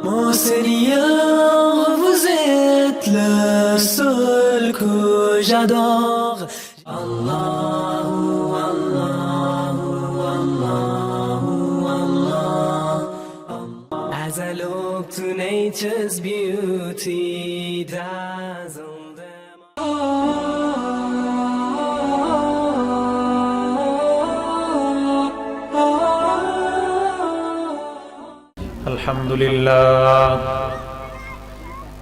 Mon Seigneur, vous êtes le seul que j'adore. Allahu, Allahu, Allahu, Allah. As I look to nature's beauty, dazzle them.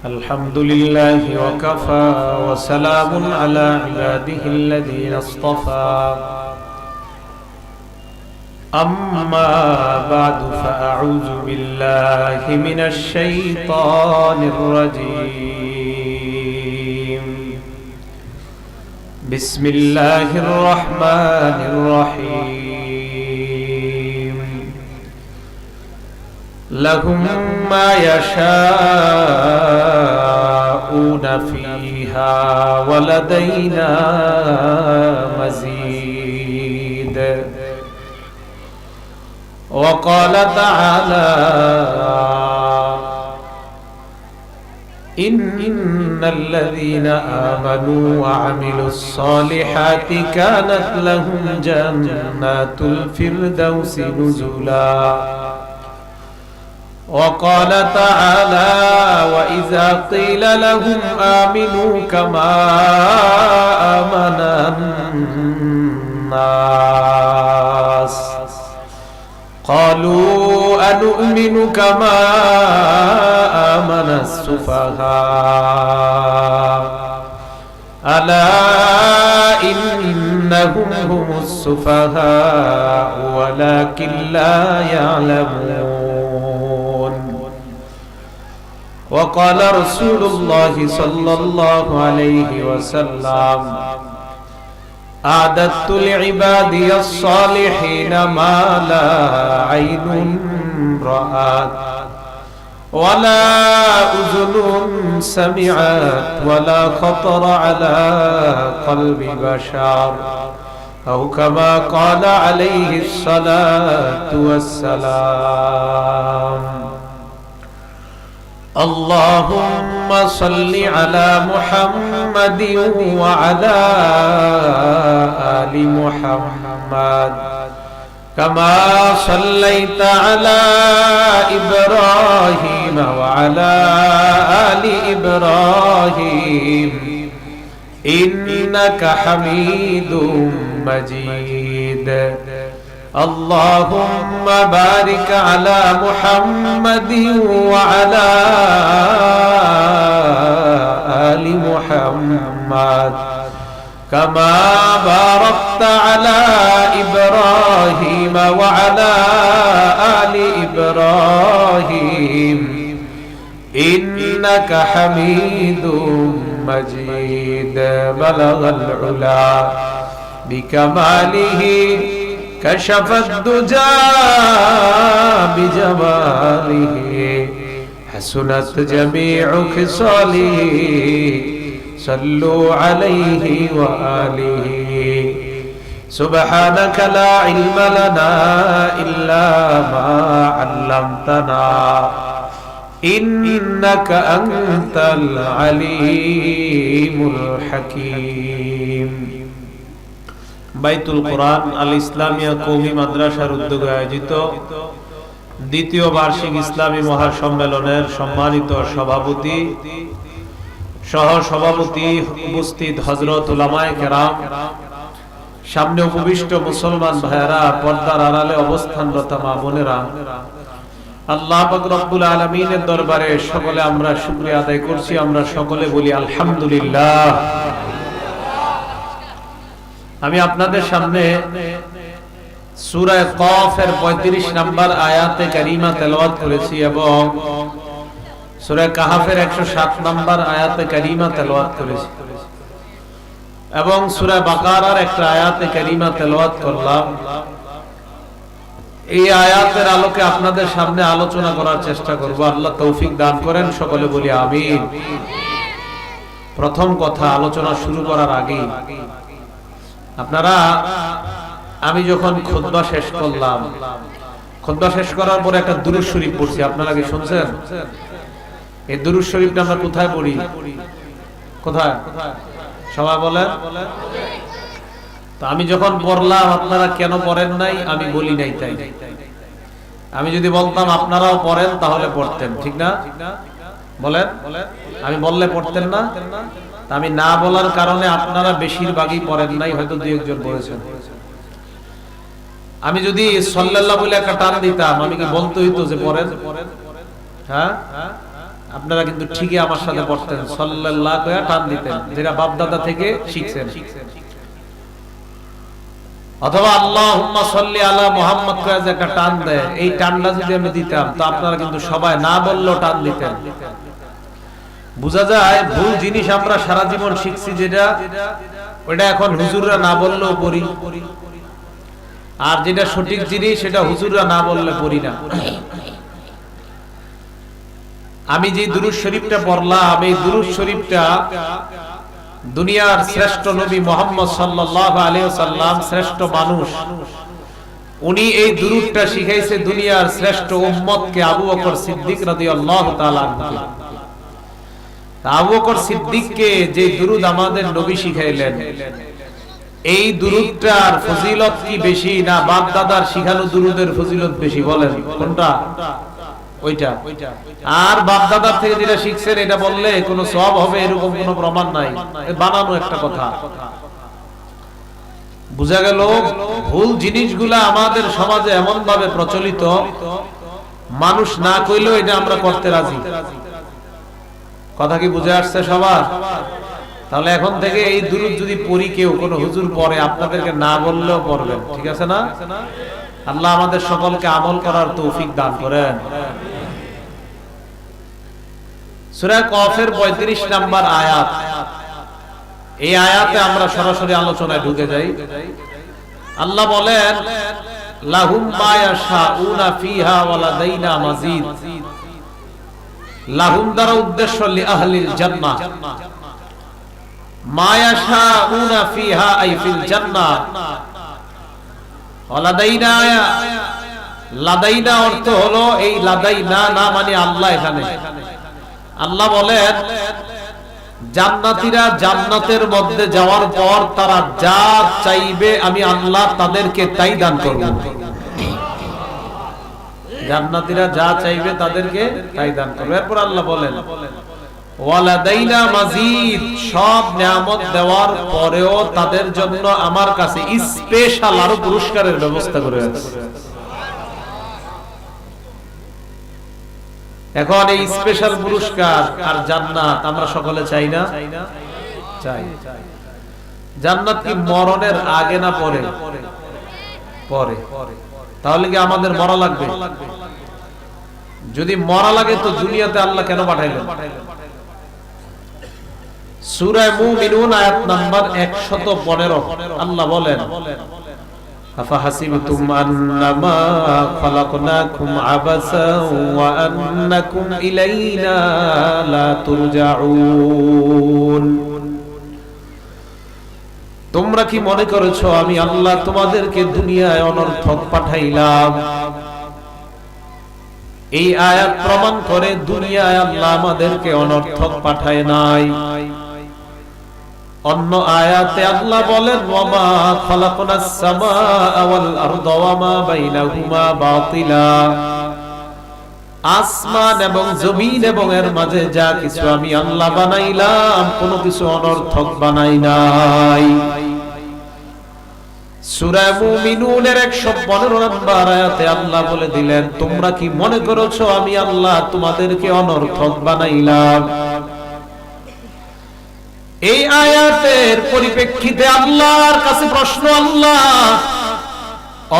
الحمد لله وكفى وسلام على عباده الذين اصطفى أما بعد فأعوذ بالله من الشيطان الرجيم بسم الله الرحمن الرحيم لهم ما يشاءون فيها ولدينا مزيد وقال تعالى إن الذين آمنوا وعملوا الصالحات كانت لهم جنات الفردوس نزلا وقال تعالى وإذا قيل لهم آمنوا كما آمن الناس قالوا أنؤمن كما آمن السفهاء ألا إنهم هم السفهاء ولكن لا يعلمون وقال رسول الله صلى الله عليه وسلم أعددت لعبادي الصالحين ما لا عين رأت ولا أذن سمعت ولا خطر على قلب بشر أو كما قال عليه الصلاة والسلام اللهم صل على محمد وعلى آل محمد كما صليت على إبراهيم وعلى آل إبراهيم إنك حميد مجيد اللهم بارك على محمد وعلى آل محمد كما باركت على إبراهيم وعلى آل إبراهيم إنك حميد مجيد بلغ العلا بكماله كشف الدجى بجماله حسنت جميع خصاله صلوا عليه وآله سبحانك لا علم لنا إلا ما علمتنا إنك أنت العليم الحكيم বাইতুল কোরআন আল ইসলামিয়া কওমি মাদ্রাসার উদ্যোগে আয়োজিত দ্বিতীয় বার্ষিক ইসলামী মহাসম্মেলনের সম্মানিত সভাপতি সহ সভাপতি উপস্থিত হযরত উলামায়ে কেরাম সামনে উপবিষ্ট মুসলমান ভাইয়েরা পর্দার আড়ালে অবস্থানরত মা বোনেরা আল্লাহ পাক রব্বুল আলামিনের দরবারে সকলে আমরা শুকরিয়া আদায় করছি আমরা সকলে বলি আলহামদুলিল্লাহ আমি আপনাদের সামনে সূরা কফের 35 নম্বর আয়াতে কারিমা তেলাওয়াত করেছি এবং সূরা কাহফের 107 নম্বর আয়াতে কারিমা তেলাওয়াত করেছি এবং সূরা বাকারার একটা আয়াতে কারিমা তেলাওয়াত করলাম এই আয়াতের আলোকে আপনাদের সামনে আলোচনা করার চেষ্টা করব আল্লাহ তৌফিক দান করেন সকলে বলি আমিন প্রথম কথা আলোচনা শুরু করার আগে আপনারা আমি যখন খুতবা শেষ করলাম খুতবা শেষ করার পরে একটা দুরূদ শরীফ পড়ছি, আপনারা কি শুনছেন? এই দুরূদ শরীফটা আমরা কোথায় পড়ি? কোথায়? সবাই বলেন। তো আমি যখন পড়লাম আপনারা কেন পড়েন নাই আমি বলি নাই, তাই আমি যদি বলতাম আপনারাও পড়েন তাহলে পড়তেন, ঠিক না? বলেন, আমি বললে পড়তেন না। আমি না বলার কারণে আপনারা বেশিরভাগই পড়েন নাই, হয়তো দুই একজন পড়েছেন। আমি যদি সাল্লাল্লাহু বলে একটা টান দিতাম, আমি কি বলতে হইতো যে পড়েন? হ্যাঁ, আপনারা কিন্তু ঠিকই আমার সাথে পড়তেন, সাল্লাল্লাহু কইয়া টান দিতেন, যেটা বাপ দাদা থেকে শিখছেন। অথবা আল্লাহুম্মা সাল্লি আলা মুহাম্মদ কইয়া যে একটা টান দেয়, এই টানটা যদি আমি দিতাম তো আপনারা কিন্তু সবাই না বললেও টান দিতেন। বোঝা যায় ভুল জিনিস আমরা সারা জীবন শিখছি, যেটা ওটা এখন হুজুররা না বললেও পড়ি, আর যেটা সঠিক জিনিস সেটা হুজুররা না বললে পড়ি না। আমি যে দুরূদ শরীফটা পড়লাম, এই দুরূদ শরীফটা দুনিয়ার শ্রেষ্ঠ নবী মুহাম্মদ সাল্লাল্লাহু আলাইহি ওয়াসাল্লাম, শ্রেষ্ঠ মানুষ, উনি এই দুরূদটা শিখাইছে দুনিয়ার শ্রেষ্ঠ উম্মতকে, আবু বকর সিদ্দিক রাদিয়াল্লাহু তাআলা আনহু। আবু বকর সিদ্দিককে যে দুরূদ আমাদের নবী শিখাইলেন, এই দুরূদটার ফজিলত কি বেশি না বাপ দাদার শিখানো দুরূদের ফজিলত বেশি? বলেন কোনটা? ওইটা। আর বাপ দাদার থেকে যেটা শিখছেন এটা বললে কোনো সওয়াব হবে এরকম কোনো প্রমাণ নাই, বানানো একটা কথা। বুঝা গেল ভুল জিনিসগুলা আমাদের সমাজে এমন ভাবে প্রচলিত, মানুষ না কইলেও এটা আমরা করতে রাজি। কথা কি বুঝে আসছে সবার? তাহলে এখন থেকে এই দুরূদ যদি পড়ি, কেউ কোনো হুজুর পড়ে, আপনাদেরকে না বললেও পড়বেন, ঠিক আছে না? আল্লাহ আমাদের সকলকে আমল করার তৌফিক দান করেন। সূরা কফের 35 নাম্বার আয়াত, এই আয়াতে আমরা সরাসরি আলোচনায় ঢুকে যাই। আল্লাহ বলেন লাহুম মা ইয়াশাউনা ফিহা ওয়া লাদাইনা মাজিদ। লাহুম দ্বারা উদ্দেশ্য লি আহলিল জান্নাহ, মা ইয়াশাউনা ফিহা আই ফিল জান্নাহ। ওয়া লাদাইনা, লাদাইনা অর্থ হলো এই লাদাইনা না মানে আল্লাহ। এখানে আল্লাহ বলেন জান্নাতীরা জান্নাতের মধ্যে যাওয়ার পর তারা যা চাইবে আমি আল্লাহ তাদেরকে তাই দান করব। জান্নাতীরা যা চাইবে তাদেরকে তাই দান করব। এরপর আল্লাহ বলেন ওয়ালাদাইনা মাজিদ, সব নিয়ামত দেওয়ার পরেও তাদের জন্য আমার কাছে স্পেশাল আরো পুরস্কারের ব্যবস্থা করে আছে। এখন এই স্পেশাল পুরস্কার আর জান্নাত আমরা সকলে চাই না? চাই। জান্নাত কি মরণের আগে না পরে? পরে। তাহলে কি আমাদের মরা লাগবে? যদি মরা লাগে তো দুনিয়াতে আল্লাহ কেন পাঠাইলেন? সূরা মুমিনুন আয়াত নাম্বার 115 আল্লাহ বলেন আফাহাসিবতুম আন্নামা খালাকনাকুম আবাসাও ওয়া আন্নাকুম ইলাইনা লা তুরজাউন। তোমরা কি মনে করেছো আমি আল্লাহ তোমাদেরকে দুনিয়ায় অনর্থক পাঠাইলাম? এই আয়াত প্রমাণ করে দুনিয়ায় আল্লাহ আমাদেরকে অনর্থক পাঠায় নাই। অন্য আয়াতে আল্লাহ বলেন ওয়ামা খালাকনাস সামাআ ওয়াল আরদা ওয়ামা বাইনাহুমা বাতিলা। আসমান এবং জমিন এবং এর মাঝে যা কিছু আমি আল্লাহ বানাইলাম, কোনো কিছু অনর্থক বানাই নাই। সূরা মুমিনুনের 115 নম্বর আয়াতে আল্লাহ বলে দিলেন তোমরা কি মনে করেছো আমি আল্লাহ তোমাদেরকে অনর্থক বানাইলাম? এই আয়াতের পরিপ্রেক্ষিতে আল্লাহর কাছে প্রশ্ন, আল্লাহ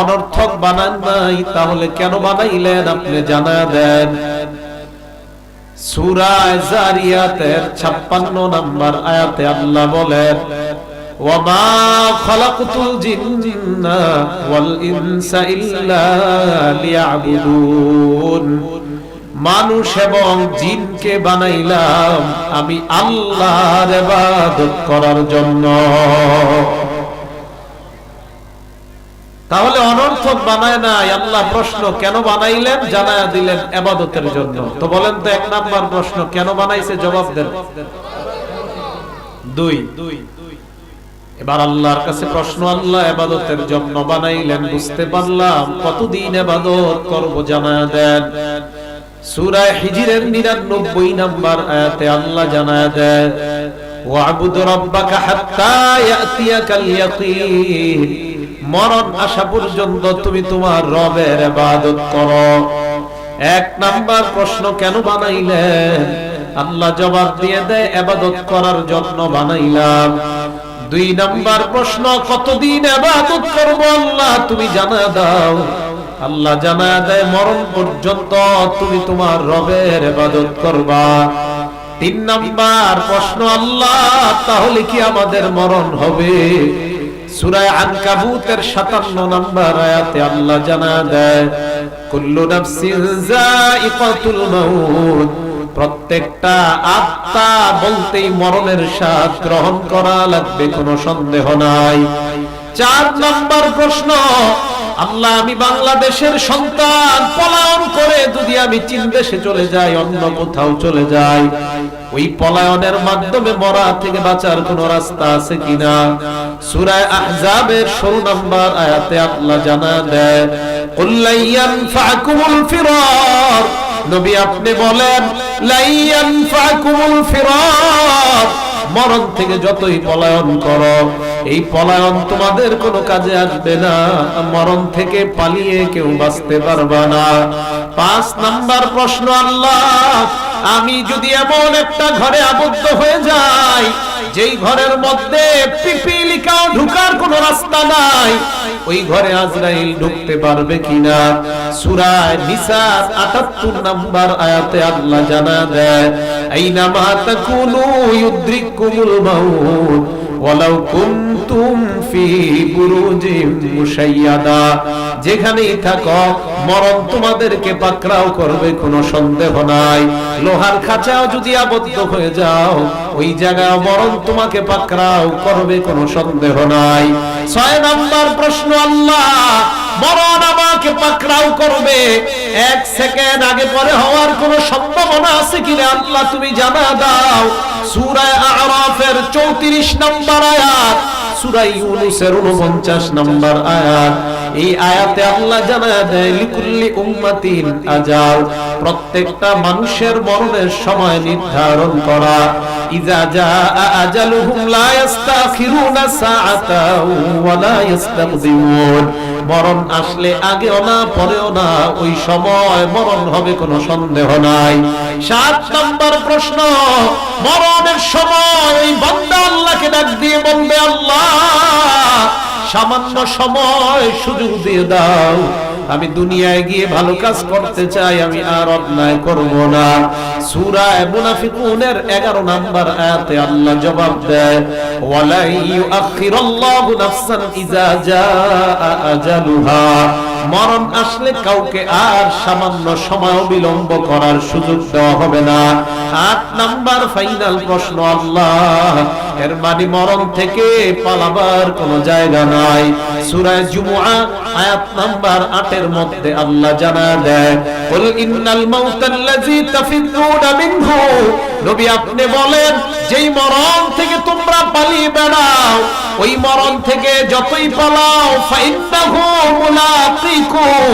অনর্থক বানান নাই, তাহলে কেন বানাইলেন আপনি জানা দেন। সূরা জারিয়াতের 56 নম্বর আয়াতে আল্লাহ বলেন ওয়ামা খালাকতুল জিন্না ওয়াল ইনসা ইল্লা লিয়াবুদুন। মানুষ এবং জিনকে বানাইলাম আমি আল্লাহর ইবাদত করার জন্য। তাহলে অনর্থক বানায় নাই আল্লাহ। প্রশ্ন কেন বানাইলেন জানায়া দিলেন ইবাদতের জন্য। তো বলেন তো এক নাম্বার প্রশ্ন কেন বানাইছে, জবাব দেন। দুই, এবার আল্লাহর কাছে প্রশ্ন, আল্লাহ ইবাদতের জন্য বানাইলেন, বুঝতে পারলাম কতদিন ইবাদত করব জানায়া দেন। সূরা হিজরের 99 নাম্বার আয়াতে আল্লাহ জানায়া দেন ওয়াবুদ রাব্বাকা হাত্তা ইয়াতিয়াকাল ইয়াকিন, মরণ আসা পর্যন্ত তুমি তোমার রবের ইবাদত করো। এক নাম্বার প্রশ্ন কেন বানাইলেন, আল্লাহ জবাব দিয়ে দেয় ইবাদত করার জন্য বানাইলাম। দুই নাম্বার প্রশ্ন কতদিন ইবাদত করব আল্লাহ তুমি জানা দাও। আল্লাহ জানা দেয় মরণ পর্যন্ত তুমি তোমার রবের ইবাদত করবা। তিন নাম্বার প্রশ্ন আল্লাহ তাহলে কি আমাদের মরণ হবে? সূরা আনকাবুতের 57 নাম্বার আয়াতে আল্লাহ জানা দেয় কুল্লু নাফসিন যায়িকাতুল মাউত, প্রত্যেকটা আত্মা বলতেই মরণের স্বাদ গ্রহণ করা লাগবে, কোনো সন্দেহ নাই। চার নাম্বার প্রশ্ন আল্লাহ আমি বাংলাদেশের সন্তান পলায়ন করে যদি আমি চীন দেশে চলে যাই, অন্য কোথাও চলে যাই, ওই পলায়নের মাধ্যমে মরা থেকে বাঁচার কোন রাস্তা আছে কিনা? সূরা আহজাবের 16 নম্বর আয়াতে আল্লাহ জানা দেয় কুল লাইয়ানফাকুমুল ফিরার, নবী আপনি বলেন লাইয়ানফাকুমুল ফিরার, মরণ থেকে যতই পলায়ন করো এই পলায়ন তোমাদের কোনো কাজে আসবে না, মরণ থেকে পালিয়ে কেউ বাঁচতে পারবে না। 5 নাম্বার প্রশ্ন আল্লাহ আমি যদি এমন একটা ঘরে আবদ্ধ হয়ে যাই যেই ঘরের মধ্যে পিপিলিকাও ঢোকার কোনো রাস্তা নাই, ওই ঘরে আজরাইল ঢুকতে পারবে কিনা? সূরা নিসার 78 নাম্বার আয়াতে আল্লাহ জানা দেয় আইনামা তাকুনু ইউদ্রিকুমুল মাউত ওয়ালাউ কুনতুম ফি বুরুজিম মুশাইয়াদা, যেখানেই থাকো মরণ তোমাদেরকে পাকড়াও করবে, কোনো সন্দেহ নাই। লোহার খাঁচাও যদি আবদ্ধ হয়ে যাও ওই জায়গায় মরণ তোমাকে পাকড়াও করবে, কোনো সন্দেহ নাই। 6 নাম্বার প্রশ্ন আল্লাহ মরণ আমাকে পাকড়াও করবে, 1 সেকেন্ড আগে পরে হওয়ার কোনো সম্ভাবনা আছে কিনা আল্লাহ তুমি জানা দাও। সূরা আরাফের 34 নম্বর আয়াত, সূরা ইউনূসের 49 নম্বর আয়াত, এই আয়াতে আল্লাহ জানা দেয় লিকুল্লি উম্মাতিন আজাল, প্রত্যেকটা মানুষের মরণের সময় নির্ধারণ করা। ইজা জাআ আজালুহুম লা ইস্তাখিরুনা সাআতাও ওয়া লা ইস্তাকদিমুন, মরণ আসলে আগেও না পরেও না, ওই সময় মরণ হবে, কোনো সন্দেহ নাই। 7 নম্বর প্রশ্ন মরণের সময় ওই বান্দা আল্লাহকে ডাক দিয়ে বলবে আল্লাহ সামান্য সময় সুযোগ দিয়ে দাও, আমি দুনিয়ায় গিয়ে ভালো কাজ করতে চাই, আমি আর অন্যায় করব না। সূরা মুনাফিকুনের 11 নম্বর আয়াতে আল্লাহ জবাব দেয় ওয়ালা ইউআখিরুল্লাহু নাফসান ইজা জাআ আজালুহা, মরণ আসলে কাউকে আর সামান্য সময় বিলম্ব করার সুযোগ দেওয়া হবে না। 8 নাম্বার ফাইনাল প্রশ্ন আল্লাহ এর মানে মরণ থেকে পালাবার কোনো জায়গা নাই। সূরা জুমুআ আয়াত নাম্বার 8 এর মধ্যে আল্লাহ জানা দেয় কুল ইন্নাল মাউতাল্লাযী তাফিরুনা মিনহু, নবী আপনি বলেন যেই মরণ থেকে তোমরা পালিয়ে বেড়াও ওই মরণ থেকে যতই পালাও ফাইন্নাহু মুলাকিকুম,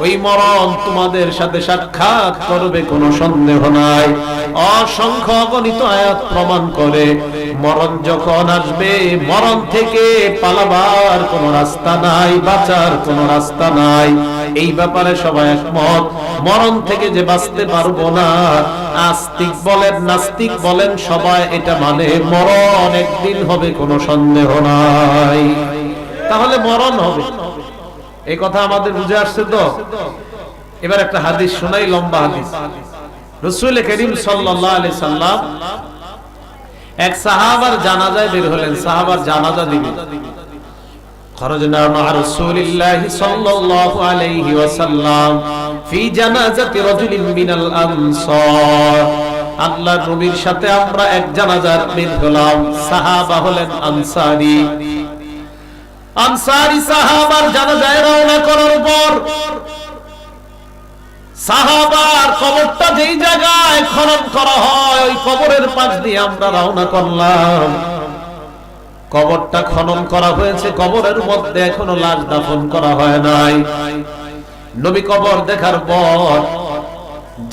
ওই মরণ তোমাদের সাথে সাক্ষাৎ করবে, কোনো সন্দেহ নাই। অসংখ্য অগণিত আয়াত প্রমাণ করে মরণ যখন আসবে মরণ থেকে পালাবার কোনো রাস্তা নাই, বাঁচার কোনো রাস্তা নাই। এই ব্যাপারে সবাই একমত, মরণ থেকে যে বাঁচতে পারবো না, আস্তিক বলেন নাস্তিক বলেন সবাই এটা মানে মরণ একদিন হবে, কোনো সন্দেহ নাই। তাহলে মরণ হবে, এই কথা আমাদের বুঝে আসছে তো? এবার একটা হাদিস শোনাই, লম্বা হাদিস। রাসূল করিম সাল্লাল্লাহু আলাইহি সাল্লাম এক সাহাবার জানাজায় বের হলেন, সাহাবার জানাজা দিবেন। খরজনা মা রাসূলিল্লাহি সাল্লাল্লাহু আলাইহি ওয়াসাল্লাম ফি জানাজাতি রাজুলিন মিনাল আনসার, আল্লাহর নবীর সাথে আমরা এক জানাজার বের হলাম, সাহাবা হলেন আনসারী। আনসারী সাহাবার জানাজায় রওনা করার পর সাহাবার কবরটা যেই জায়গায় খনন করা হয় ওই কবরের পাশ দিয়ে আমরা রওনা করলাম। কবরটা খনন করা হয়েছে, কবরের মধ্যে এখনো লাশ দাফন করা হয় নাই। নবী কবর দেখার পর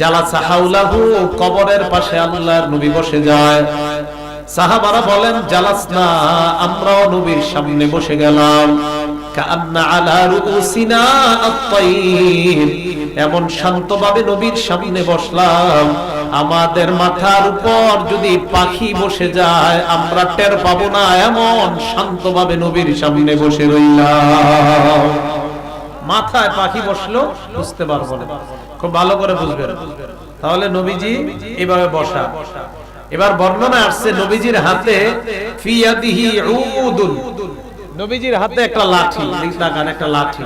জালাসা হাওলাহু, কবরের পাশে আল্লাহর নবী বসে যায়। সাহাবারা বলেন জালাসনা, আমরাও নবীর সামনে বসে গেলাম। কান্না আলা রুউসিনা আত-তাইর, এমন শান্তভাবে নবীর সামনে বসলাম আমাদের মাথার উপর যদি পাখি বসে যায় আমরা টের পাবো না, এমন শান্তভাবে নবীর সামনে বসে রইলাম। মাথায় পাখি বসলো বুঝতে পারবো না, খুব ভালো করে বুঝবেন। তাহলে নবীজি এইভাবে বসা। এবার বর্ণনা আসছে নবীজির হাতে ফিয়াদিহি উদুন, নবীজির হাতে একটা লাঠি, দেখেন একটা লাঠি,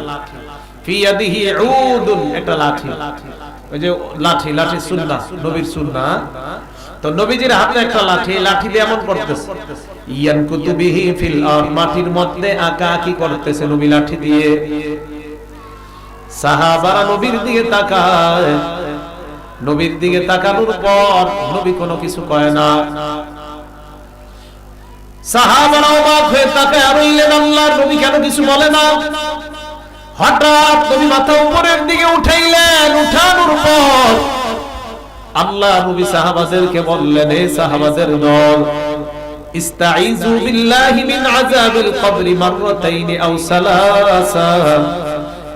ফিয়াদিহি উদুন, একটা লাঠি। ওই যে লাঠি, লাঠি সুন্নাহ, নবীর সুন্নাহ। তো নবীজির হাতে একটা লাঠি, লাঠি দিয়ে এমন করতেছে, ইয়ানকুতু বিহি ফিল আরদ, মাটির মধ্যে আঁকাআঁকি করতেছে নবী লাঠি দিয়ে। সাহাবারা নবীর দিকে তাকায়, নবীর দিকে তাকানোর পর নবী কোনো কিছু কয় না। সাহাবারা অবাক হয়ে তাকায় আর রইলেন, আল্লাহর নবী কেন কিছু বলে না। হঠাৎ নবী মাথা উপরের দিকে উঠাইলেন, উঠানোর পর আল্লাহ নবী সাহাবাদেরকে বললেন, হে সাহাবাদের দল, ইস্তাইযু বিল্লাহি মিন আযাবিল কবরি মাররাতাইনি আও সালাসা।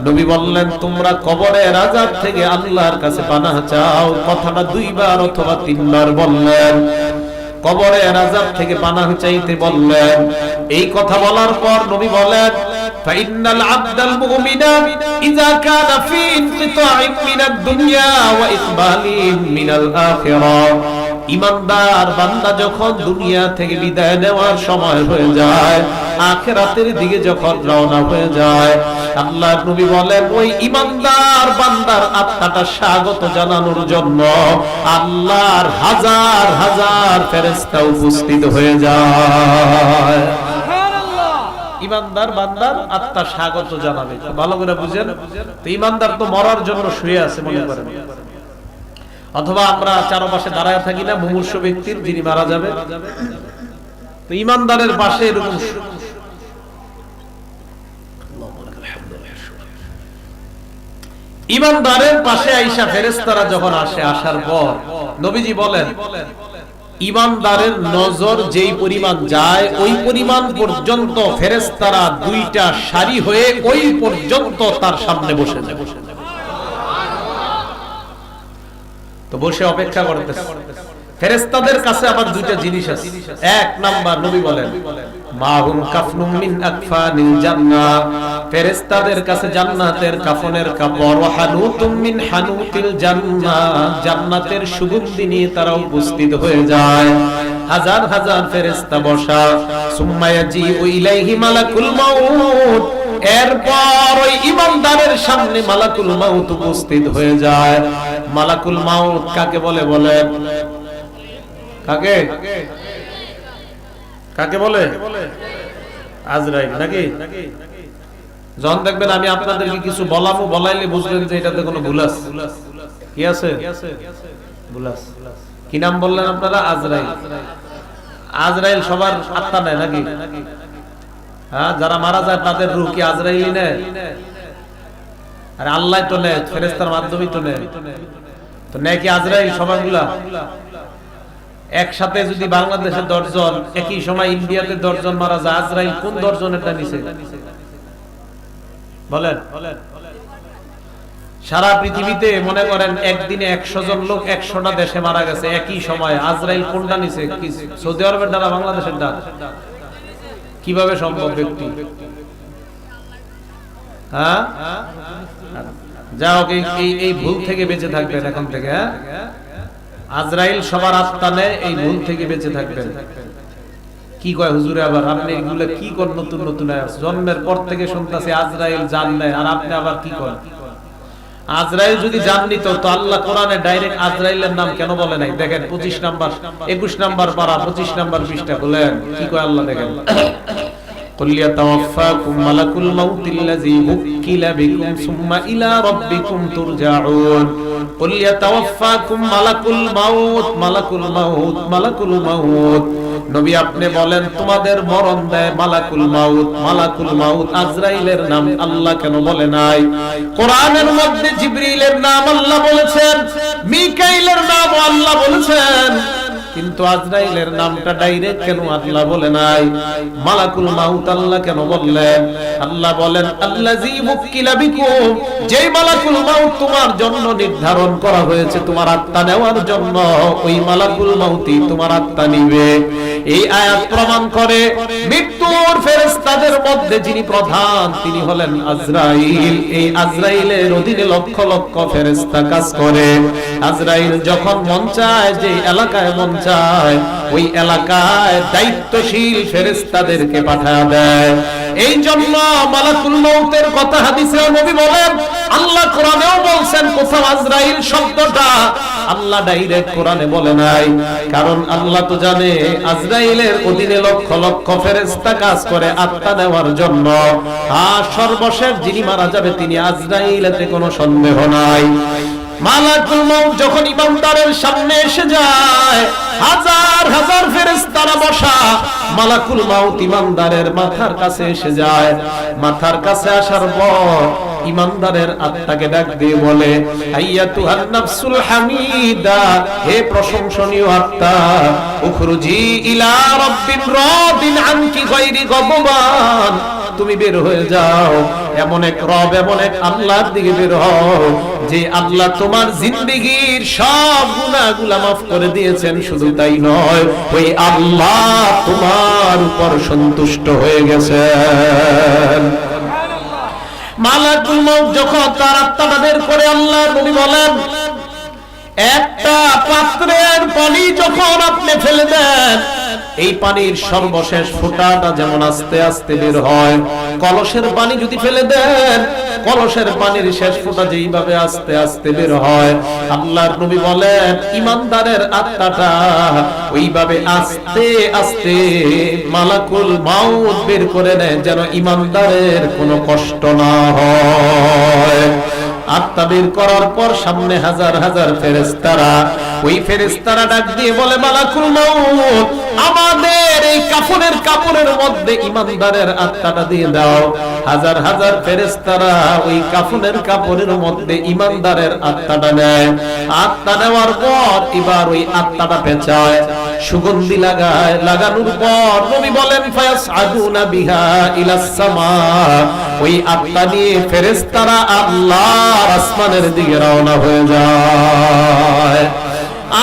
নবী বললেন তোমরা কবরের আযাব থেকে আল্লাহর কাছে পানাহ চাও। কথাটা দুইবার অথবা তিনবার বললেন। কবরের আযাব থেকে পানাহ চাইতে বললেন। এই কথা বলার পর নবী বলেন, ফাইন্নাল আবদাল মুমিনা ইযা কানা ফি ইনকিতাইন মিনাদ দুনিয়া ওয়া ইকবালিন মিনাল আখিরাহ, ঈমানদার বান্দা যখন দুনিয়া থেকে বিদায় নেওয়ার সময় হয়ে যায়, আখিরাতের দিকে যখন রওনা হয়ে যায়, আল্লাহর নবী বলেন ওই ঈমানদার বান্দার আত্মাটা স্বাগত জানানোর জন্য আল্লাহর হাজার হাজার ফেরেশতা উপস্থিত হয়ে যায়। ঈমানদার বান্দার আত্মা স্বাগত জানাবে। ভালো করে বুঝেন। তো ঈমানদার তো মরার জন্য শুয়ে আছে মনে করেন, অথবা আমরা চারপাশে দাঁড়ায় থাকি না মুমূর্ষু ব্যক্তির, যিনি মারা যাবে। তো ঈমানদারের পাশে এরকম ঈমানদারের পাশে আয়েশা ফেরেশতারা যখন আসে, আসার পর নবীজি বলেন ঈমানদারের নজর যেই পরিমাণ যায় ওই পরিমাণ পর্যন্ত ফেরেশতারা দুইটা সারি হয়ে ওই পর্যন্ত তার সামনে বসে যায়। তো বসে অপেক্ষা করতেছে। ফেরেশতাদের কাছে আবার দুইটা জিনিস আছে। এক নাম্বার নবী বলেন মাহুম কাফনুম মিন আকফানিল জান্নাহ, ফেরেশতাদের কাছে জান্নাতের কাফনের কাপড়, ওয়া হানুতুম মিন হানুতিল জান্নাহ, জান্নাতের সুগন্ধি নিয়ে তারা উপস্থিত হয়ে যায়। হাজার হাজার ফেরেশতা বসা। সুম্মা ইয়াজিউ ইলাইহি মালাকুল মাউত, এরপর ওই ঈমানদারের সামনে মালাকুল মাউত উপস্থিত হয়ে যায়। মালাকুল মাউত কাকে বলে বলেন? কাকে কাকে বলে? আজরাইল নাকি? যখন দেখবেন আমি আপনাদেরকে কিছু বলাবো, বলাইলে বুঝবেন যে এটাতে কোনো ভুল আছে। কি আছে? ভুল আছে। কি নাম বললেন আপনারা? আজরাইল। আজরাইল সবার আত্মা নেয় নাকি? হ্যাঁ, যারা মারা যায় তাদের রূহ কি আজরাইলই নেয়? আরে আল্লাহ তো নেয়, ফেরেশতার মাধ্যমেই তো নেয়। তো নেয় কি আজরাইল সবাইগুলা? একসাথে যদি বাংলাদেশে 10 জন, একই সময় ইন্ডিয়াতে 10 জন মারা যায়, আজরাইল কোন 10 জনেরটা নিছে বলেন? সারা পৃথিবীতে মনে করেন একদিনে 100 জন লোক 100টা দেশে মারা গেছে একই সময়, আজরাইল কোনটা নিছে? সৌদি আরবের দ্বারা বাংলাদেশের দ্বারা? কিভাবে সম্ভব ব্যক্তি? হ্যাঁ, যাও এই ভুল থেকে বেঁচে থাকবেন এখন থেকে। হ্যাঁ, আজরাইল সবার আত্মা নেয়, এই ভুল থেকে বেঁচে থাকবেন। কি কয় হুজুরে আবার? আপনি এগুলো কি করেন? নতুন নতুন জন্মের পর থেকে শুনতেছি আজরাইল জান নেয়, আর আপনি আবার কি করেন? আজরাইল যদি জান নিত তো আল্লাহ কোরআনে ডাইরেক্ট আজরাইলের নাম কেন বলে নাই? দেখেন 25 নাম্বার 21 নাম্বার পারা 25 নাম্বার পৃষ্ঠা খুলেন, কি কয় আল্লাহ দেখেন। قل يتوفاكم ملك الموت الذي وكل بكم ثم إلى ربكم ترجعون قل يتوفاكم ملك الموت নবী আপনি বলেন তোমাদের মরণ দেয় মালাকুল মাউত আজরাইলের নাম আল্লাহ কেন বলে নাই? কোরআনের মধ্যে জিবরিলের নাম আল্লাহ বলেছেন, মিকাইলের নাম আল্লাহ বলেছেন, কিন্তু আজরাইলের নামটা ডাইরেক্ট কেন আল্লাহ বলে নাই? মালাকুল মাউত আল্লাহ কেন বললেন? আল্লাহ বলেন আল্লাযী মুক্কিলা বিকুম, যেই মালাকুল মাউত তোমার জন্য নির্ধারণ করা হয়েছে তোমার আত্মা নেওয়ার জন্য, ওই মালাকুল মাউতই তোমার আত্মা নিবে। এই আয়াত প্রমাণ করে মৃত্যুর ফেরেশতাদের মধ্যে যিনি প্রধান তিনি হলেন আজরাইল। এই আজরাইলের অধীনে লক্ষ লক্ষ ফেরেশতা কাজ করে। আজরাইল যখন মন চায়, যে এলাকায় মন চায়, ওই এলাকায় দায়িত্বশীল ফেরেশতাদেরকে পাঠায় দেয়। এই জন্য মালাকুল মউতের কথা হাদিসে নবী বলেন, আল্লাহ কোরআনেও বলছেন, কোথাও আজরাইল শব্দটা আল্লাহ ডাইরেক্ট কোরআনে বলে নাই, কারণ আল্লাহ তো জানে আজরাইলের অধীনে লক্ষ লক্ষ ফেরেশতা কাজ করে আত্মা নেওয়ার জন্য। আর সর্বশেষ যিনি মারা যাবে তিনি আজরাইল, এতে কোনো সন্দেহ নাই। মালাকুল মউত যখন ইমানদারের সামনে এসে যায়, হাজার হাজার ফেরেশতারা বসা, মালাকুল মউত ইমানদারের মাথার কাছে এসে যায়। মাথার কাছে আসার পর ইমানদারের আত্মাকে ডাক দিয়ে বলে, আইয়াতুহান নাফসুল হামিদা, হে প্রশংসনীয় আত্মা, উখরুজি ইলা রাব্বির রাদিন আনকি গায়রি গদবান, তুমি বের হয়ে যাও এমন এক রব, এমন এক আল্লাহর দিকে বের হও, যে আল্লাহ তোমার জিন্দেগীর সব গুনাহগুলো মাফ করে দিয়েছেন। শুধু তাই নয়, ওই আল্লাহ তোমার উপর সন্তুষ্ট হয়ে গেছেন। মালাকুল মউত যখন তার আত্মাটা বের করে, আল্লাহর নবী বলেন, একটা পাত্রের পানি যখন আপনি ফেলে দেন, এই পানির সর্বশেষ ফোঁটাটা যেমন আস্তে আস্তে বের হয়, কলসের পানি যদি ফেলে দেন, কলসের পানির শেষ ফোঁটা যেইভাবে আস্তে আস্তে বের হয়, আল্লাহর নবী বলেন ইমানদারের আত্মাটা ওইভাবে আস্তে আস্তে মালাকুল মাউত বের করে নেয়, যেন ইমানদারের কোনো কষ্ট না হয়। আত্মা বের করার পর সামনে হাজার হাজার ফেরেশতারা, ওই ফেরেশতারা ডাক দিয়ে বলে, মালাকুল মউত, আমাদের এই কাফনের কাপড়ের মধ্যে ইমানদারের আত্মাটা দিয়ে দাও। হাজার হাজার ফেরেশতারা ওই কাফনের কাপড়ের মধ্যে ইমানদারের আত্মাটা নেয়। আত্মা নেওয়ার পর এবার ওই আত্মাটা পেঁচায়, সুগন্ধি লাগায়। লাগানোর পর নবী বলেন, ফায়াসআদুনা বিহা ইলাস সামা, ওই আত্মা নিয়ে ফেরেশতারা আল্লাহর আসমানের দিকে রওনা হয়ে যায়।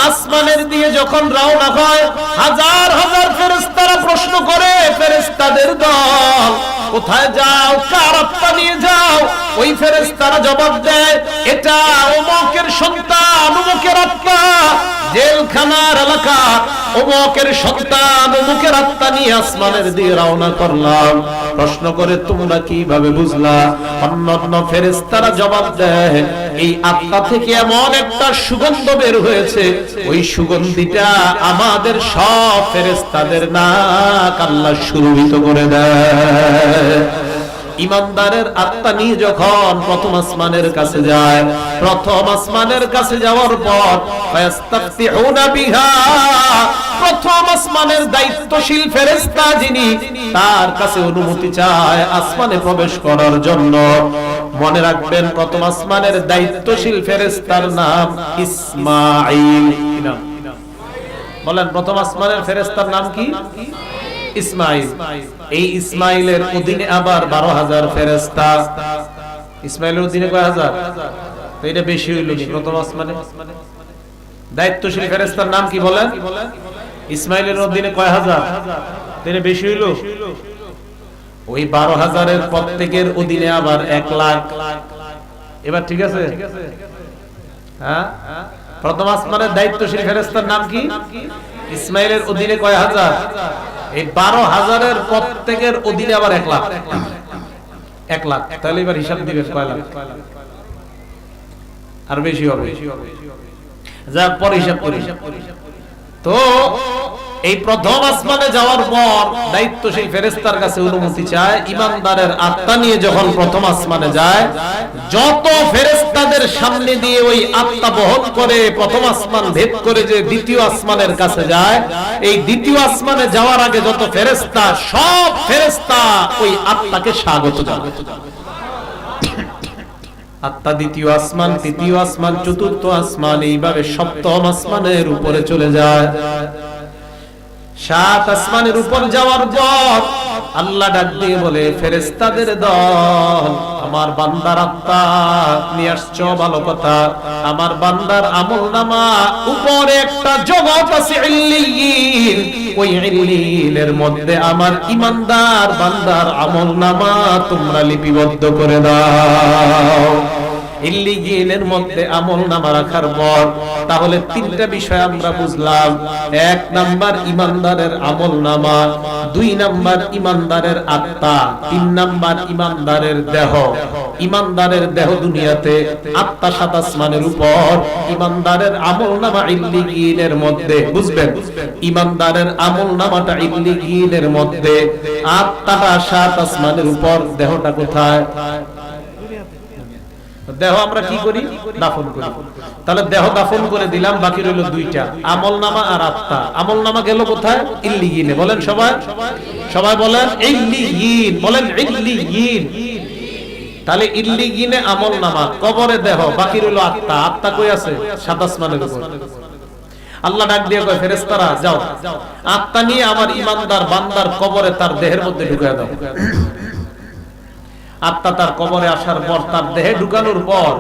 আসমানের দিকে যখন রওনা হয়, হাজার হাজার ফেরেশতারা প্রশ্ন করে, ফেরেশতাদের দল, কোথায় যাও, কার আত্মা নিয়ে যাও? ওই ফেরেশতারা জবাব দেয়, এটা অমুকের সন্তান, অমুকের আত্মা, জেলখানার এলাকা, অমুকের সন্তান, অমুকের আত্মা নিয়ে আসমানের দিকে রওনা করলাম। প্রশ্ন করে, তোমরা কিভাবে বুঝলা? অন্যান্য ফেরেশতারা জবাব দেয়, এই আত্মা থেকে এমন একটা সুগন্ধ বের হয়েছে, ওই সুগন্ধিটা আমাদের সব ফেরেশতাদের নাক আল্লাহ সুরভিত করে দেয়। ইমানদারের আত্মা নিয়ে যখন প্রথম আসমানের কাছে যায়, প্রথম আসমানের কাছে যাওয়ার পর ফায়াস্তাফতিহুনা বিহা, প্রথম আসমানের দায়িত্বশীল ফেরেশতা যিনি, তার কাছে অনুমতি চায় আসমানে প্রবেশ করার জন্য। মনে রাখবেন, প্রথম আসমানের দায়িত্বশীল ফেরেশতার নাম ইসমাঈল। বলেন, প্রথম আসমানের ফেরেশতার নাম কি? ইসমাঈল। এই ইসমাঈলের অধীনে আবার 12,000 ফেরেশতা। ইসমাঈলের অধীনে কয় হাজার? তো এটা বেশি হইল কি? প্রথম আসমানে দায়িত্বশীল ফেরেশতার নাম কি বলেন? ইসমাঈলের অধীনে কয় হাজার? তো এটা বেশি হইল। ওই 12,000-এর প্রত্যেকের অধীনে আবার 1 লাখ। এবার ঠিক আছে? হ্যাঁ, প্রথম আসমানের দায়িত্বশীল ফেরেশতার নাম কি? ইসমাঈলের অধীনে কয় হাজার? এই 12,000-এর প্রত্যেকের অধীনে আবার 1 লাখ। 1 লাখ। তাহলে এবার হিসাব দিবেন কয় লাখ? আর বেশি হবে। যা পরে হিসাব করি। তো এই প্রথম আসমানে যাওয়ার পর দায়িত্বশীল ফেরেশতার কাছে অনুমতি চায়। ঈমানদারের আত্মা নিয়ে যখন প্রথম আসমানে যায়, যত ফেরেশতাদের সামনে দিয়ে ওই আত্মা বহন করে প্রথম আসমান ভেদ করে যে দ্বিতীয় আসমানের কাছে যায়, এই দ্বিতীয় আসমানে যাওয়ার আগে যত ফেরেশতা, সব ফেরেশতা ওই আত্মাকে স্বাগত জানায়। আত্মা দ্বিতীয় আসমান, তৃতীয় আসমান, চতুর্থ আসমান, এইভাবে সপ্তম আসমানের উপরে চলে যায়। 7 আসমানের উপর যাওয়ার পর আল্লাহ ডাক দিয়ে বলে, ফেরেশতাদের দল, আমার বান্দার আত্মা নিয়ে আসছো, ভালো কথা। আমার বান্দার আমলনামা উপরে একটা জগৎ আছে ইল্লিয়িন, ওই ইল্লিয়িনের মধ্যে আমার ঈমানদার বান্দার আমলনামা তোমরা লিপিবদ্ধ করে দাও। ইল্লিয়িনের মধ্যে আমলনামা রাখার পর তাহলে 3টা বিষয় আমরা বুঝলাম। 1 নাম্বার ঈমানদারের আমলনামা, 2 নাম্বার ঈমানদারের আত্মা, 3 নাম্বার ঈমানদারের দেহ। ঈমানদারের দেহ দুনিয়াতে, আত্মা 7 আসমানের উপর, ঈমানদারের আমলনামা ইল্লিয়িনের মধ্যে। বুঝবেন, ঈমানদারের আমলনামাটা ইল্লিয়িনের মধ্যে, আত্মাটা 7 আসমানের উপর, দেহটা কোথায়? দেহ আমরা কি করি? দাফন করি। তাহলে দেহ দাফন করে দিলাম, বাকি রইল 2টা, আমলনামা আর আত্মা। আমলনামা গেল কোথায়? ইল্লিয়িনে। বলেন সবাই, সবাই বলেন ইল্লিয়িন, বলেন ইল্লিয়িন। তাহলে ইল্লিয়িনে আমলনামা, কবরে দেহ, বাকি রইল আত্মা। আত্মা কই আছে? 7 আসমানের উপর। আল্লাহ ডাক দিয়ে কয়, ফেরেশতারা যাও, আত্মা নিয়ে আমার ঈমানদার বান্দার কবরে তার দেহের মধ্যে ঢুকিয়ে দাও। আত্মা তার কবরে আসার পর, তার দেহে ঢুকানোর পর,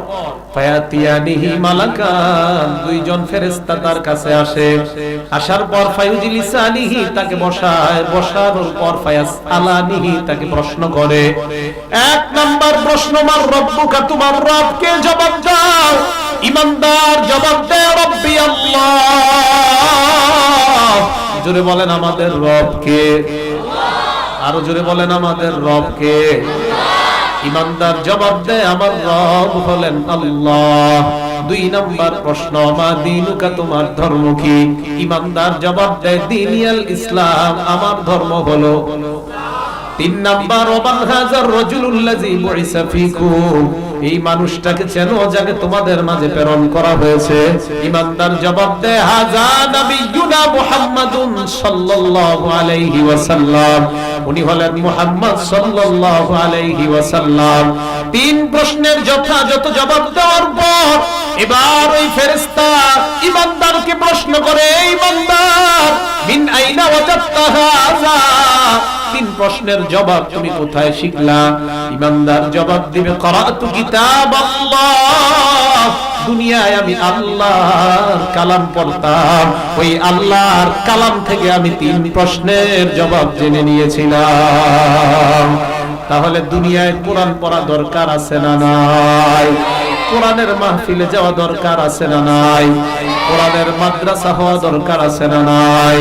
ফায়াতিয়ানিহি মালাকান, 2 জন ফেরেশতা তার কাছে আসে। আসার পর ফায়ুজলিসানিহি, তাকে বসায়। বসানোর পর ফায়াসআলানিহি, তাকে প্রশ্ন করে। 1 নাম্বার প্রশ্ন, মার রব্বুকা, তোমার রব কে? জবাব দাও। ঈমানদার জবাব দেয়, রব্বি আল্লাহ। জোরে বলেন আমাদের রব কে? আরো জোরে বলেন আমাদের রব কে? ঈমানদার জবাব দেয়, আমার রব হলেন আল্লাহ। 2 নাম্বার প্রশ্ন, মা দীনুকা, তোমার ধর্ম কি? ঈমানদার জবাব দেয়, দীনিয়াল ইসলাম, আমার ধর্ম হলো। 3 নাম্বার, ওমান হাজার রাজুলুল্লাযী বুইসা ফীকুম, এই মানুষটাকে চেনো যাকে তোমাদের মাঝে প্রেরণ করা হয়েছে? ঈমানদার জবাব দেয়, হাযা নবিয়ুনা মুহাম্মাদুন সাল্লাল্লাহু আলাইহি ওয়াসাল্লাম, উনি হলেন মুহাম্মদ সাল্লাল্লাহু আলাইহি ওয়াসাল্লাম। 3 প্রশ্নের যথাযথ জবাব দেওয়ার পর এবার ওই ফেরেশতা ঈমানদারকে প্রশ্ন করে, ঈমানদার, মিন আইনা ওয়াজাদতা হাযা, 3 প্রশ্নের জবাব তুমি কোথায় শিখলা? ঈমানদার জবাব দিবে, করাতু কিতাবাল্লাহ, দুনিয়ায় আমি আল্লাহর কালাম পড়তাম, ওই আল্লাহর কালাম থেকে আমি 3 প্রশ্নের জবাব জেনে নিয়েছিলাম। তাহলে দুনিয়ায় কোরআন পড়া দরকার আছে না নাই? কোরআনের মাহফিলে যাওয়া দরকার আছে না নাই? কোরআনের মাদ্রাসা হওয়া দরকার আছে না নাই?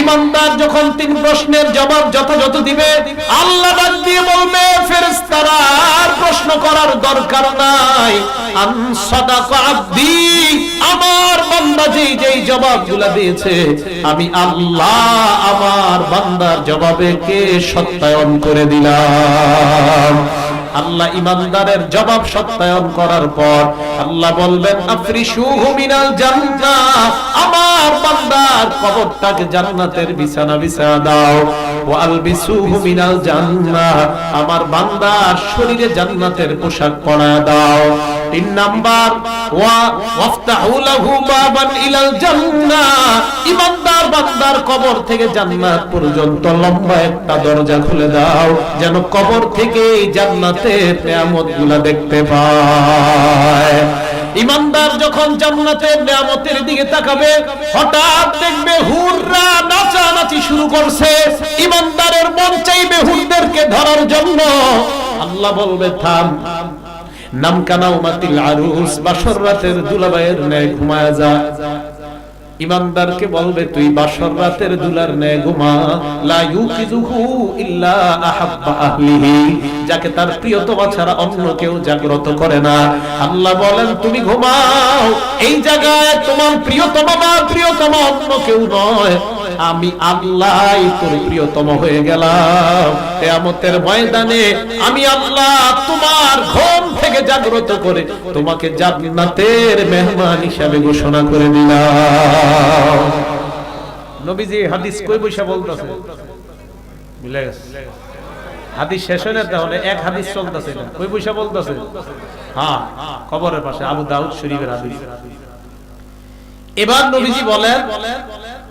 ঈমানদার যখন 3 প্রশ্নের জবাব যথাযথ দিবে, আল্লাহ ডাক দিয়ে বলবে, ফেরেশতারা আর প্রশ্ন করার দরকার নাই। আন সাদাকা আব্দি, আমার বান্দা যেই জবাবগুলো দিয়েছে, আমি আল্লাহ আমার বান্দার জবাবে কে সত্যায়ন করে দিলাম। আল্লাহ ঈমানদারের জবাব সত্যায়ন করার পর আল্লাহ বলবেন, আফরিশুহু মিনাল জান্নাহ, আমার বান্দার কবরটাকে জান্নাতের বিছানা বিছায়া দাও। ওয়া আলবিসুহু মিনাল জান্নাহ, আমার বান্দার শরীরে জান্নাতের পোশাক পরায়া দাও। 3 নাম্বার, ওয়াফতাহু লাহু বাবান ইলাল জান্নাহ, ঈমানদার বান্দার কবর থেকে জান্নাত পর্যন্ত লম্বা একটা দরজা খুলে দাও, যেন কবর থেকে জান্নাতের নিয়ামতগুলো দেখতে পায়। ঈমানদার যখন জান্নাতের নিয়ামতের দিকে তাকাবে, হঠাৎ দেখবে হুররা নাচানাচি শুরু করছে। ঈমানদারের মন চাইবে হুরদেরকে ধরার জন্য। আল্লাহ বলবে, থাম, নামকানাউমাতিল আরুস, বাসর রাতের দুলাভাইয়ের ন্যায় ঘুমায়া যা। ঈমানদারকে বলবে, তুই বাসর রাতের দুলার ন্যায় ঘুমা। লা ইউকিযুহু ইল্লা আহাব্বা আহলিহি, যাকে তার প্রিয়তমা ছাড়া অন্য কেউ জাগ্রত করে না। আল্লাহ বলেন, তুমি ঘুমাও, এই জায়গায় তোমার প্রিয়তমা বা প্রিয়তমা অন্য কেউ নয়, আমি আল্লাহই তোর প্রিয়তম হয়ে গেলাম। কিয়ামতের ময়দানে আমি আল্লাহ তোমার ঘুম থেকে জাগ্রত করে তোমাকে জান্নাতের মেহমান হিসাবে ঘোষণা করে দিলাম। নবীজি হাদিস কই বৈশা বলতেছে, মিলে গেছে হাদিস শেষ হয় না, তাহলে এক হাদিস চলতেছে না, কই বৈশা বলতেছে, হ্যাঁ কবরের পাশে, আবু দাউদ শরীফের হাদিস। এবার নবীজি বলেন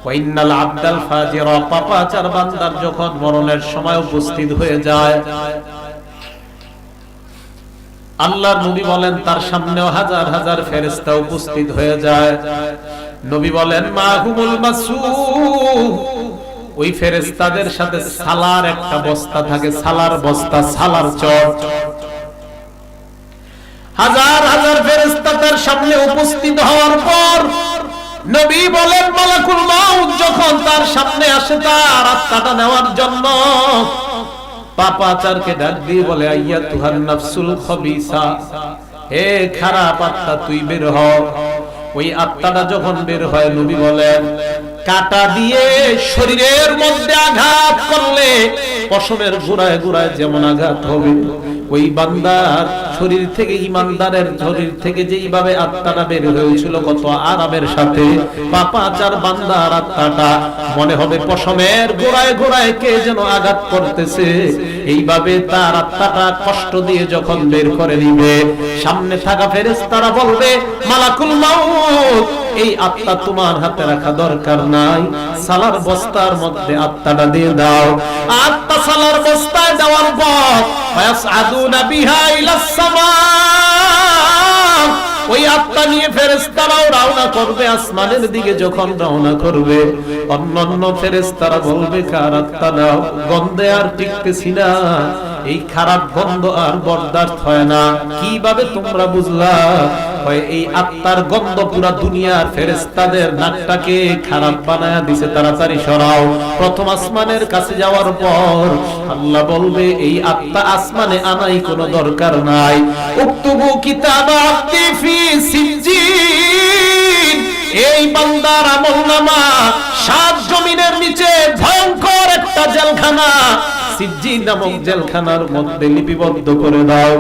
ওয়াইনাল আবদাল ফাজিরা, পাপাচার বান্দার যখন মরণের সময় উপস্থিত হয়ে যায়, আল্লাহর নবী বলেন তার সামনেও হাজার হাজার ফেরেশতা উপস্থিত হয়ে যায়। নবী বলেন মাহুমুল মাসুহ, ওই ফেরেশতাদের সাথে সালার একটা বস্তা থাকে, সালার বস্তা, সালার চট। হাজার হাজার ফেরেশতা তার সামনে উপস্থিত হওয়ার পর নবী বলেন মালাকুল মাউত যখন তার সামনে আসে তার আত্মাটা নেওয়ার জন্য, পাপাচারকে ডাক দিয়ে বলে আইয়াতুহান নাফসুল খবিসা, হে খারাপ আত্মা তুই বের হ। ওই আত্মাটা যখন বের হয় নবী বলেন কাঁটা দিয়ে শরীরের মধ্যে আঘাত করলে পশমের গোড়ায় গোড়ায় যেমন আঘাত হবে, ওই বান্দার শরীর থেকে, ইমানদারের শরীর থেকে যেইভাবে আত্মাটা বের হয়েছিল কত আরামের সাথে, পাপাচার বান্দার আত্মাটা মনে হবে পশমের গোড়ায় গোড়ায় কে যেন আঘাত করতেছে। এইভাবে তার আত্মাটা কষ্ট দিয়ে যখন বের করে নিবে, সামনে থাকা ফেরেশতারা বলবে মালাকুল মাউত, এই আত্মা তোমার হাতে রাখা দরকার নাই, সালার বস্তার মধ্যে আত্মাটা দিয়ে দাও। আত্মা সালার বস্তায় দেওয়ার পর ফায়াসআদুনা বিহা ইলাস সামা, ওই আত্মা নিয়ে ফেরেশতারাও রওনা করবে আসমানের দিকে। যখন রওনা করবে অন্যান্য ফেরেশতারা বলবে কার আত্মা নাও, গন্ধে আর টিকতেছি না, এই খারাপ গন্ধ আর বরদাস্ত হয় না। কিভাবে তোমরা বুঝলা? এই আত্মার গন্ধ পুরা দুনিয়ার ফেরেশতাদের নাকটাকে খারাপ বানায়া দিছে, তাড়াতাড়ি সরাও। প্রথম আসমানের কাছে যাওয়ার পর আল্লাহ বলবে এই আত্মা আসমানে আনাই কোনো দরকার নাই। উক্তুবু কিতাবা আব্দি ফি সিজ্জিন, এই বান্দার আমলনামা সাত জমিনের নিচে ভয়ঙ্কর একটা জেলখানা, সিজ্জিন নামক জেলখানার মধ্যে লিপিবদ্ধ করে দাও।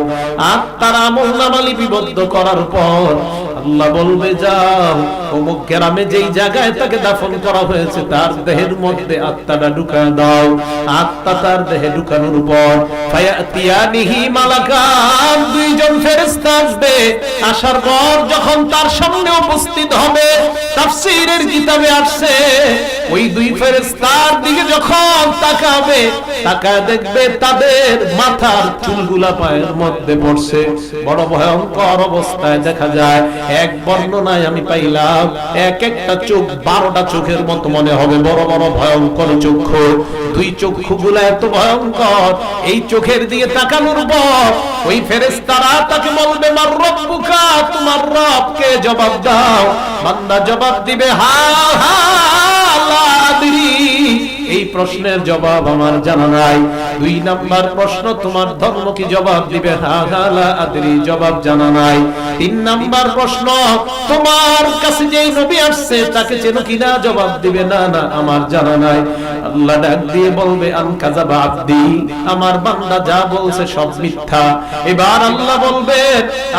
আর তার আমলনামা লিপিবদ্ধ করার পর আল্লাহ বলবে যাও অমুক গ্রামে যেই জায়গায় তাকে দাফন করা হয়েছে তার দেহের মধ্যে আত্মাটা ঢুকায় দাও। আত্মা তার দেহে ঢুকানোর পর ফায়াতিয়ানিহি মালাকান, দুইজন ফেরেশতা আসবে। আসার পর যখন তার সামনে উপস্থিত হবে, তাফসীরের কিতাবে আসছে ওই দুই ফেরেশতার দিকে যখন তাকাবে, তাকায় দেখবে তাদের মাথার চুলগুলা পায়ের মধ্যে পড়ছে। বড় ভয়ঙ্কর অবস্থায় দেখা যায়। এক বর্ণনায় আমি পাইলাম এক একটা চোখ 12টা চোখের মতো মনে হবে, বড় বড় ভয়ঙ্কর চক্ষু। দুই চক্ষুগুলা এত ভয়ঙ্কর, এই চোখের দিকে তাকানোর পর ওই ফেরেশতারা তাকে বলবে মার রব্বুকা, তোমার রবকে জবাব দাও। বান্দা জবাব দিবে হা হা লা আদরি, এই প্রশ্নের জবাব আমার জানা নাই। 2 নাম্বার প্রশ্ন তোমার ধর্ম কি, জবাব দিবে হা হা লা আদরি, জবাব জানা নাই। 3 নাম্বার প্রশ্ন তোমার কাছে যেই নবী আসছে তাকে চেনো কিনা, জবাব দিবে না না আমার জানা নাই। আল্লাহ ডাক দিয়ে বলবে আন কাযাবা আব্দি, আমার বান্দা যা বলছে সব মিথ্যা। এবার আল্লাহ বলবে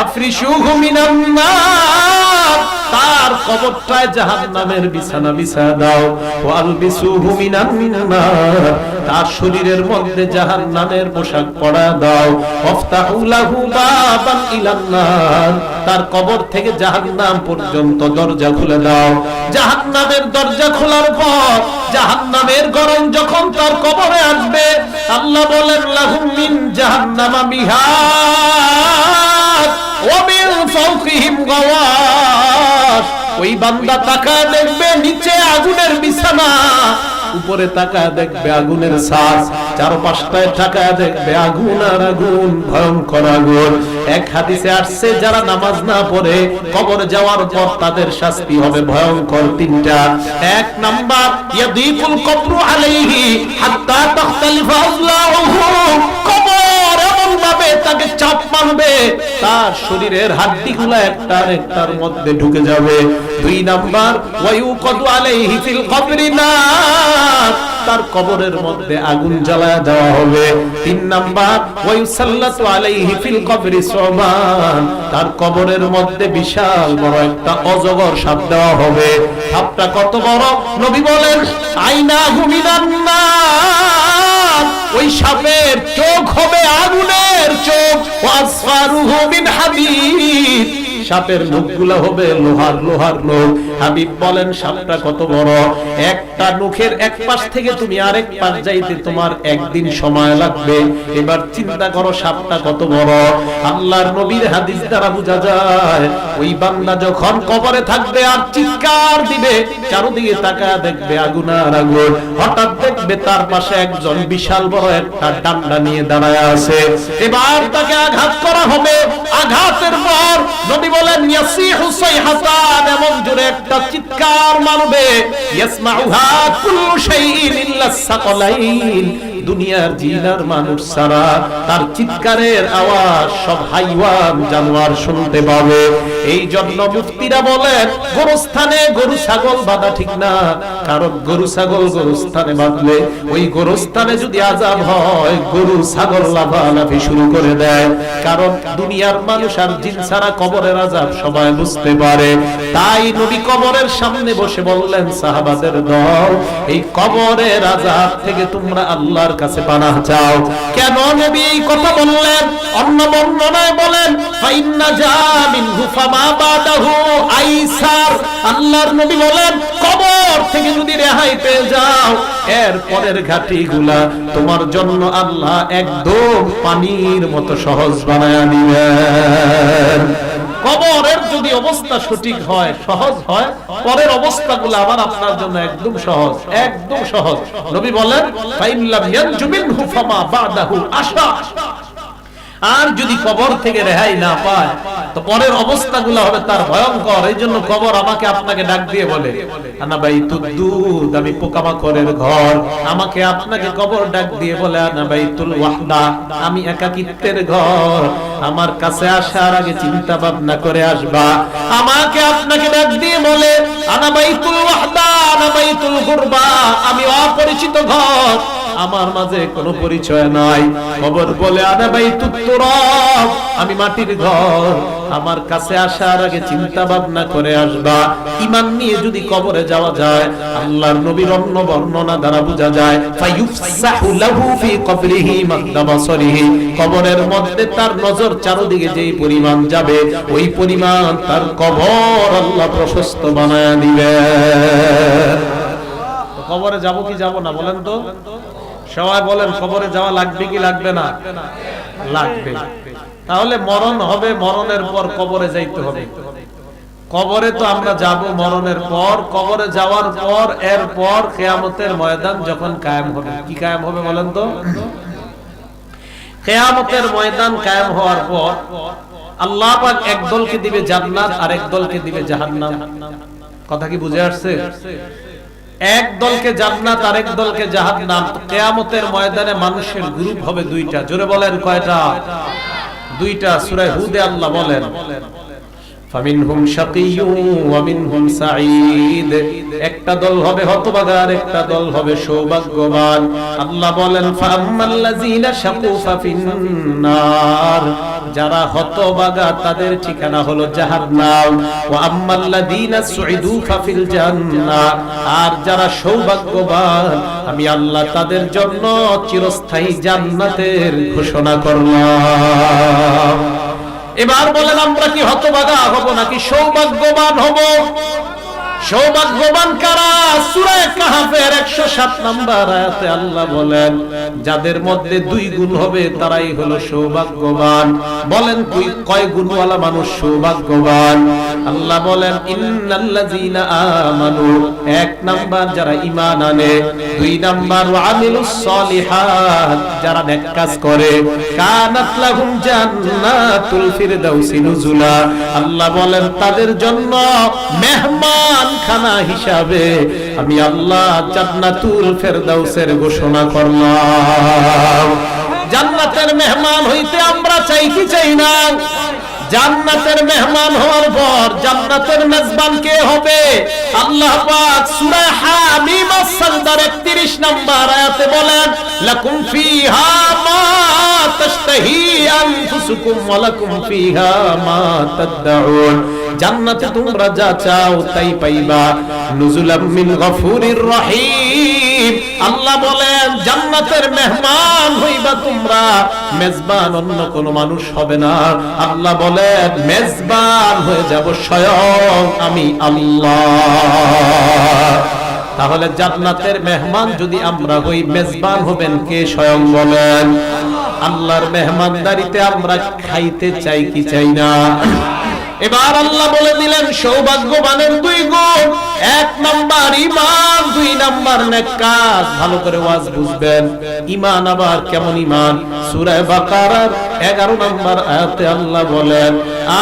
আফরিশুহু মিনান নার, তার কবরটায় জাহান্নামের বিছানা বিছায়া দাও। ওয়ালবিসুহু মিনান নার, তার শরীরের মধ্যে জাহান্নামের পোশাক পরা দাও। ওয়াফতাহু লাহু বাবান ইলান নার, তার কবর থেকে জাহান্নাম পর্যন্ত দরজা খুলে দাও। জাহান্নামের দরজা খোলার পর জাহান্নামের গরম যখন তার কবরে আসবে, আল্লাহ বলেন লাহুম মিন জাহান্নামা মিহাদ ওয়া মিন ফাওকিহিম গাওয়াশ, ওই বান্দা তাকায় দেখবে নিচে আগুনের বিছানা, উপরে তাকায় দেখবে আগুনের ছাদ, চারপাশটায় তাকায় দেখবে আগুন আর আগুন, ভয়ঙ্কর আগুন। এক হাদিসে আসছে যারা নামাজ না পড়ে কবর যাওয়ার পর তাদের শাস্তি হবে ভয়ঙ্কর 3টা। 1 নাম্বার ইয়াদিকুল কবরু আলাইহি হাত্তা তাখতালিফা আযলাউহু, কবর এমন যাবে, তাকে চাপ মারবে, তার শরীরের হাড্ডিগুলা একটার একটার মধ্যে ঢুকে যাবে। 2 নাম্বার ওয়ায়ুকাদু আলাইহি ফিল কবরি নার, তার কবরের মধ্যে আগুন জ্বালায়া দেওয়া হবে। 3 নাম্বার ওয়ায়ুসাল্লাতু আলাইহি ফিল কবরি সুবান, তার কবরের মধ্যে বিশাল বড় একটা অজগর সাপ দেওয়া হবে। সাপটা কত বড়? নবী বলেন আইনাহু মিনান নার, ওই সাপের চোখ হবে আগুনের চোখ, ওয়াসফারুহু মিন হাদিদ, সাপের মুখগুলো হবে লোহার লোহার নখ। হাবিব বলেন সাপটা কত বড়? একটা নখের এক পাশ থেকে তুমি আরেক পাশ যাইতে তোমার একদিন সময় লাগবে। এবার চিন্তা করো সাপটা কত বড়। আল্লাহর নবীর হাদিস দ্বারা বোঝা যায় ওই বান্দা যখন কবরে থাকবে আর চিৎকার দিবে, চারদিকে তাকায় দেখবে আগুন আর আগুন। হঠাৎ দেখবে তার পাশে একজন বিশাল বড় একটা ডান্ডা নিয়ে দাঁড়ায় আছে। এবার তাকে আঘাত করা হবে। আঘাতের পর নবী বলেন ইয়াসিহু সাইহাতান, এমন জোরে একটা চিৎকার মারবে, ইয়াসমাউহা কুল্লু শাইইন ইল্লা সাকালাইন, দুনিয়ার জিনার মানুষ ছাড়া তার চিৎকারের আওয়াজ সব হাইওয়ান জানোয়ার শুনতে পাবে। এই জন্য মুফতিরা বলেন গোরস্থানে গরু ছাগল বাঁধা ঠিক না, কারণ গরু ছাগল গোরস্থানে বাঁধলে ওই গোরস্থানে যদি আযাব হয় গরু ছাগল লাফালাফি শুরু করে দেয়। কারণ দুনিয়ার মানুষ আর জিন ছাড়া কবরের আযাব সবাই বুঝতে পারে। তাই নবী কবরের সামনে বসে বললেন সাহাবাদের দল, এই কবরের আযাব থেকে তোমরা আল্লাহর কাছে পানাহ চাও। কেন নবী এই কথা বললেন? অন্য বর্ণনায় বলেন ফাইন্না জামিনহু ফামা বাদাহু আইসার, আল্লাহর নবী বলেন কবর থেকে যদি রেহাই পেয়ে যাও এর পরের ঘাটিগুলা তোমার জন্য আল্লাহ একদম পানির মতো সহজ বানায়া দিবেন। কবরের যদি অবস্থা সঠিক হয়, সহজ হয়, পরের অবস্থাগুলো আবার আপনার জন্য একদম সহজ, একদম সহজ। নবী বলেন ফাইন লাম ইয়ানজু মিনহু ফামা বাদাহু আশা, আর যদি কবর থেকে রেহাই না পায় তো পরের অবস্থাগুলো হবে তার ভয়ঙ্কর। এই জন্য কবর আমাকে আপনাকে ডাক দিয়ে বলে আনা বাইতুদ দুদ, আমি পোকামাকড়ের ঘর। আমাকে আপনাকে কবর ডাক দিয়ে বলে আনা বাইতুল ওয়াহদা, আমি একাকিত্বের ঘর। আমার কাছে আসার আগে চিন্তা ভাবনা করে আসবা। আমাকে আপনাকে ডাক দিয়ে বলে আনা বাইতুল ওয়াহদা, আনা বাইতুল গুরবা, আমি অপরিচিত ঘর, আমার মাঝে কোনো পরিচয় নাই। কবর বলে আনা বাইতুত তুরাব, আমি মাটির ঘর। আমার কাছে আসার আগে চিন্তা ভাবনা করে আসবা। ঈমান নিয়ে যদি কবরে যাওয়া যায়, আল্লাহর নবীর অন্য বর্ণনা দ্বারা বোঝা যায় ফায়ুফসাহু লাহু ফি কবরিহি মাদ্দা বাসরিহি, কবরের মধ্যে তার নজর চারদিকে যেই পরিমাণ যাবে ওই পরিমাণ তার কবর আল্লাহ প্রশস্ত বানায়া দিবেন। কবরে যাব কি যাব না বলেন তো? সবাই বলেন কবরে যাওয়া লাগবে কি লাগবে না? লাগবে। তাহলে মরণ হবে, মরণের পর কবরে যাইতে হবে। কবরে তো আমরা যাব মরণের পর, কবরে যাওয়ার পর এরপর কিয়ামতের ময়দান যখন কায়েম হবে। কি কায়েম হবে বলেন তো? কিয়ামতের ময়দান কায়েম হওয়ার পর আল্লাহ পাক এক দলকে দিবে জান্নাত আর এক দলকে দিবে জাহান্নাম। কথা কি বুঝে আসছে? এক দলকে জান্নাত আর এক দলকে জাহান্নাম। কিয়ামতের ময়দানে মানুষের গ্রুপ হবে দুইটা। জোরে বলেন কয়টা? দুইটা। সূরা হুদে আল্লাহ বলেন ফামিনহুম শাকিয়্যুন ওয়া মিনহুম সাঈদ, একটা দল হবে হতভাগা আর একটা দল হবে সৌভাগ্যবান। আল্লাহ বলেন ফাআম্মাল্লাযীনা শাকু ফাফিন্নার, যারা হতভাগা তাদের ঠিকানা হলো জাহান্নাম। ওয়া আম্মাল্লাযীনা সুঈদু ফাফিল জান্নাহ, আর যারা সৌভাগ্যবান আমি আল্লাহ তাদের জন্য চিরস্থায়ী জান্নাতের ঘোষণা করলাম। এবার বলেন আমরা কি হতভাগা হব নাকি সৌভাগ্যবান হব? সৌভাগ্যবান কারা? সূরা কাহফের 107 নম্বর আয়াতে আল্লাহ বলেন যাদের মধ্যে দুই গুণ হবে তারাই হলো সৌভাগ্যবান। বলেন কয় গুণওয়ালা মানুষ সৌভাগ্যবান? আল্লাহ বলেন ইন্নাল্লাযীনা আমানু, এক নাম্বার যারা ঈমান আনে, দুই নাম্বার ওয়া আমিলুস সলিহাত, যারা নেক কাজ করে, কানাত লাহুম জান্নাতুল ফিরদাউসি নুজুলা, আল্লাহ বলেন তাদের জন্য মেহমান খানা হিসাবে আমি আল্লাহ জান্নাতুল ফেরদাউসের ঘোষণা করলাম। জান্নাতের মেহমান হইতে আমরা চাই কি চাই না? জান্নাতের মেহমান হওয়ার পর জান্নাতের মেজবান কে হবে? আল্লাহ পাক সূরা হামিম as-সাজদার 31 নম্বর আয়াতে বলেন, লাকুম ফিহা মা তাশতাহি আনফুসুকুম ওয়া লাকুম ফিহা মা তাদউন। জান্নাতে তোমরা যা চাও তাই পাইবা, নুজুলাম মিন গফুরির রহিম। আল্লাহ বলেন জান্নাতের মেহমান হইবা তোমরা, মেজবান অন্য কোনো মানুষ হবে না। আল্লাহ বলেন মেজবান হয়ে যাব স্বয়ং আমি আল্লাহ। তাহলে জান্নাতের মেহমান যদি আমরা হই, মেজবান হবেন কে? স্বয়ং বলেন। আল্লাহর মেহমানদারিতে আমরা খাইতে চাই কি চাই না? এবার আল্লাহ বলে দিলেন সৌভাগ্যবানের দুই গুণ, 1 নাম্বার ঈমান, 2 নাম্বার নেক কাজ। ভালো করে ওয়াজ বুঝবেন। ঈমান আবার কেমন ঈমান? সূরা বাকারার 11 নম্বর আয়াতে আল্লাহ বলেন,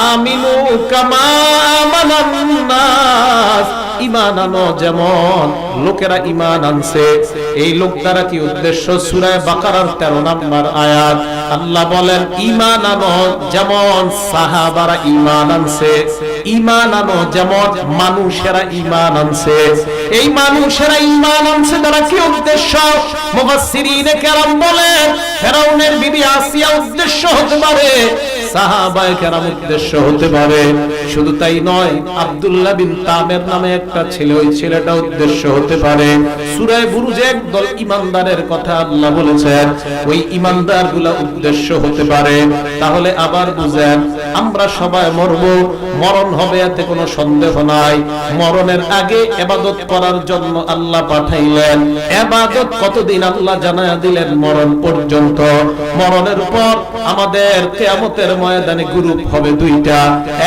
আমিনু কামা আমানান নাস। ঈমান আনো যেমন লোকেরা ঈমান আনছে। এই লোক দ্বারা কি উদ্দেশ্য? সূরা বাকারার 13 নম্বর আয়াত আল্লাহ বলেন ঈমান আনো যেমন সাহাবারা ঈমান আনছে, ঈমান আনো যেমন মানুষেরা ঈমান আনছে। এই মানুষেরা ঈমান আনছে দ্বারা কি উদ্দেশ্য? মুফাসসিরিনে কেরাম বলেন ফেরাউনের বিবি আসিয়া উদ্দেশ্য হতে পারে, সাহাবায়ে কেরাম উদ্দেশ্য হতে পারে। শুধু তাই নয়, আব্দুল্লাহ বিন তামের নামে একটা ছেলে, ওই ছেলেটা উদ্দেশ্য হতে পারে। সূরা বুরুজে একদল ঈমানদারের কথা আল্লাহ বলেছেন, ওই ঈমানদারগুলো উদ্দেশ্য হতে পারে। তাহলে আবার বুঝেন, আমরা সবাই মরব, মরণ হবে এতে কোনো সন্দেহ নাই। মরণের আগে ইবাদত করার জন্য আল্লাহ পাঠাইলেন। ইবাদত কতদিন? আল্লাহ জানায়া দিলেন মরণ পর্যন্ত। মরণের পর আমাদের কিয়ামতের ময়দানে গ্রুপ হবে দুইটা,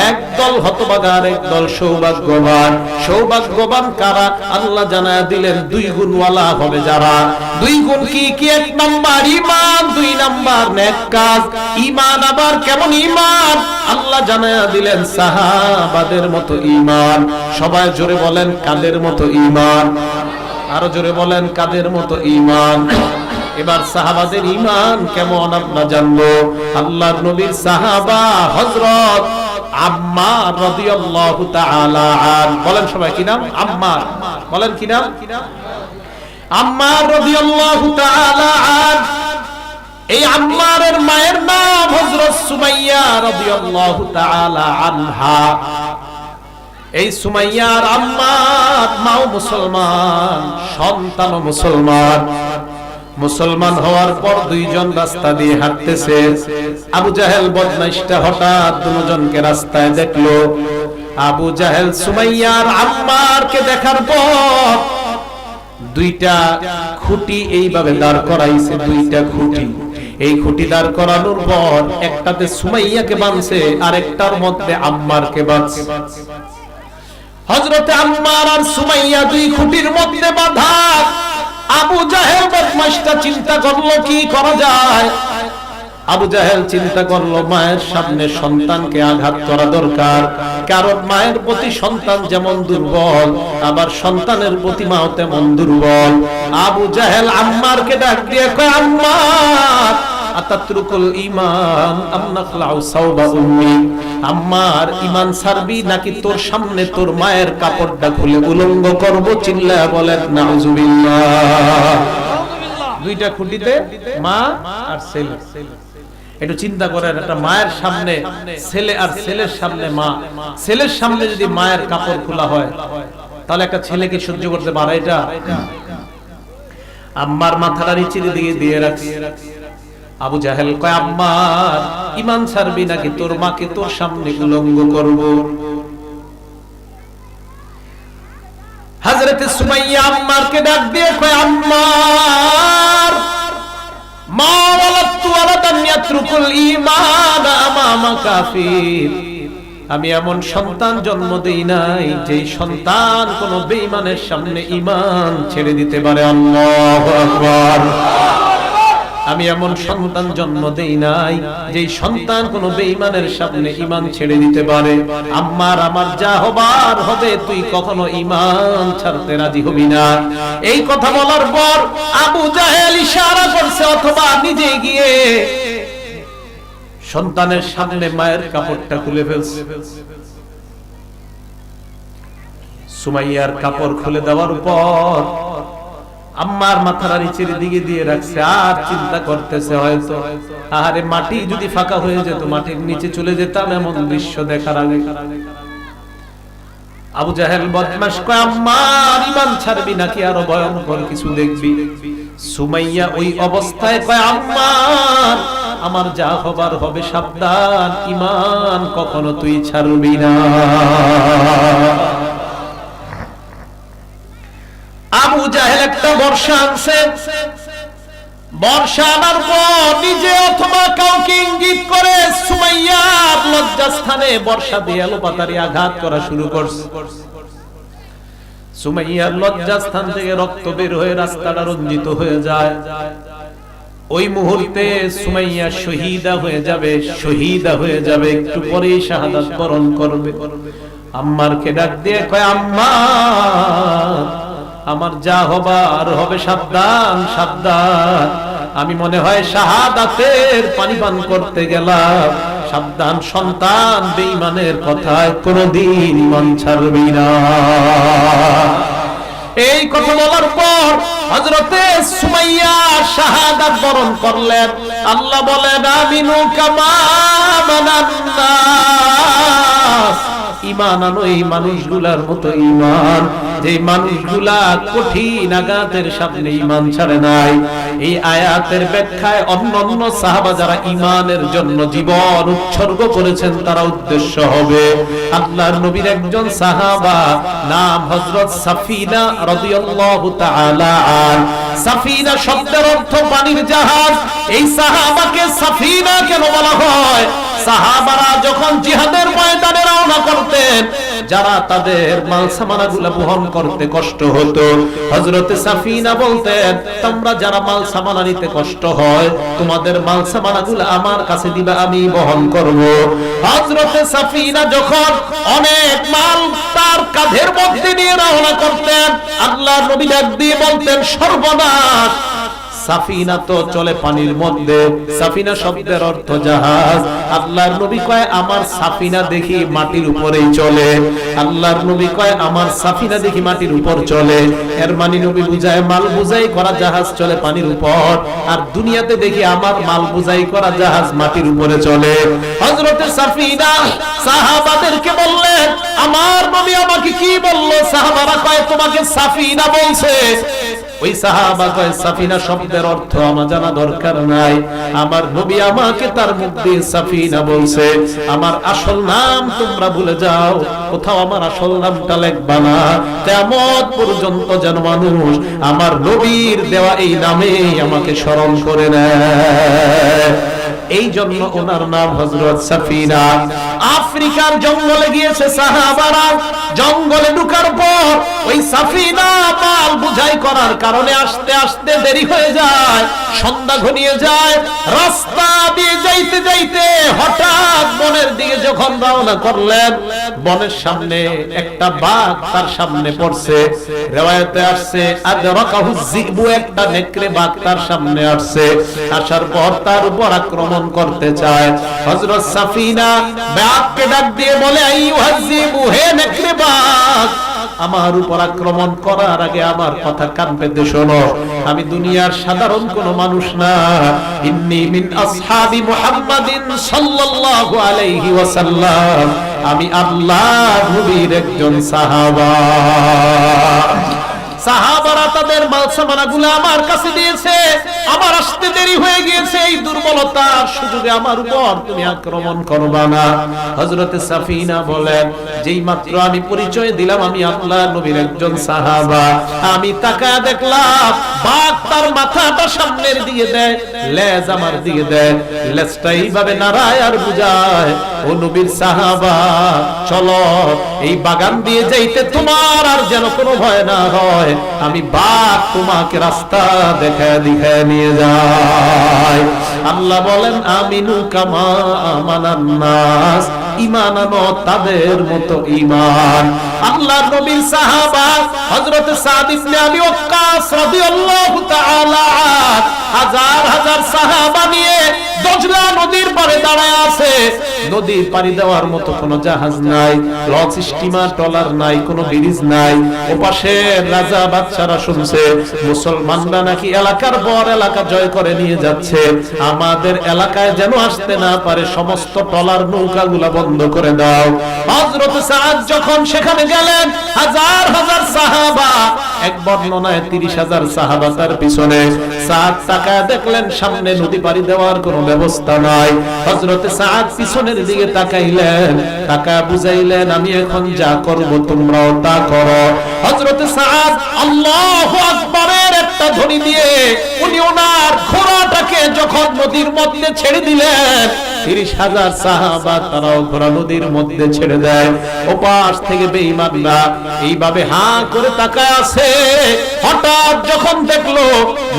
একদল হতভাগা আর একদল সৌভাগ্যবান। সৌভাগ্যবান কারা? আল্লাহ জানায়া দিলেন 2 গুণওয়ালা হবে যারা। 2 গুণ কি কি? 1 নাম্বার ঈমান, 2 নাম্বার নেক কাজ। ঈমান আবার কেমন ঈমান? আল্লাহ জানায়া দিলেন সাহাবাদের মতো ঈমান। সবাই জোরে বলেন কাদের মতো ঈমান? আরো জোরে বলেন কাদের মতো ঈমান? এবার সাহাবাদের ঈমান কেমন আমরা জানবো। আল্লাহর নবীর সাহাবা হযরত আম্মার রাদিয়াল্লাহু তাআলা আন, বলেন সবাই কি নাম? আম্মার। বলেন কি নাম? আম্মার রাদিয়াল্লাহু তাআলা আন। এই আম্মারের মায়ের নাম হযরত সুমাইয়া রাদিয়াল্লাহু তাআলা আনহা। এই সুমাইয়ার আম্মার মাও মুসলমান, সন্তানও মুসলমান। মুসলমান হওয়ার পর 2 জন রাস্তা দিয়ে হাঁটতেছে। আবু জাহেল বদমাইশটা হঠাৎ দুজনকে রাস্তায় দেখলো। আবু জাহেল সুমাইয়ার আম্মারকে দেখার পর 2টা খুঁটি এইভাবে দাঁড় করাইছে, 2টা খুঁটি। এই খুঁটি দাঁড় করানোর পর একটাতে সুমাইয়াকে বাঁধছে, আর একটার মধ্যে আম্মারকে বাঁধছে। হযরতে আম্মার আর সুমাইয়া 2 খুঁটির মধ্যে বাঁধা। আবু জাহেল বদমাশটা চিন্তা করলো কি করা যায়। আবু জাহেল চিন্তা করলো মায়ের সামনে সন্তানকে আঘাত করা দরকার, কারণ মায়ের প্রতি সন্তান যেমন দুর্বল, আবার সন্তানের প্রতি মাও তেমন দুর্বল। আবু জাহেল আম্মারকে ডাক দিয়ে কয়, আম্মার আতাতরুকুল ঈমান আম নাখলাউ সাওবা উম্মি। আম্মার ঈমান ছাড়বি নাকি তোর সামনে তোর মায়ের কাপড়টা খুলে উলঙ্গ করব? চিল্লায়া বলেন নাউজুবিল্লাহ। 2টা খুঁটিতে মা আর ছেলে। একটু চিন্তা করেন, একটা মায়ের সামনে ছেলে আর ছেলের সামনে মা। ছেলের সামনে যদি মায়ের কাপড় খোলা হয় তাহলে একটা ছেলে কি সহ্য করতে পারে এটা? আম্মার মাথাটা নিচের দিকে দিয়ে রাখছে। আবু জাহেল কয়, আম্মার ঈমান ছাড়বি নাকি তোর মাকে তোর সামনে উলঙ্গ করব? হযরতে সুমাইয়া আম্মারকে ডাক দিয়ে কয়, আম্মার মা ওয়ালাদতু ওয়ালাদান ইয়াতরুকুল ঈমান আমামা কাফির। আমি এমন সন্তান জন্ম দেই নাই যেই সন্তান কোন বেঈমানের সামনে ঈমান ছেড়ে দিতে পারে। আল্লাহু আকবার। আমি এমন সন্তান জন্ম দেই নাই যেই সন্তান কোন বেঈমানের সামনে ঈমান ছেড়ে দিতে পারে। আম্মার আমার যা হবার হবে, তুই কখনো ঈমান ছাড়তে রাজি হবি না। এই কথা বলার পর আবু জাহেল ইশারা করছে অথবা নিজে গিয়ে সন্তানের সামনে মায়ের কাপড়টা খুলে ফেলছে। সুমাইয়ার কাপড় খুলে দেওয়ার পর আম্মার মাথার নিচের দিকে দিয়ে রাখছে, আর চিন্তা করতেছে হয়তো আরে মাটি যদি ফাঁকা হয়ে যেত, মাটির নিচে চলে যেতাম এমন দৃশ্য দেখার আগে। আবু জাহেল বদমাশ কয়, আম্মা ঈমান ছাড়বি নাকি আরো ভয়ঙ্কর কিছু দেখবি? সুমাইয়া ওই অবস্থায় কয়, আম্মা আমার যা হবার হবে, সাবধান, ঈমান কখনো তুই ছাড়বি না। আবু জাহেল একটা বর্ষা আনছে, বর্ষা আনার পর নিজে অথবা কাউকে ইঙ্গিত করে সুমাইয়ার লজ্জাস্থানে বর্ষা দিয়ে এলোপাতাড়ি আঘাত করা শুরু করছে। সুমাইয়ার লজ্জাস্থান থেকে রক্ত বের হয়ে রাস্তাটা রঞ্জিত হয়ে যায়। ওই মুহূর্তে সুমাইয়া শহীদা হয়ে যাবে, শহীদা হয়ে যাবে, একটু পরেই শাহাদাত বরণ করবে। আম্মারকে ডাক দিয়ে কয়, আম্মা আমার যা হবার হবে, সাবধান সাবধান, আমি মনে হয় শাহাদাতের পানি পান করতে গেলাম, সাবধান সন্তান, বেঈমানের কথায় কোনদিন ঈমান ছাড়বি না। এই কথা বলার পর হযরতে সুমাইয়া শাহাদাত বরণ করলেন। আল্লাহ বলেন, আমিনু কামা আমানান নাস, ঈমান আনো এই মানুষগুলার মতো ঈমান, যে মানুষগুলা কঠিন আঘাতের সামনে ঈমান ছাড়ে নাই। এই আয়াতের ব্যাখ্যায় অন্যান্য সাহাবা যারা ঈমানের জন্য জীবন উৎসর্গ করেছেন তারা উদ্দেশ্য হবে। আল্লাহর নবীর একজন সাহাবা নাম হযরত সাফিনা রাদিয়াল্লাহু তাআলা আন। সাফিনা শব্দের অর্থ পানির জাহাজ। এই সাহাবাকে সাফিনা কেন বলা হয়? সাহাবারা যখন জিহাদের ময়দানে রওনা করতেন, যারা তাদের মাল সামানাগুলো বহন করতে কষ্ট হতো, হযরতে সাফিনা বলতেন, তোমরা যারা মাল সামানা নিতে কষ্ট হয়, তোমাদের মাল সামানাগুলো আমার কাছে দিবা, আমি বহন করব। হযরতে সাফিনা যখন অনেক মাল তার কাঁধের মধ্যে নিয়ে রওনা করতেন, আল্লাহর নবী ডাক দিয়ে বলতেন, সর্বনাশ, সাফিনা তো চলে পানির মধ্যে। সাফিনা শব্দের অর্থ জাহাজ। আল্লাহর নবী কয়, আমার সাফিনা দেখি মাটির উপরেই চলে। আল্লাহর নবী কয়, আমার সাফিনা দেখি মাটির উপর চলে। এর মানে নবী বুঝায় মাল বুঝাই করা জাহাজ চলে পানির উপর, আর দুনিয়াতে দেখি আমার মাল বুঝাই করা জাহাজ মাটির উপরে চলে। হযরতে সাফিনা সাহাবাদেরকে বললেন, আমার নবী আমাকে কি বলল? সাহাবারা কয়, তোমাকে সাফিনা বলছে। ওই সাহাবা কয়, সাফিনা শব্দের অর্থ আমার জানা দরকার নাই, আমার নবী আমাকে তার মুখ দিয়ে সাফিনা বলছে। আমার আসল নাম তোমরা ভুলে যাও, কোথাও আমার আসল নামটা লিখবা না, কিয়ামত পর্যন্ত যেন মানুষ আমার নবীর দেওয়া এই নামে আমাকে স্মরণ করে নেয়। এই জন্য ওনার নাম হযরত সাফিনা। আফ্রিকার জঙ্গলে গিয়েছে সাহাবারা, জঙ্গলে ঢোকার পর ওই সাফিনা মাল বুঝাই করার কারণে আস্তে আস্তে দেরি হয়ে যায়, সন্ধ্যা ঘনিয়ে যায়। রাস্তা দিয়ে যাইতে যাইতে হঠাৎ বনের দিকে যখন রওনা করলেন, বনের সামনে একটা বাঘ তার সামনে পড়ছে। রিওয়ায়াতে আসছে, আদরাকাহু যিবু, একটা নেকড়ে বাঘ তার সামনে আসছে। আসার পর তার উপর আক্রমণ করতে চায়। হযরত সাফিনা বাঘকে ডাক দিয়ে বলে, আইয়ুহা যিবু, হে নেকড়ে বাঘ, আমার উপর আক্রমণ করার আগে আমার কথা কান পেতে শোনো, আমি দুনিয়ার সাধারণ কোন মানুষ না, ইন্নী মিন আসহাবি মুহাম্মাদিন সাল্লাল্লাহু আলাইহি ওয়াসাল্লাম, আমি আল্লাহর নবীর একজন সাহাবা। সাহাবারা তাদের মাল সামানাগুলো আমার কাছে দিয়েছে, আমার আসতে দেরি হয়ে গিয়েছে, এই দুর্বলতার সুযোগে আমার উপর তুমি আক্রমণ করবা না। হযরতে সাফিনা বলেন, যেই মাত্র আমি পরিচয় দিলাম আমি আল্লাহর নবীর একজন সাহাবা, আমি তাকায় দেখলাম বাঘ তার মাথাটা সামনের দিকে দেয়, লেজ আমার দিকে দেয়, লেজটা এইভাবে নাড়ায় আর বুঝায়, ও নবীর সাহাবা চলো এই বাগান দিয়ে যাইতে তোমার আর যেন কোনো ভয় না হয়, আমি বাঘ তোমাকে রাস্তা দেখায় দেখায় নিয়ে যায়। আল্লাহ বলেন আমিনু কামা আমানান নাস, ঈমান আনো তাদের মতো ঈমান। আল্লাহর নবীর সাহাবা হযরত সাদ ইবনে আবি ওয়াক্কাস রাদিয়াল্লাহু তাআলা হাজার হাজার সাহাবা নিয়ে দজলা নদীর পাড়ে দাঁড়ায় আছে। নদী পাড়ি দেওয়ার মতো কোনো জাহাজ নাই, লঞ্চ স্টিমার ট্রলার নাই, কোনো ব্রিজ নাই। ওপাশে রাজা বাদশারা শুনছে মুসলমানরা নাকি এলাকার পর এলাকা জয় করে নিয়ে যাচ্ছে, আমাদের এলাকায় যেন আসতে না পারে, সমস্ত ট্রলার নৌকাগুলা বন্ধ করে দাও। হযরত সাদ যখন সেখানে গেলেন, হাজার হাজার সাহাবা, এক বর্ণনায় 30,000 সাহাবা তার পিছনে। সাদ তাকায় দেখলেন সামনে নদী পাড়ি দেওয়ার কোনো ব্যবস্থা নাই। হযরত সাদ পিছনের দিকে তাকাইলেন, তাকায় বুঝাইলেন আমি এখন যা করব তোমরাও তা করো। হযরত সাদ আল্লাহু আকবারের একটা ধ্বনি দিয়ে উনি ওনার ঘোড়াটাকে যখন নদীর মধ্যে ছেড়ে দিলেন, 30,000 সাহাবা তারাও ঘোড়া নদীর মধ্যে ছেড়ে দেয়। ওপাশ থেকে বেঈমানরা এইভাবে হাঁ করে তাকায় আছে। হঠাৎ যখন দেখলো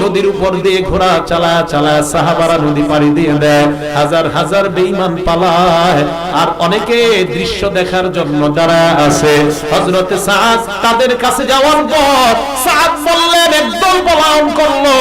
নদীর উপর দিয়ে ঘোড়া চালায় চালায় সাহাবারা নদী পাড়ি দিয়ে দেয়, হাজার হাজার বেঈমান পালায়, আর অনেকে দৃশ্য দেখার জন্য দাঁড়ায় আছে। হযরত সাদ তাদের কাছে যাওয়ার পর সাদ বললেন, একদল পলায়ন করলো,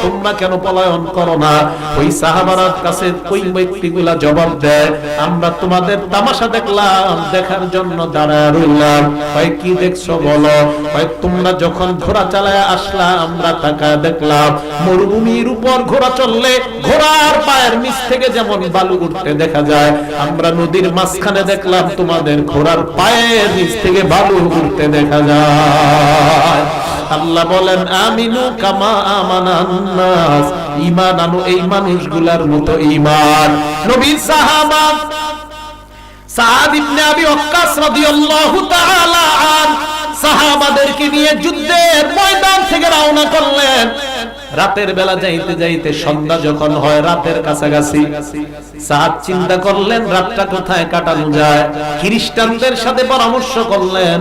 তোমরা কেন পলায়ন করো না? ওই সাহাবারার কাছে ওই ব্যক্তিগুলা জবাব দেয়, আমরা তোমাদের তামাশা দেখলাম, দেখার জন্য দাঁড়ায় রইলাম। ভাই কি দেখছো বলো? ভাই তোমরা যখন ঘোড়া চালায় আসলা আমরা তাকায় দেখলাম মরুভূমির উপর ঘোড়া চললে ঘোড়ার পায়ের নিচ থেকে যেমন বালু উঠতে দেখা যায়, আমরা নদীর মাঝখানে দেখলাম তোমাদের ঘোড়ার পায়ের নিচ থেকে বালু উঠতে দেখা যায়। আল্লাহ বলেন আমিনু কামা আমানান নাস, ঈমান আনো এই মানুষগুলার মতো ঈমান। নবীর সাহাবা সাদ ইবনে আবি ওয়াক্কাস রাদিয়াল্লাহু তাআলা আন সাহাবাদেরকে নিয়ে যুদ্ধের ময়দান থেকে রওনা করলেন। রাতের বেলা যাইতে যাইতে সন্ধ্যা যখন হয়, রাতের কাছাকাছি, সাদ চিন্তা করলেন রাতটা কোথায় কাটানো যায়। খ্রিস্টানদের সাথে পরামর্শ করলেন।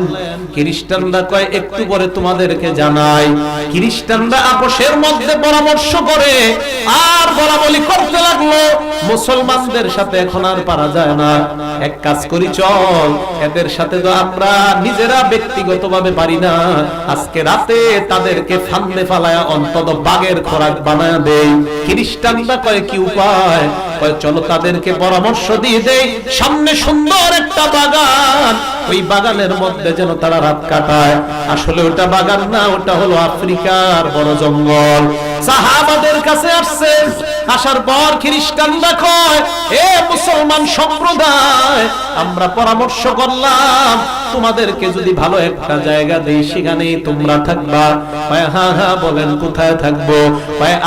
খ্রিস্টানরা কয় একটু পরে তোমাদেরকে জানাই। খ্রিস্টানরা আপোষের মধ্যে পরামর্শ করে আর বলা বলি করতে লাগলো, মুসলমানদের সাথে এখন আর পারা যায় না, এক কাজ করি চল, এদের সাথে তো আমরা নিজেরা ব্যক্তিগতভাবে পারি না, আজকে রাতে তাদেরকে ফান্দে ফালায়া অন্তত বাঘের খোরাক বানায় দেই। খ্রিস্টানরা কয় কি উপায়? কয় চলো তাদেরকে পরামর্শ দিয়ে দেই, সামনে সুন্দর একটা বাগান, ওই বাগানের মধ্যে যেন তারা রাত কাটায়। আসলে ওটা বাগান না, ওটা হলো আফ্রিকার বড় জঙ্গল। সাহাবাদের কাছে আসছে, আসার পর খ্রিস্টানরা কয় এ মুসলমান সম্প্রদায়, আমরা পরামর্শ করলাম তোমাদেরকে যদি ভালো একটা জায়গা দেই সেখানেই তোমরা থাকবা। হ্যাঁ হ্যাঁ বলেন কোথায় থাকবো?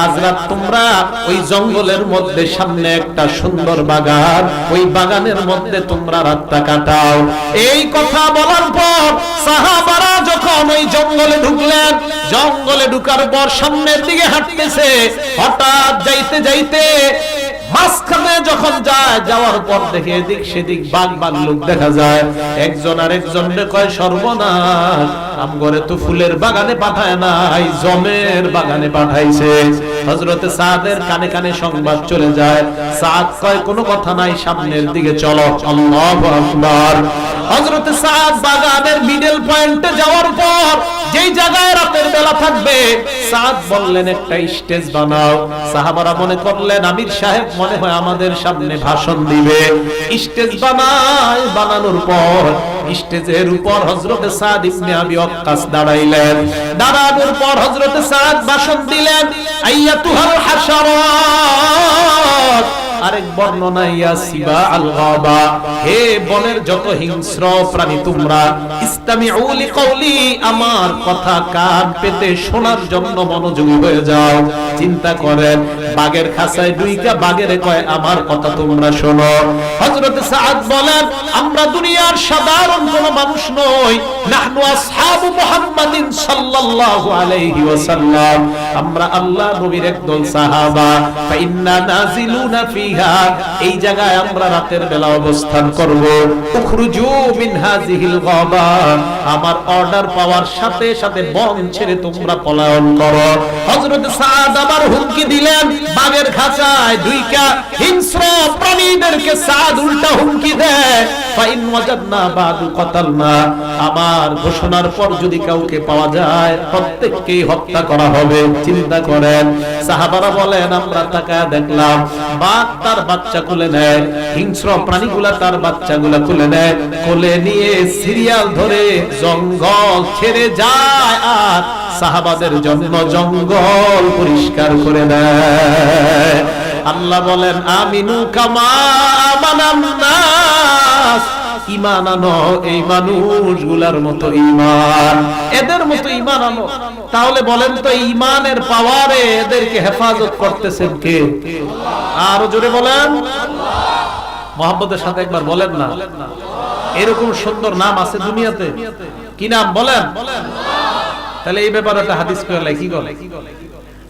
আজ রাত তোমরা ওই জঙ্গলের মধ্যে সামনে একটা সুন্দর বাগান, ওই বাগানের মধ্যে তোমরা রাতটা কাটাও। এই কথা বলার পর সাহাবারা যখন ওই জঙ্গলে ঢুকলেন, জঙ্গলে ঢুকার পর সামনের দিকে হাঁটতেছে, হঠাৎ যাইতে যাইতে মাঝখানে যখন যায়, যাওয়ার পর দেখে এদিক সেদিক বাঘ ভাল্লুক দেখা যায়। একজন আর একজনকে কয় সর্বনাশ, আমগরে তো ফুলের বাগানে পাঠায় নাই, জমের বাগানে পাঠাইছে। হযরত সাদের কানে কানে সংবাদ চলে যায়। সাদ কয় কোনো কথা নাই, সামনের দিকে চলো। আল্লাহু আকবার। হযরত সাদ বাগানের মিডল পয়েন্টে যাওয়ার পর যেই জায়গায় রাতের বেলা থাকবে, সাদ বললেন একটা স্টেজ বানাও। সাহাবারা মনে করলেন আমির সাহেব মনে হয় আমাদের সামনে ভাষণ দিবে। স্টেজ বানায়, বানানোর পর স্টেজের উপর হযরত সাদ ইবনে আবি ওয়াক্কাস দাঁড়াইলেন। দাঁড়ানোর পর হযরত সাদ ভাষণ দিলেন, আইয়াতুহাল হাশারাত, আরেক বর্ণনা ইয়া সিবা আল গাবা, হে বনের যত হিংস্র প্রাণী তোমরা, ইসতামিউ লিকাউলি, আমার কথা কান পেতে শোনার জন্য মনোযোগী হয়ে যাও। চিন্তা করেন, বাঘের খাঁচায় ঢুইকা বাঘের কয় আমার কথা তোমরা শোনো। হযরত সাদ বলেন, আমরা দুনিয়ার সাধারণ কোন মানুষ নই, নাহনু আসহাবু মুহাম্মাদিন সাল্লাল্লাহু আলাইহি ওয়াসাল্লাম, আমরা আল্লাহ নবীর একদল সাহাবা। ফাইন্না নাজিলুনা ফিহা, এই জায়গায় আমরা রাতের বেলা অবস্থান করব। উখরুজু মিন হাযিহিল গাবা, আমার অর্ডার পাওয়ার সাথে সাথে বন ছেড়ে তোমরা পলায়ন করো। হযরত সাদ আবার হুমকি দিলেন, বাঘের খাঁচায় ঢুইকা হিংস্র প্রাণীদেরকে সাদ উল্টা হুমকি দেয়, ফাইন ওয়াজাদনা বাদু কতালনা, আমার ঘোষণার পর যদি কাউকে পাওয়া যায় প্রত্যেককেই হত্যা করা হবে। চিন্তা করেন, সাহাবারা বলেন আমরা তাকায় দেখলাম বাঘ তার বাচ্চা কোলে নেয়, হিংস্র প্রাণীগুলা তার বাচ্চাগুলা কোলে নেয়, কোলে নিয়ে সিরিয়াল ধরে জঙ্গল ছেড়ে যায় আর সাহাবাদের জন্য জঙ্গল পরিষ্কার করে দেয়। আল্লাহ বলেন, আমিনু কামা আমানান নাস, ঈমান আনো এই মানুষগুলার মতো ঈমান, এদের মতো ঈমান আনো। তাহলে বলেন তো, ঈমানের পাওয়ারে এদেরকে হেফাজত করতেছেন কে? আরো জোরে বলেন, মহব্বতের সাথে একবার বলেন না। এরকম সুন্দর নাম আছে দুনিয়াতে, কি নাম বলেন? তাহলে এই ব্যাপারে একটা হাদিস কইলে কি বলে?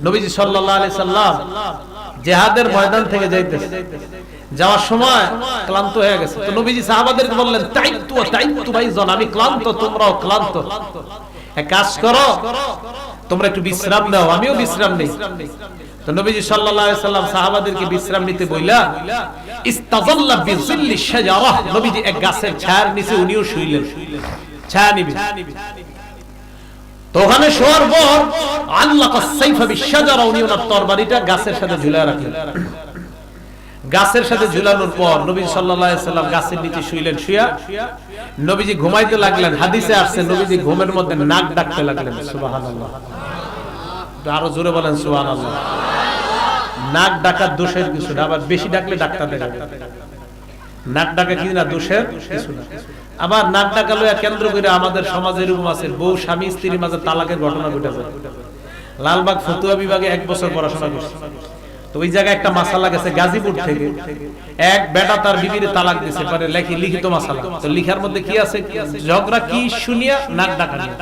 নবীজি সাল্লাল্লাহু আলাইহি সাল্লাম জিহাদের ময়দান থেকে যাইতেছে, যাওয়ার সময় ক্লান্ত হয়ে গেছে। তো নবীজি সাহাবাদেরকে বললেন, তাইতু ভাইজন, আমি ক্লান্ত, তোমরাও ক্লান্ত, এক কাজ করো, তোমরা একটু বিশ্রাম নাও, আমিও বিশ্রাম নেই। তো নবীজি সাল্লাল্লাহু আলাইহি সাল্লাম সাহাবাদেরকে বিশ্রাম নিতে বইলা ইস্তাযাল্লা বিযিল্লি শাজারাহ, নবীজি এক গাছের ছায়ার নিচে উনিও শুইলেন, ছায়া নিবেন। তো ওখানে শোয়ার পর আল্লাকা সাইফা বিশাজারা, উনি ওনার তরবারিটা গাছের সাথে ঝুলায় রাখলেন। গাছের সাথে ঝুলানোর পর নবী সাল্লাল্লাহু আলাইহি সাল্লাম গাছের নিচে শুইলেন। শুয়া নবীজি ঘুমাইতে লাগলেন। হাদিসে আসছে নবীজি ঘুমের মধ্যে নাক ডাকতে লাগলেন। সুবহানাল্লাহ, আরো জোরে বলেন সুবহানাল্লাহ। নাক ডাকার দোষের কিছু না, আবার বেশি ডাকলে ডাক্তার দেখাবে। নাক ডাকা কি না দোষের কিছু না। আবার নাক ডাকা লইয়া কেন্দ্র করে আমাদের সমাজে এরকম আছে, বউ স্বামী স্ত্রীর মাঝে তালাকের ঘটনা ঘটেছে। লালবাগ ফতুয়া বিভাগে 1 বছর পড়াশোনা করছে। তো ওই জায়গায় একটা মাসালা গেছে গাজীপুর থেকে, এক বেটা তার বিবির তালাক দিছে, পরে লিখিত মাসালা। তো লিখার মধ্যে কি আছে, ঝগড়া কি শুনিয়া নাক ডাকা নিয়ে,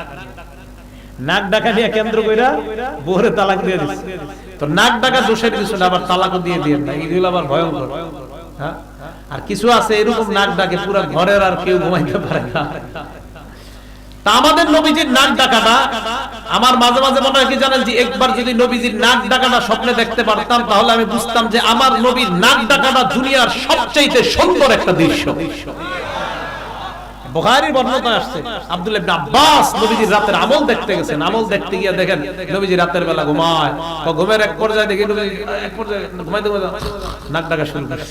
নাক ডাকা নিয়ে কেন্দ্র কইরা বউরে তালাক দিয়ে দিছে। তো নাক ডাকা দোষের কিছু না, আবার তালাকও দিয়ে দিয়ে না, এগুলো আবার ভয়ঙ্কর। হ্যাঁ, আর কিছু আছে এরকম নাক ডাকে পুরো ঘরের আর কেউ ঘুমাইতে পারে না। তা আমাদের নবীজির নাক ডাকাটা আমার মাঝে মাঝে মনে হয় কি জানেন, যে একবার যদি নবীজির নাক ডাকাটা স্বপ্নে দেখতে পারতাম তাহলে আমি বুঝতাম যে আমার নবীর নাক ডাকাটা দুনিয়ার সবচেয়ে সুন্দর একটা দৃশ্য। বুখারীর বর্ণনা আসছে, আব্দুল্লাহ ইবনে আব্বাস নবীজির রাতের আমল দেখতে গেছেন। আমল দেখতে গিয়ে দেখেন নবীজি রাতের বেলা ঘুমায়। তো ঘুমের এক পর্যায়ে দেখি নবীজি এক পর্যায়ে ঘুমাইতে ঘুমাইতে নাক ডাকা শুরু করে।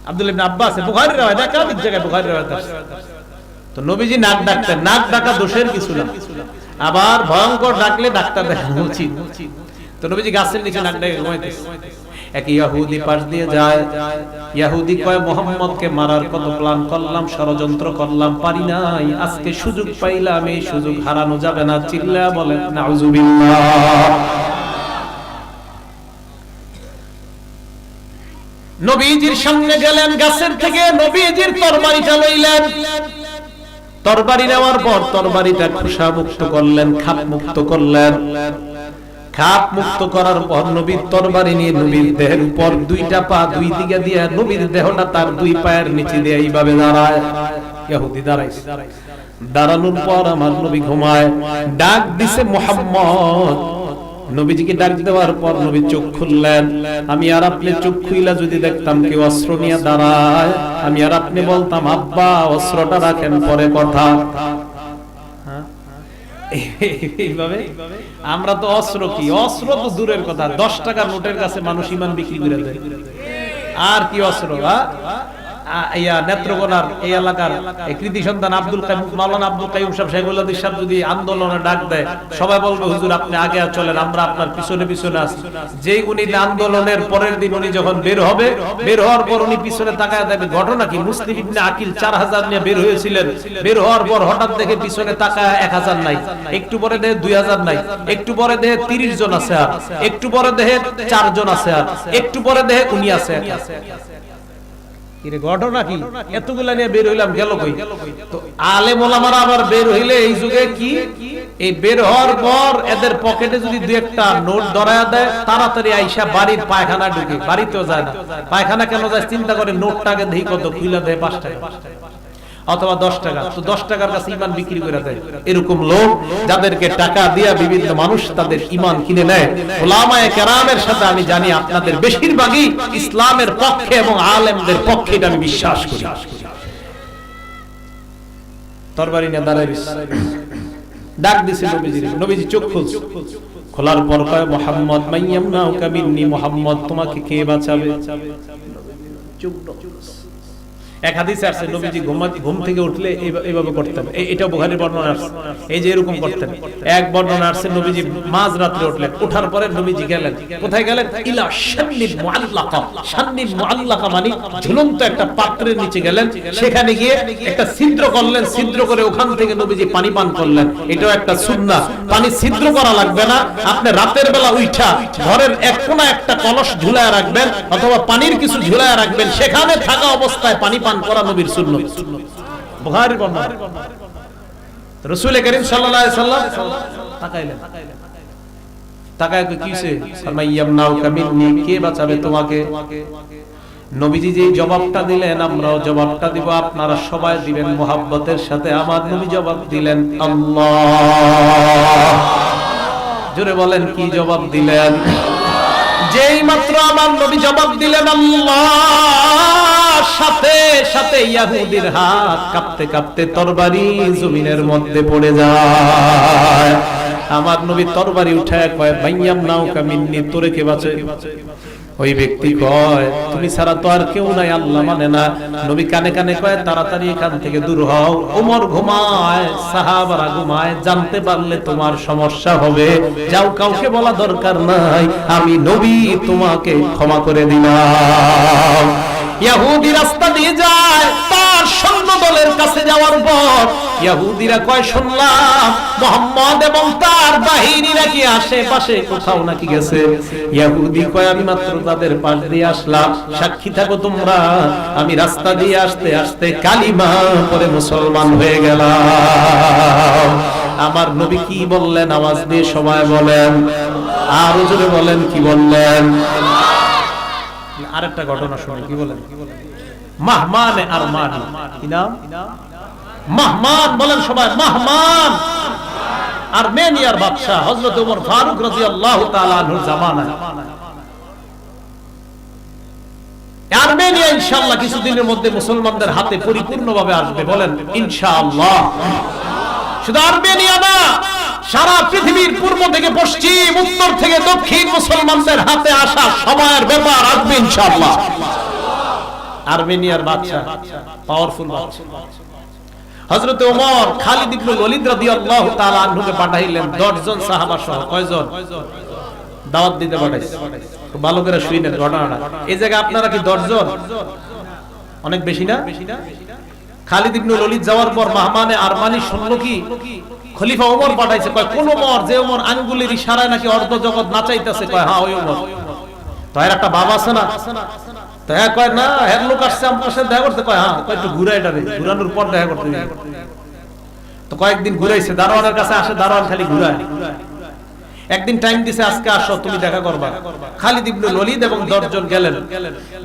আব্দুল্লাহ ইবনে আব্বাস বুখারীর রাওয়ায়াত, একাধিক জায়গায় বুখারীর রাওয়ায়াত আছে। তো নবীজি নাক ডাকতেন, নাক ডাকা দোষের কিছু না, আবার ভয়ঙ্কর ডাকলে ডাক্তার দেখানো উচিত। তো নবীজি গাছের নিচে নাক ডাকে ঘুমাইতেছে। এক ইহুদি পাশ দিয়ে যায়। ইহুদি কয়, মুহাম্মদকে মারার কত প্ল্যান করলাম, ষড়যন্ত্র করলাম, পারি নাই, আজকে সুযোগ পাইলাম, এই সুযোগ হারানো যাবে না। চিল্লা বলেন নাউজুবিল্লাহ। নবীজির সামনে গেলেন, গাছের থেকে নবীজির তরবারিটা লইলেন। তরবারি নেওয়ার পর তরবারিটা খোসা মুক্ত করলেন, খাপ মুক্ত করলেন। খাপ মুক্ত করার পর নবীর তরবারি নিয়ে নবীর দেহের উপর দুইটা পা দুই দিকে দিয়ে নবীর দেহটা তার দুই পায়ের নিচে দিয়ে এইভাবে দাঁড়ায়। ইহুদি দাঁড়াইছে। দাঁড়ানোর পর আমার নবী ঘুমায়। ডাক দিছে মুহাম্মদ। নবীজিকে ডাক দেওয়ার পর নবী চোখ খুললেন। আমি আর আপনি চোখ খুইলা যদি দেখতাম কেউ অস্ত্র নিয়ে দাঁড়ায়, আমি আর আপনি বলতাম আব্বা অস্ত্রটা রাখেন, পরে কথা। এইভাবে আমরা তো অস্ত্র কি, অস্ত্র তো দূরের কথা, 10 টাকার নোটের কাছে মানুষ ঈমান বিক্রি করে দেয়। আর কি অস্ত্র? নেত্রকোনার এই এলাকার কৃতি সন্তান আব্দুল কাইয়ুম, মাওলানা আব্দুল কাইয়ুম সাহেব, শেখুল হাদিস সাহেব যদি আন্দোলনে ডাক দেয়, সবাই বলবে হুজুর আপনি আগে চলেন, আমরা আপনার পিছনে পিছনে আছি। যেই উনি আন্দোলনের পরের দিন উনি যখন বের হবে, বের হওয়ার পর উনি পিছনে তাকায় দেখবে ঘটনা কি, মুসলিম ইবনে আকিল 4000 নিয়ে বের হয়েছিলেন, বের হওয়ার পর হঠাৎ দেখে পিছনে তাকায় 1000 নাই, একটু পরে দেখে 2000 নাই, একটু পরে দেখে 30 জন আছে, আর একটু পরে দেখে 4 জন আছে, আর একটু পরে দেখে উনি আছে। ঘটনা কি, এতগুলা নিয়ে বের হইলাম, গেল কই? তো আলেম ওলামারা আবার বের হইলে এই যুগে কি, এই বের হওয়ার পর এদের পকেটে যদি দুই একটা নোট ধরায়া দেয়, তাড়াতাড়ি আইসা বাড়ির পায়খানা ঢুকে, বাড়িতেও যায় না, পায়খানা কেন যায় চিন্তা করে, নোটটাকে দেখি কত, খুইলা দেয় 5 টাকা অথবা 10 টাকা, তো 10 টাকার কাছে ইমান বিক্রি করে দেয়। এরকম লোক যাদেরকে টাকা দিয়া বিভিন্ন মানুষ তাদের ইমান কিনে নেয়, উলামায়ে কেরামের সাথে আমি জানি আপনাদের বেশিরভাগই ইসলামের পক্ষে এবং আলেমদের পক্ষে, এটা আমি বিশ্বাস করি। তরবারি নিয়ে দাঁড়ায় ডাক দিছে নবীজি, নবীজি চোখ খুলছে, খোলার পর কয় মুহাম্মদ মাইয়ামনাউকা মিন্নি, মুহাম্মদ তোমাকে কে বাঁচাবে? চুপ। এক হাদিসে আছে নবীজি ঘুম থেকে উঠলে এইভাবে করতেন, এটা বুখারীর বর্ণনা আছে, এই যে এরকম করতেন। এক বর্ণনা আছে নবীজি মাঝ রাতে উঠলেন, ওঠার পরে নবীজি গেলেন, কোথায় গেলেন? ইলা শান্নিল মুআল্লাকা, শান্নিল মুআল্লাকা মানে ঝুলন্ত একটা পাত্রের নিচে গেলেন, সেখানে গিয়ে একটা ছিদ্র করলেন, ছিদ্র করে ওখান থেকে নবীজি পানি পান করলেন। এটাও একটা সুন্নাহ, পানি ছিদ্র করা লাগবে না, আপনি রাতের বেলা উঠা ঘরের এক কোণা একটা কলস ঝুলায় রাখবেন অথবা পানির কিছু ঝুলায় রাখবেন, সেখানে থাকা অবস্থায় পানি করা নবীর সুন্নাত, বুখারীর বর্ণনা। রাসূল করিম সাল্লাল্লাহু আলাইহি সাল্লাম তাকাইলেন, তাকায় কিছে, ফারমাইয়ামনাউকা মিন্নি, কে বাঁচাবে তোমাকে? নবীজি যে জবাবটা দিলেন আমরাও জবাবটা দিব, আপনারা সবাই দিবেন মুহাব্বতের সাথে। আমার নবী জবাব দিলেন আল্লাহ। জোরে বলেন কি জবাব দিলেন? যেই মাত্র আমার নবী জবাব দিলেন আল্লাহ, সাথে সাথে ইহুদির হাত কাঁপতে কাঁপতে তরবারি জমিনের মধ্যে পড়ে যায়। আমার নবী তরবারি উঠায় কয় মাইয়ামনাউকা মিন্নি, তোরে কে বাঁচাবে? ওই ব্যক্তি কয় তুমি ছাড়া তো আর কেউ নাই, আল্লাহ মানে না। নবী কানে কানে কয় তাড়াতাড়ি এখান থেকে দূর হও। ওমর ঘুমায়, সাহাবারা ঘুমায়, জানতে পারলে তোমার সমস্যা হবে, যাও, কাউকে বলা দরকার নাই, আমি নবী তোমাকে ক্ষমা করে দিলাম। ইহুদি রাস্তা দিয়ে যায়, তার সৈন্য দলের কাছে যাওয়ার পর ইহুদিরা কয় শুনলাম মুহাম্মদ এবং তার বাহিনী নাকি আশেপাশে কোথাও নাকি গেছে। ইহুদি কয় আমি মাত্র তাদের পাশ দিয়ে আসলাম, সাক্ষী থাকো তোমরা, আমি রাস্তা দিয়ে আসতে আসতে কালিমা পড়ে মুসলমান হয়ে গেলাম। আমার নবী কি বললেন? আওয়াজ দিয়ে সবাই বলেন, আর জোরে বলেন কি বললেন? আরেকটা ঘটনা শুনি, কি বলেন? মাহমান আরমানি, কি নাম? মাহমান, বলেন সবাই, মাহমান আর্মেনিয়ার বাদশা হযরত ওমর ফারুক রাদিয়াল্লাহু তাআলা আনহুর জামানায়। আর্মেনিয়া ইনশাআল্লাহ কিছুদিনের মধ্যে মুসলমানদের হাতে পরিপূর্ণভাবে আসবে, বলেন ইনশাআল্লাহ। শুধু আর্মেনিয়া না, সারা পৃথিবীর পূর্ব থেকে পশ্চিম, উত্তর থেকে দক্ষিণ মুসলমানদের হাতে আসা সময়ের ব্যাপার, আসবে ইনশাআল্লাহ। আর্মেনিয়ার বাদশা, পাওয়ারফুল বাদশা হযরত ওমর খালিদ ইবনে ওলীদ রাদিয়াল্লাহু তাআলা আনহুকে পাঠাইলেন 10 জন সাহাবা সহ। কয়জন? দাওয়াত দিতে পাঠাইছে। খুব ভালো করে শুনেন ঘটনাটা। এই জায়গা আপনারা কি 10 জন? অনেক বেশি না? খালিদ ইবনে ওলীদ যাওয়ার পর মাহমানে আরমানি শুনলো কি খলিফা ওমর পাঠাইছে। কয় কোন ওমর? যে ওমর আঙ্গুলের ইশারায় নাকি অর্ধ জগৎ নাচাইতেছে। কয় হ্যাঁ ওই ওমর। তো এর একটা বাবা আছে না? তো হ্যাঁ কয় না, এর লোক আসছে আমার সাথে দেখা করতে। কয় হ্যাঁ, কয় একটু ঘুরাই এটা রে, ঘুরানোর পর দেখা করতে। তো কয়েকদিন ঘুরাইছে, দারোয়ানের কাছে আসে, দারোয়ান খালি ঘুরায়। একদিন টাইম দিছে, আজকে আসো তুমি দেখা করবা। খালিদ ইবনে ওলীদ এবং 10 জন গেলেন।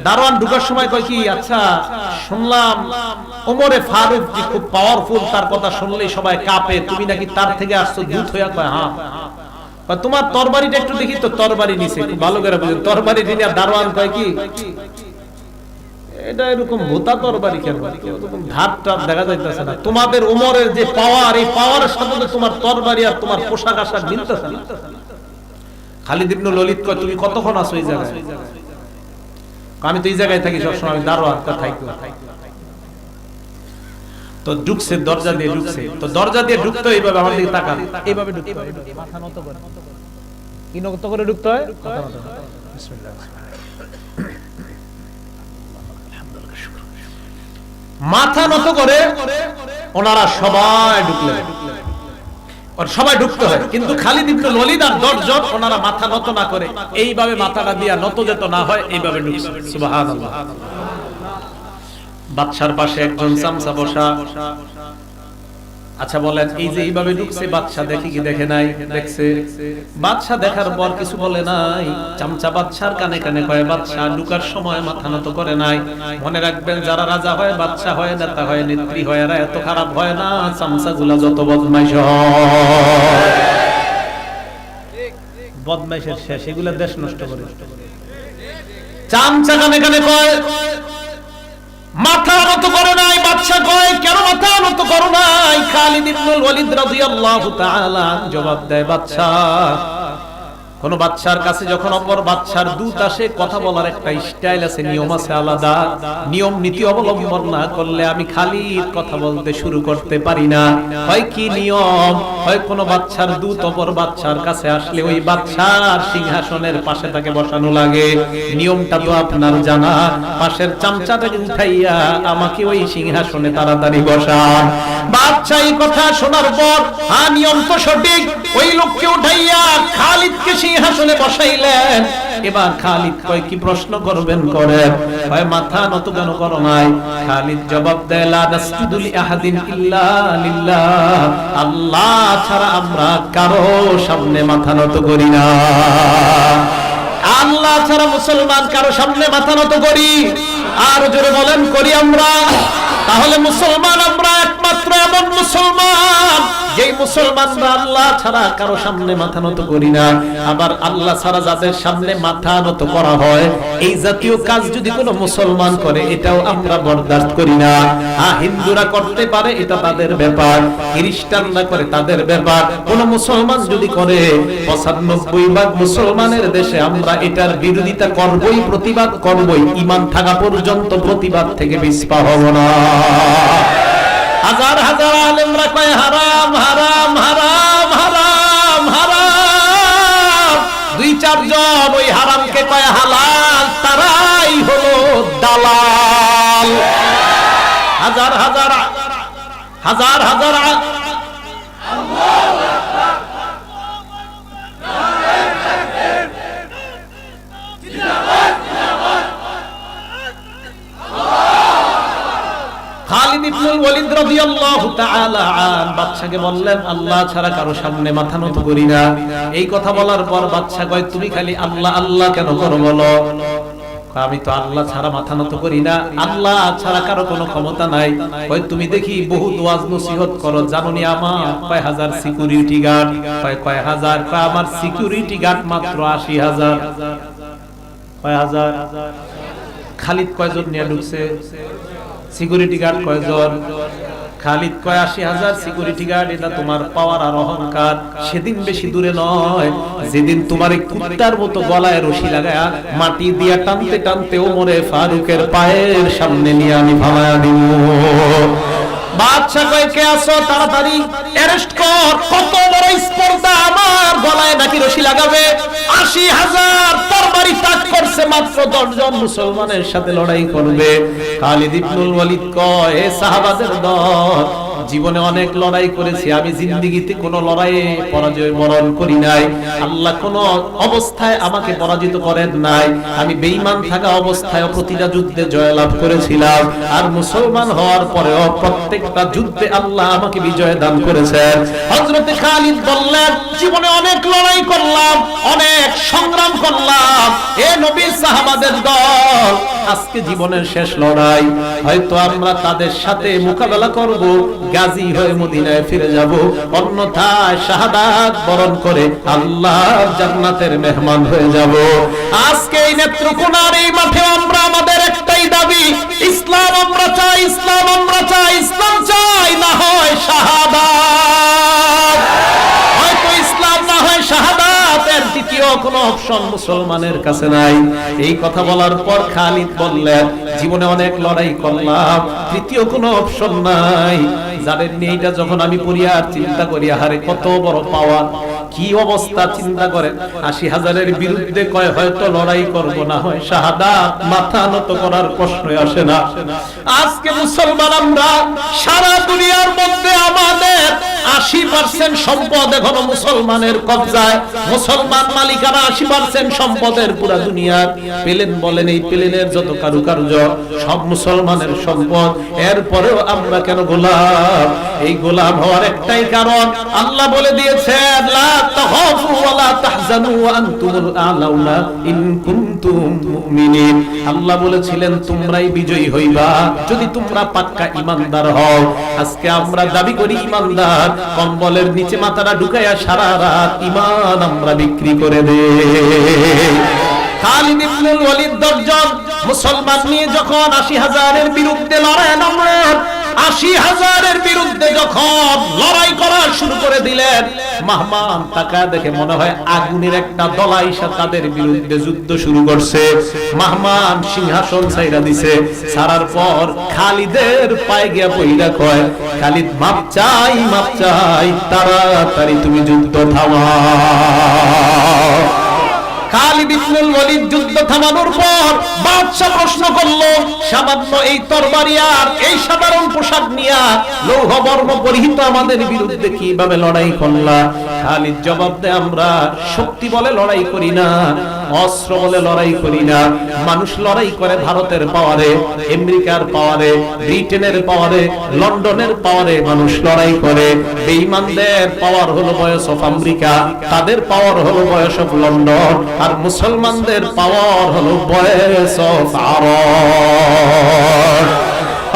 দারোয়ান ঢোকার সময় কয় কি, আচ্ছা শুনলাম ওমরে ফারুক যে খুব পাওয়ারফুল, তার কথা শুনলেই সবাই কাঁপে, তুমি নাকি তার থেকে আসছো দূত হইয়া? কয় হ্যাঁ। তোমার তরবারিটা একটু দেখি। তো তরবারি নিছে, খুব ভালো করে বুঝেন। তরবারি নিয়ে দারোয়ান কয় কি এটা এরকম ভোতা তরবারি কেন? এরকম ধারটা দেখা যাইতেছে না। তোমাদের ওমরের যে পাওয়ার, এই পাওয়ারের সাথে তোমার তরবারি আর তোমার পোশাক আশাক মিলতেছে না। খালিদ ইবনে ওলীদ কয় তুমি কতক্ষণ আছো এই জায়গায়? আমি তো এই জায়গায় থাকি সবসময়, আমি দারোয়ান থাকি। তো ঢুকছে, দরজা দিয়ে ঢুকছে, তো দরজা দিয়ে ঢুকতে এইভাবে আমার দিকে তাকান, এইভাবে ঢুকতে হয়, মাথা নত করে। কি নত করে ঢুকতে হয়? মাথা নত করে। বিসমিল্লাহ। মাথা নত করে ওনারা সবাই ঢুকলেন। আর সবাই ঢুকতে হয়, কিন্তু খালিদ ইবনে ওলীদ আর 10 জন ওনারা মাথা নত না করে এইভাবে মাথাটা দিয়া নত যেত না হয় এইভাবে ঢুকছে। সুবহানাল্লাহ। বাদশার পাশে একজন চামচা বসা। আচ্ছা বলেন, এই যে এইভাবে ঢুকছে, বাদশা দেখি কি দেখে নাই? দেখছে। বাদশা দেখার পর কিছু বলে নাই। চামচা বাদশার কানে কানে কয়, বাদশা ঢুকার সময় মাথা নত করে নাই। মনে রাখবেন, যারা রাজা হয়, বাদশা হয়, নেতা হয়, নেত্রী হয়, এরা এত খারাপ হয় না, চামচাগুলা যত বদমাইশ হয়। বদমাইশের শেষ, এগুলা দেশ নষ্ট করে। চামচা কানে কানে কয়, মাথা নত করে নাই। বাদশা কয়, কেন মাথা নত করো নাই? খালিদ ইবনে ওলীদ রাদিয়াল্লাহু তাআলা জবাব দেয়, বাদশা, কোন বাদশার কাছে যখন অপর বাদশার দূত আসে, কথা বলার একটা স্টাইল আছে, নিয়ম আছে আলাদা। নিয়ম নীতি অবলম্বন না করলে আমি খালিদ কথা বলতে শুরু করতে পারি না। হয় কি নিয়ম? হয় কোন বাদশার দূত অপর বাদশার কাছে আসলে ওই বাদশার সিংহাসনের পাশে তাকে বসানো লাগে। নিয়মটা তো আপনার জানা। পাশের চামচাটাকে উঠাইয়া আমাকে ওই সিংহাসনে তাড়াতাড়ি বসান। বাদশা এই কথা শোনার পর, নিয়ম তো সঠিক, ওই লোককে উঠাইয়া খালিদকে সিংহাসনে বসাইলেন। এবার খালিদ কয়, কি প্রশ্ন করবেন করেন। হয় মাথা নত কেন করো নাই? খালিদ জবাব দেয়, লা নাসজুদু লিআহাদিন ইল্লা লিল্লাহ, আল্লাহ ছাড়া আমরা কারো সামনে মাথা নত করি না। আল্লাহ ছাড়া মুসলমান কারো সামনে মাথা নত করি? আর জোরে বলেন, করি আমরা? তাহলে মুসলমান আমরা একমাত্র এমন মুসলমান যেই মুসলমানরা আল্লাহ ছাড়া কারো সামনে মাথা নত করি না। আবার আল্লাহ ছাড়া যাদের সামনে মাথা নত করা হয়, এই জাতীয় কাজ যদি কোনো মুসলমান করে, এটাও আমরা বরদাস্ত করি না। হিন্দুরা করতে পারে, এটা তাদের ব্যাপার। খ্রিস্টানরা করে, তাদের ব্যাপার। কোন মুসলমান যদি করে, 95% মুসলমানের দেশে আমরা এটার বিরোধিতা করবই, প্রতিবাদ করবই। ঈমান থাকা পর্যন্ত প্রতিবাদ থেকে পিছপা হব না। হাজার হাজার আলেমরা কয় হারাম হারাম হারাম হারাম হারাম। 2-4 জন ওই হারামকে কয় হালাল, তারাই হলো দালাল। হাজার হাজার হাজার হাজার খালিদ ইবনে ওলীদ রাদিয়াল্লাহু তাআলা আন বাদশাকে বললেন, আল্লাহ ছাড়া কারো সামনে মাথা নত করি না। এই কথা বলার পর বাদশা কয়, তুমি খালি আল্লাহ আল্লাহ কেন করো বলো? আমি তো আল্লাহ ছাড়া মাথা নত করি না, আল্লাহ ছাড়া কারো কোনো ক্ষমতা নাই। কয়, তুমি দেখি বহুত ওয়াজ নসিহত করো, জানোনি আমার কয় হাজার সিকিউরিটি গার্ড? কয় হাজার? কয় আমার সিকিউরিটি গার্ড মাত্র 80,000। কয় হাজার? খালিদ কয়জন নিয়ে ঢুকছে? সিকিউরিটি গার্ড কয়জন? খালিদ কয় 80,000 সিকিউরিটি গার্ড। এটা তোমার পাওয়ার আর অহংকার। সেদিন বেশি দূরে নয়, যেদিন তোমার এই কুত্তার মতো গলায় রশি লাগায়া মাটি দিয়া টানতে টানতে ওমরে ফারুকের পায়ের সামনে নিয়ে আমি ভামায়া দিব। বাদশা কয়, কে আছো? তাড়াতাড়ি অ্যারেস্ট কর। কত বড় স্পর্ধা, আমার গলায় নাকি রশি লাগাবে? 80,000 তরবারি তাক করছে, মাত্র 10 জন মুসলমানের সাথে লড়াই করবে। খালিদ ইবনে ওলীদ কয়, হে সাহাবাদের দল, জীবনে অনেক লড়াই করেছি, আমি জিন্দেগিতে কোনো লড়াইয়ে পরাজয় বরণ করি নাই। আল্লাহ কোন অবস্থায় আমাকে পরাজিত করেন নাই। আমি বেঈমান থাকা অবস্থায় প্রতিটা যুদ্ধে জয়লাভ করেছিলাম, আর মুসলমান হওয়ার পরেও প্রত্যেকটা যুদ্ধে আল্লাহ আমাকে বিজয় দান করেছেন। হযরত খালিদ বললেন, জীবনে অনেক লড়াই করলাম, অনেক সংগ্রাম করলাম, এ নবীর সাহাবাদের দল, আজকে জীবনের শেষ লড়াই। হয়তো আমরা তাদের সাথে মোকাবেলা করব, গাজী হয়ে মদিনায় ফিরে যাব, অন্যথায় শাহাদাত বরণ করে আল্লাহর জান্নাতের মেহমান হয়ে যাব। আজকে এই নেত্রকোনার এই মাঠে আমরা আমাদের একটাই দাবি, ইসলাম আমরা চাই, ইসলাম আমরা চাই, ইসলাম চাই, না হয় শাহাদাত। হয়তো ইসলাম না হয় শাহাদাত, এর দ্বিতীয় কোনো অপশন মুসলমানের কাছে নাই। এই কথা বলার পর খালিদ বললেন, জীবনে অনেক লড়াই করলাম, তৃতীয় কোনো অপশন নাই। জানেন নি, এইটা যখন আমি পড়িয়া আর চিন্তা করি, আহারে কত বড় পাওয়ার, কি অবস্থা চিন্তা করেন। ৮০,০০০-এর বিরুদ্ধে কয় হয়তো লড়াই করব, না হয় শাহাদাত, মাথা নত করার প্রশ্নই আসে না। আজকে মুসলমান আমরা সারা দুনিয়ার মধ্যে আমাদের ৮০% সম্পদ এখনো মুসলমানের কবজায়। মুসলমান মালিকানা ৮০% সম্পদের পুরা দুনিয়ার। প্লেন বলেন, এই প্লেনের যত কারুকার্য সব মুসলমানের সম্পদ। এরপরেও আমরা কেন গোলাম? এই গোলাম হওয়ার একটাই কারণ, আল্লাহ বলে দিয়েছেন, লা তাখাফু ওয়া লা তাহজানু ওয়া আনতুমুল আ'লাউনা ইন কুনতুম মুমিনিন। আল্লাহ বলেছিলেন তোমরাই বিজয়ী হইবা যদি তোমরা পাক্কা ঈমানদার হও। আজকে আমরা দাবি করি ঈমানদার, কম্বলের নিচে মাথাটা ঢুকাইয়া সারা রাত ঈমান আমরা বিক্রি করে দেই। খালিদ ইবনুল ওয়ালিদ ১০ জন মুসলমান নিয়ে যখন ৮০,০০০-এর বিরুদ্ধে লড়াই নামলেন, ৮০,০০০-এর বিরুদ্ধে যখন লড়াই করা শুরু করে দিলেন, মাহমান তাকায় দেখে মনে হয় আগুনের একটা দলাইশা তাদের বিরুদ্ধে যুদ্ধ শুরু করছে। মাহমান সিংহাসন ছাইরা দিছে, ছাড়ার পর খালিদের পায়ে গিয়া পইরা কয়, খালিদ মাপ চাই, তাড়াতাড়ি তুমি যুদ্ধ থামাও। খালিদ ইবনুল ওয়ালিদ যুদ্ধ থামানোর পর বাদশা প্রশ্ন করলো, সামান্য এই তরবারি আর এই সাধারণ পোশাক নিয়া লৌহ বর্ম পরিহিত আমাদের বিরুদ্ধে কিভাবে লড়াই করলা? খালিদ জবাব দেয়, আমরা শক্তি বলে লড়াই করি না, অস্ত্র বলে লড়াই করি না। মানুষ লড়াই করে ভারতের পাওয়ারে, আমেরিকার পাওয়ারে, ব্রিটেনের পাওয়ারে, লন্ডনের পাওয়ারে মানুষ লড়াই করে। বেঈমানদের পাওয়ার হলো বয়স অফ আমেরিকা, তাদের পাওয়ার হলো বয়স অফ লন্ডন, আর মুসলমানদের পাওয়ার হলো বয়স অফ আরব।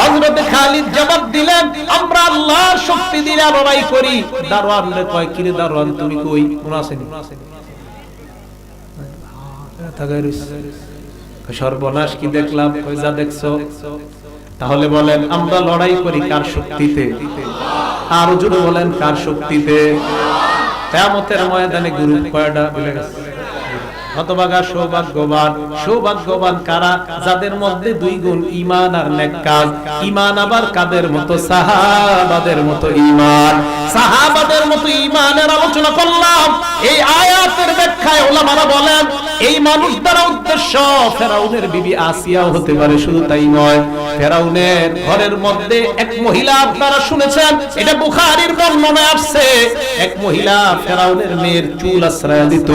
হযরত খালিদ জবাব দিলেন, আমরা আল্লাহর শক্তি দিয়ে লড়াই করি। দারওয়ান রে কয়, কি রে দারওয়ান তুমি কই? কোন আসেনি? সর্বনাশ কি দেখলাম? কই যা দেখছো। তাহলে বলেন আমরা লড়াই করি কার শক্তিতে? আর জোরে বলেন কার শক্তিতে? কিয়ামতের ময়দানে গ্রুপ কয়টা বলে গেছে? হতভাগা সৌভাগ্যবান কারা? যাদের মধ্যে 2 গুণ, ঈমান আর নেক কাজ। ঈমান আবার কাদের মতো? সাহাবাদের মতো ঈমান। সাহাবাদের মতো ঈমানের আলোচনা করলাম। এই আয়াতের ব্যাখ্যায় উলামারা বলেন, এই মানুষ দ্বারা উদ্দেশ্য ফেরাউনের বিবি আসিয়াও হতে পারে। শুধু তাই নয়, ফেরাউনের ঘরের মধ্যে এক মহিলা, আপনারা শুনেছেন, এটা বুখারীর বর্ণনায় আসছে, এক মহিলা ফেরাউনের মেয়ের চুল আশ্রয় দিত।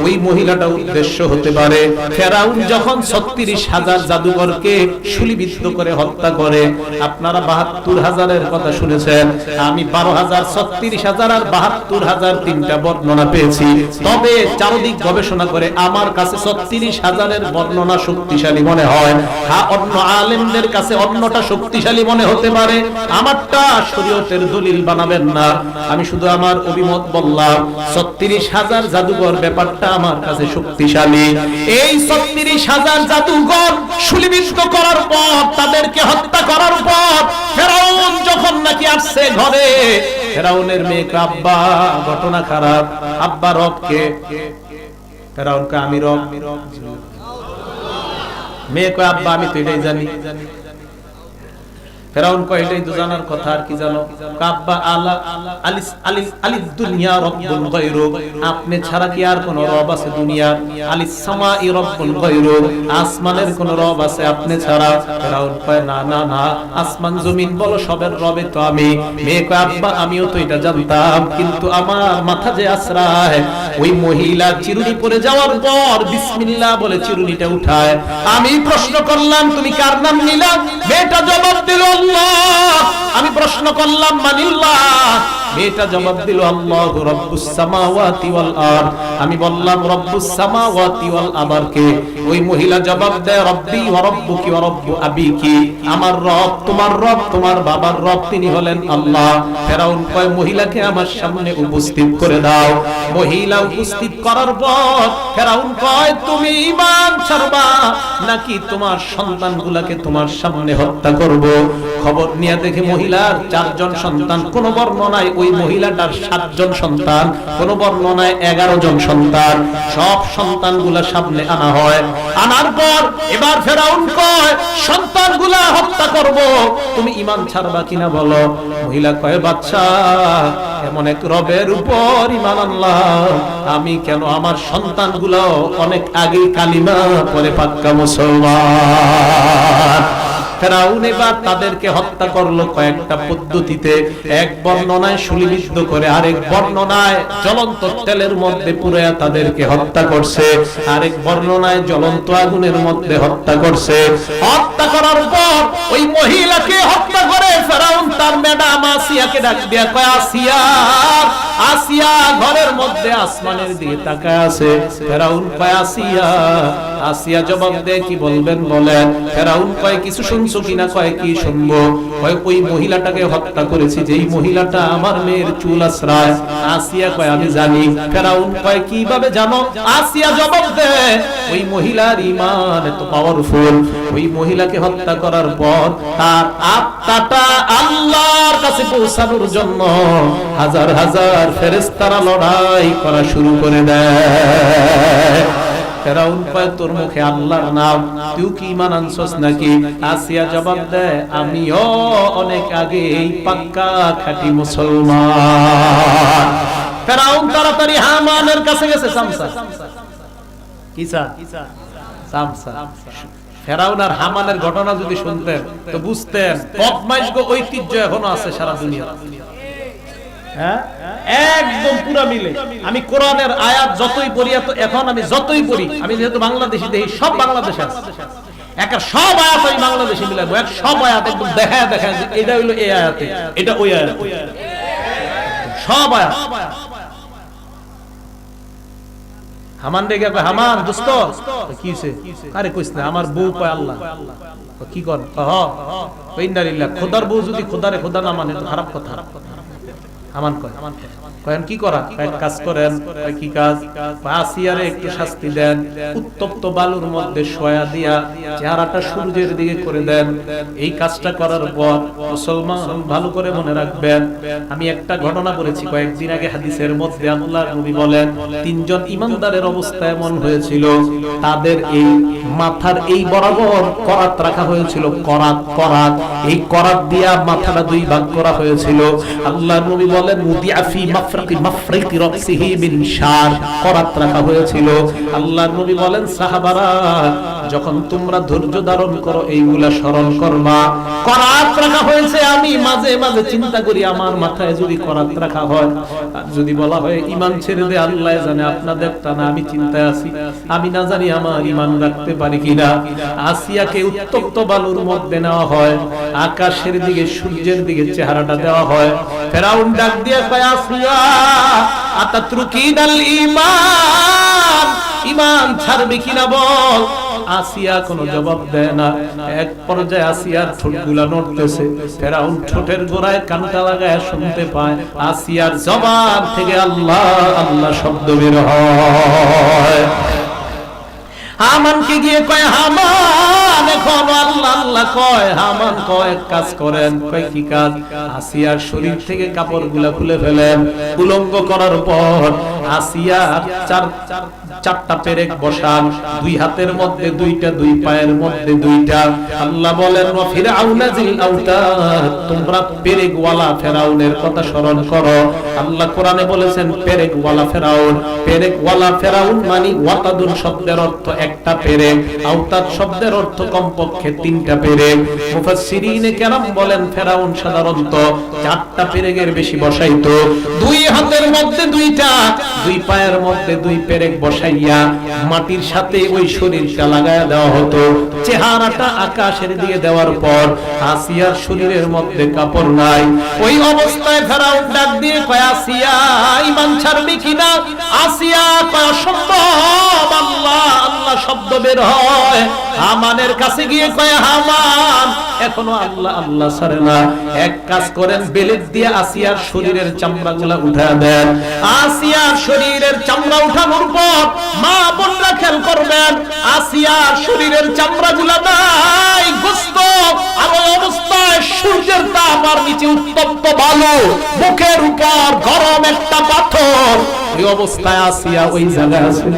ওই মহিলাটা উদ্দেশ্য হতে পারে। ফেরাউন যখন ৩৬,০০০ জাদুঘরকে শুলিবিদ্ধ করে হত্যা করে, আপনারা ৭২,০০০-এর কথা শুনেছেন, আমি ১২,০০০, ৩৬,০০০ আর ৭২,০০০ তিনটা বর্ণনা পেয়েছি। তবে চারদিক গবেষণা করে আমার কাছে ৩৬,০০০-এর বর্ণনা শক্তিশালী মনে হয়। হ্যাঁ, অন্য আলেমদের কাছে অন্যটা শক্তিশালী মনে হতে পারে। আমারটা শরীয়তের দলিল বানাবেন না, আমি শুধু আমার অভিমত বললাম। ৩৬,০০০ জাদুঘর ব্যাপারটা আমার কাছে শক্তিশালী। এই ৩৬,০০০ জাদুঘর শুলিবিদ্ধ করার পর, তাদেরকে হত্যা করার পর, ফেরাউন যখন নাকি আসছে ঘরে, ফেরাউনের মেয়েকে, আব্বা ঘটনা খারাপ, আব্বা রবকে, ফেরাউনকে আমি রব, মেয়ে কয় আব্বা আমি তো এটাই জানি। ফেরাউন কয় এটাই তো জানার কথা, আর কি জানো? আব্বা আলা আলিস দুনিয়া রব্বুল গায়রু, আপনি ছাড়া কি আর কোন রব আছে দুনিয়ার? আলিস সামাই রব্বুল গায়রু, আসমানের কোন রব আছে আপনি ছাড়া? ফেরাউন কয় না না না, আসমান জমিন বলো সবের রবে তো আমি। মেয়ে কয় আব্বা আমিও তো এটা জানতাম, কিন্তু আমার মাথা যে আশ্রয়। ওই মহিলা চিরুনি পরে যাওয়ার পর বিসমিল্লাহ বলে চিরুনিটা উঠায়। আমি প্রশ্ন করলাম তুমি কার নাম নিলা? মেয়েটা জবাব দিল আল্লাহ। আমি প্রশ্ন করলাম মানিল্লাহ? মেয়েটা জবাব দিল আল্লাহু রাব্বুস সামাওয়াতি ওয়াল আরদ। আমি বললাম রাব্বুস সামাওয়াতি ওয়াল আরদ কে? ওই মহিলা জবাব দেয় রব্বি ওয়া রাব্বুকি ওয়া রাব্বু আবিকি, আমার রব, তোমার রব, তোমার বাবার রব তিনি হলেন আল্লাহ। ফেরাউন কয় মহিলাকে আমার সামনে উপস্থিত করে দাও। মহিলা উপস্থিত করার পর ফেরাউন কয় তুমি ঈমান ছাড়বা নাকি তোমার সন্তানগুলোকে তোমার সামনে হত্যা করব? খবর নিয়ে দেখে মহিলার 4 জন সন্তান, কোন বর্ণনায় ওই মহিলাটার 7 জন সন্তান, কোন বর্ণনায় 11 জন সন্তান। সব সন্তানগুলা সামনে আনা হয়। আনার পর এবার ফেরাউন কয় সন্তানগুলা হত্যা করব, তুমি ঈমান ছাড়বা কিনা বলো। মহিলা কয় বাদশা, এমন এক রবের উপর ঈমান আনলাম, আমি কেন আমার সন্তানগুলো অনেক আগে কালিমা পড়ে পাক্কা মুসলমান। ফেরাউন এবার তাদেরকে হত্যা করলো কয়েকটা পদ্ধতিতে। এক বর্ণনায় শুলিবিদ্ধ করে, আরেক বর্ণনায় জ্বলন্ত তেলের মধ্যে পুড়ে তাদেরকে হত্যা করছে, আরেক বর্ণনায় জ্বলন্ত আগুনের মধ্যে হত্যা করছে। হত্যা করার পর ওই মহিলাকে হত্যা করে ফেরাউন তার ম্যাডাম আসিয়াকে ডাক দিয়া কয় আসিয়া, আসিয়া ঘরের মধ্যে আসমানের দিকে তাকায় আছে। ফেরাউন কয় আসিয়া, আসিয়া জবাব দেয় কি বলবেন বলেন। ফেরাউন কয় কিছু শুনছো কিনা? কয় কি শুনবো? কয় ওই মহিলাটাকে হত্যা করেছি, যেই মহিলাটা আমার মেয়ের চুল আশ্রয়। আসিয়া কয় আমি জানি। ফেরাউন কয় কিভাবে জানো? আসিয়া জবাব দেয় ওই মহিলার ঈমান এত পাওয়ারফুল, ওই মহিলাকে হত্যা করার পর তার আত্মাটা আল্লাহর কাছে পৌঁছানোর জন্য হাজার হাজার ফেরেশতারা লড়াই করা শুরু করে দেয়। ফেরাউন কয় তোর মুখে আল্লাহর নাম, তুই কি ঈমান আনছস নাকি? আসিয়া জবাব দেয় আমিও অনেক আগে এই পাক্কা খাঁটি মুসলমান। ফেরাউন তাড়াতাড়ি হামানের কাছে গেছে। সামসা কিসা সামসা। ফেরাউন আর হামানের ঘটনা যদি শুনতেন তো বুঝতেন বদমাইশগো ঐতিহ্য এখনো আছে সারা দুনিয়া। হ্যাঁ, একদম পুরা মিলে। আমি কোরআনের আয়াত যতই পড়ি, এখন আমি যতই পড়ি, আমি যেহেতু বাংলাদেশি দেখি, সব বাংলাদেশে আছে। একটা সব আয়াত আমি বাংলাদেশে মিলাবো, এক সব আয়াত একদম দেখায় দেখায় যে এটা হইলো এই আয়াতে, এটা ওই আয়াতে, সব আয়াত। হামান রে গিয়া কয় হামান দোস্ত কি হইছে? আরে কইস না, আমার বউ কয় আল্লাহ। কি কর? ইন্নালিল্লাহ। খোদার বউ যদি খোদারে খোদা না মানে তো খারাপ কথা। হামান কয় কয়েন কি করা? এক কাজ করেন। কি কাজ? আসিয়ারে একটু শাস্তি দেন, উত্তপ্ত বালুর মধ্যে শোয়া দিয়া চেহারাটা সূর্যের দিকে করে দেন। এই কাজটা করার পর মুসলমান ভালো করে মনে রাখবেন, আমি একটা ঘটনা বলেছি কয়েকদিন আগে হাদিসের মধ্যে, আল্লাহর নবী বলেন 3 জন ইমানদারের অবস্থা এমন হয়েছিল, তাদের এই মাথার এই বরাবর করাত রাখা হয়েছিল। করাত এই করাত দিয়া মাথাটা 2 ভাগ করা হয়েছিল। আল্লাহর নবী বলেন মুদিআফি মাফরিকি রাসিহি বিন শার, করাত রাখা হয়েছিল। আল্লাহর নবী বলেন সাহাবারা যখন তোমরা ধৈর্য ধারণ করো এইগুলা স্মরণ করবা। করাত রাখা হয়েছে, আমি মাঝে মাঝে চিন্তা করি আমার মাথায় যদি করাত রাখা হয়, আর যদি বলা হয় ঈমান ছেড়ে দে, আল্লাহ জানে আপনাদের তা না, আমি চিন্তায় আছি, আমি না জানি আমার ঈমান রাখতে পারি কিনা। আসিয়াকে উত্তপ্ত বালুর মধ্যে নেওয়া হয়, আকাশের দিকে সূর্যের দিকে চেহারাটা দেওয়া হয়। ফেরাউন ডাক দিয়ে কয় আসিয়া আতাতরুকিনাল ঈমান, ঈমান ছাড়বে কিনা বল। আসিয়া কোনো জবাব দেয় না। এক পর্যায়ে আসিয়ার ঠোঁটগুলা নড়তেছে। ফেরাউন ঠোঁটের গোড়ায় কানটা লাগায় শুনতে পায় আসিয়ার জবান থেকে আল্লাহ আল্লাহ শব্দ বের হয়। হামানকে গিয়ে কয় হামান এখন আল্লাহ আল্লাহ কয়। হামান কয় এক কাজ করেন। কয় কি কাজ? আসিয়ার শরীর থেকে কাপড়গুলা খুলে ফেলেন। উলঙ্গ করার পর আসিয়ার চারটা পেরেক বসান, 2 হাতের মধ্যে 2টা, 2 পায়ের মধ্যে 2টা। আল্লাহ বলেন ওয়া ফিরআউনা জিল আওতাদ, তোমরা পেরেকওয়ালা ফেরাউনের কথা স্মরণ করো। আল্লাহ কোরআনে বলেছেন পেরেকওয়ালা ফেরাউন। পেরেকওয়ালা ফেরাউন মানে ওয়াতাদুন শব্দের অর্থ একটা পেরেক, আওতাদ শব্দের অর্থ কমপক্ষে 3টা পেরেক। মুফাসসিরিনে কেরাম বলেন ফেরাউন সাধারণত 4টা পেরেকের বেশি বসাইতো। 2 হাতের মধ্যে 2টা, 2 পায়ের মধ্যে 2 পেরেক বসাইয়া মাটির সাথে ওই শরীরটা লাগায়া দেওয়া হতো। চেহারাটা আকাশের দিকে দেওয়ার পর আসিয়ার শরীরের মধ্যে কাপড় নাই। ওই অবস্থায় ফেরাউন ডাক দিয়ে কয় আসিয়া ঈমান ছাড়বি কিনা? আসিয়া কয় অসম্ভব, আল্লাহ আল্লাহ শব্দ বের হয়। হামানের কাছে গিয়ে কয় হামান এখনো আল্লাহ আল্লাহ ছাড়ে না। এক কাজ করেন, বেলেট দিয়ে আসিয়ার শরীরের চামড়াগুলা উঠায় দেন। আসিয়ার শরীরের চামড়া উঠানোর পর মা বোনরা খেয়াল করবেন আসিয়ার শরীরের চামড়াগুলা নাই, গোস্ত, আর ওই অবস্থায় সূর্যের তাপ আর নিচে উত্তপ্ত বালু, মুখের উপর গরম একটা পাথর। ওই অবস্থায় আসিয়া ওই জায়গায় আছে,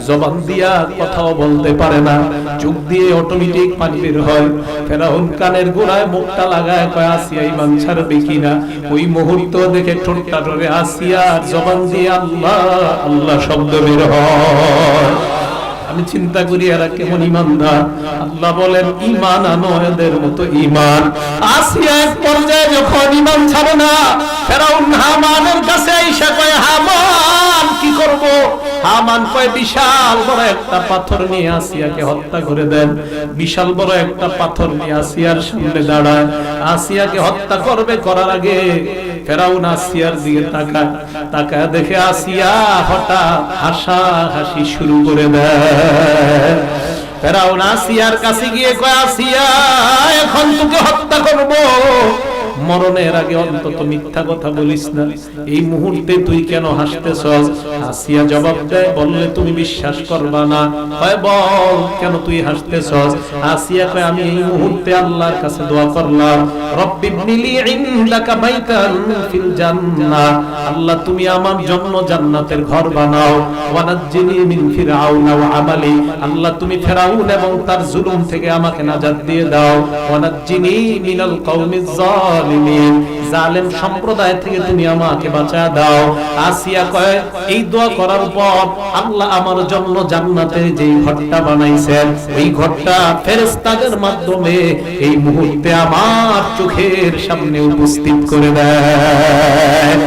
জবান দিয়া কথাও বলতে পারে না, চোখ দিয়ে অটোমেটিক পানি বের হয়। ফেরাউন কানের গোড়ায় মুখটা লাগায় কয় আসিয়া ঈমান ছাড়বে কিনা। ওই মুহূর্ত দেখে ঠোঁটটা ধরে আসিয়া জবান দিয়ে আল্লাহ আল্লাহ শব্দ বের হয়। আমি চিন্তা করি এরা কেমন ঈমানদার। আল্লাহ বলেন ঈমান আনো এদের মতো ঈমান। আসিয়া এক পর্যায়ে যখন ঈমান ছাড়ে না, ফেরাউন হামানের কাছে এসে কয় হামান কি করব? হামান কয় বিশাল বড় একটা পাথর নিয়ে আসিয়াকে হত্যা করে দেন। বিশাল বড় একটা পাথর নিয়ে আসিয়ার সামনে দাঁড়ায়, আসিয়াকে হত্যা করবে। করার আগে ফেরাউন আসিয়ার দিকে তাকায়, তাকায় দেখে আসিয়া হঠাৎ হাসাহাসি শুরু করে দেয়। ফেরাউন আসিয়ার কাছে গিয়ে কয় আসিয়া এখন তোকে হত্যা করব, মরণের আগে অন্তত মিথ্যা কথা বলিস না। এই মুহূর্তে তুই কেন হাসতেছস? আসিয়া জবাব দেয়, বললে তুমি বিশ্বাস করবা না। কয় বল কেন তুই হাসতেছস? আসিয়া কয় আমি এই মুহূর্তে আল্লাহর কাছে দোয়া করলাম, রব্বি ইবনিলি ইনদাকা বাইতান ফিল জান্নাহ, আল্লাহ তুমি আমার জন্য জান্নাতের ঘর বানাও। ওয়ানাজ্জিনি মিন ফিরআউনা ওয়া আমালি, আল্লাহ তুমি ফিরআউন এবং তার জুলুম থেকে আমাকে নাজাত দিয়ে দাও। ওয়ানাজ্জিনি মিনাল কওমিজ জালিমিন, জালেম সম্প্রদায় থেকে তুমি আমাকে বাঁচা দাও। আসিয়া কয় এই দোয়া করার পর আল্লাহ আমার জন্য জান্নাতের যেই ঘরটা বানাইছেন, ওই ঘরটা ফেরেশতাদের মাধ্যমে এই মুহূর্তে আমার চোখের সামনে উপস্থিত করে দেয়।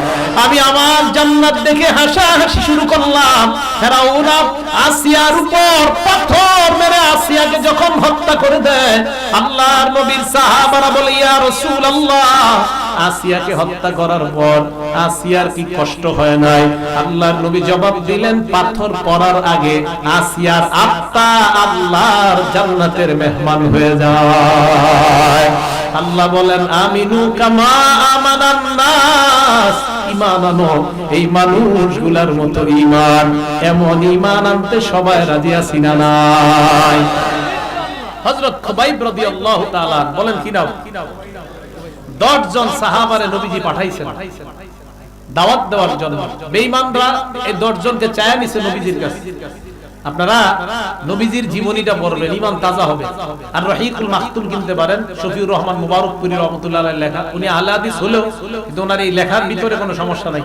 আমি আমার জান্নাত দেখে হাসাহাসি শুরু করলাম। ফেরাউন আসিয়ার উপর পাথর মেরে আসিয়াকে যখন হত্যা করে দেয়, আল্লাহর নবীর সাহাবারা বলে ইয়া রাসূলুল্লাহ, আসিয়াকে হত্যা করার পর আসিয়ার কি কষ্ট হয় নাই? আল্লাহর নবী জবাব দিলেন, পাথর পড়ার আগে আসিয়ার আত্মা আল্লাহর জান্নাতের মেহমান হয়ে যায়। আল্লাহ বলেন আমিনু কামা আমানান নাস, ঈমান আনো এই মানুষগুলার মতো ঈমান। এমন ঈমান আনতে সবাই রাজি আছি না নাই? হযরত খুবাইব রাদিয়াল্লাহু তাআলা বলেন কি নাও 10 জন সাহাবারে নবীজি পাঠাইছেন দাওয়াত দেওয়ার জন্য। বেঈমানরা এই 10 জনকে চায়া নিছে নবীজির কাছে। আপনারা নবীজির জীবনীটা পড়বেন, ঈমান তাজা হবে। আর রহিকুল মাখতুম কিনতে পারেন, শফিউর রহমান মুবারকপুরী রহমাতুল্লাহ আলাইহির লেখা। উনি আহলে হাদিস হলেও কিন্তু ওনার এই লেখার ভিতরে কোনো সমস্যা নাই,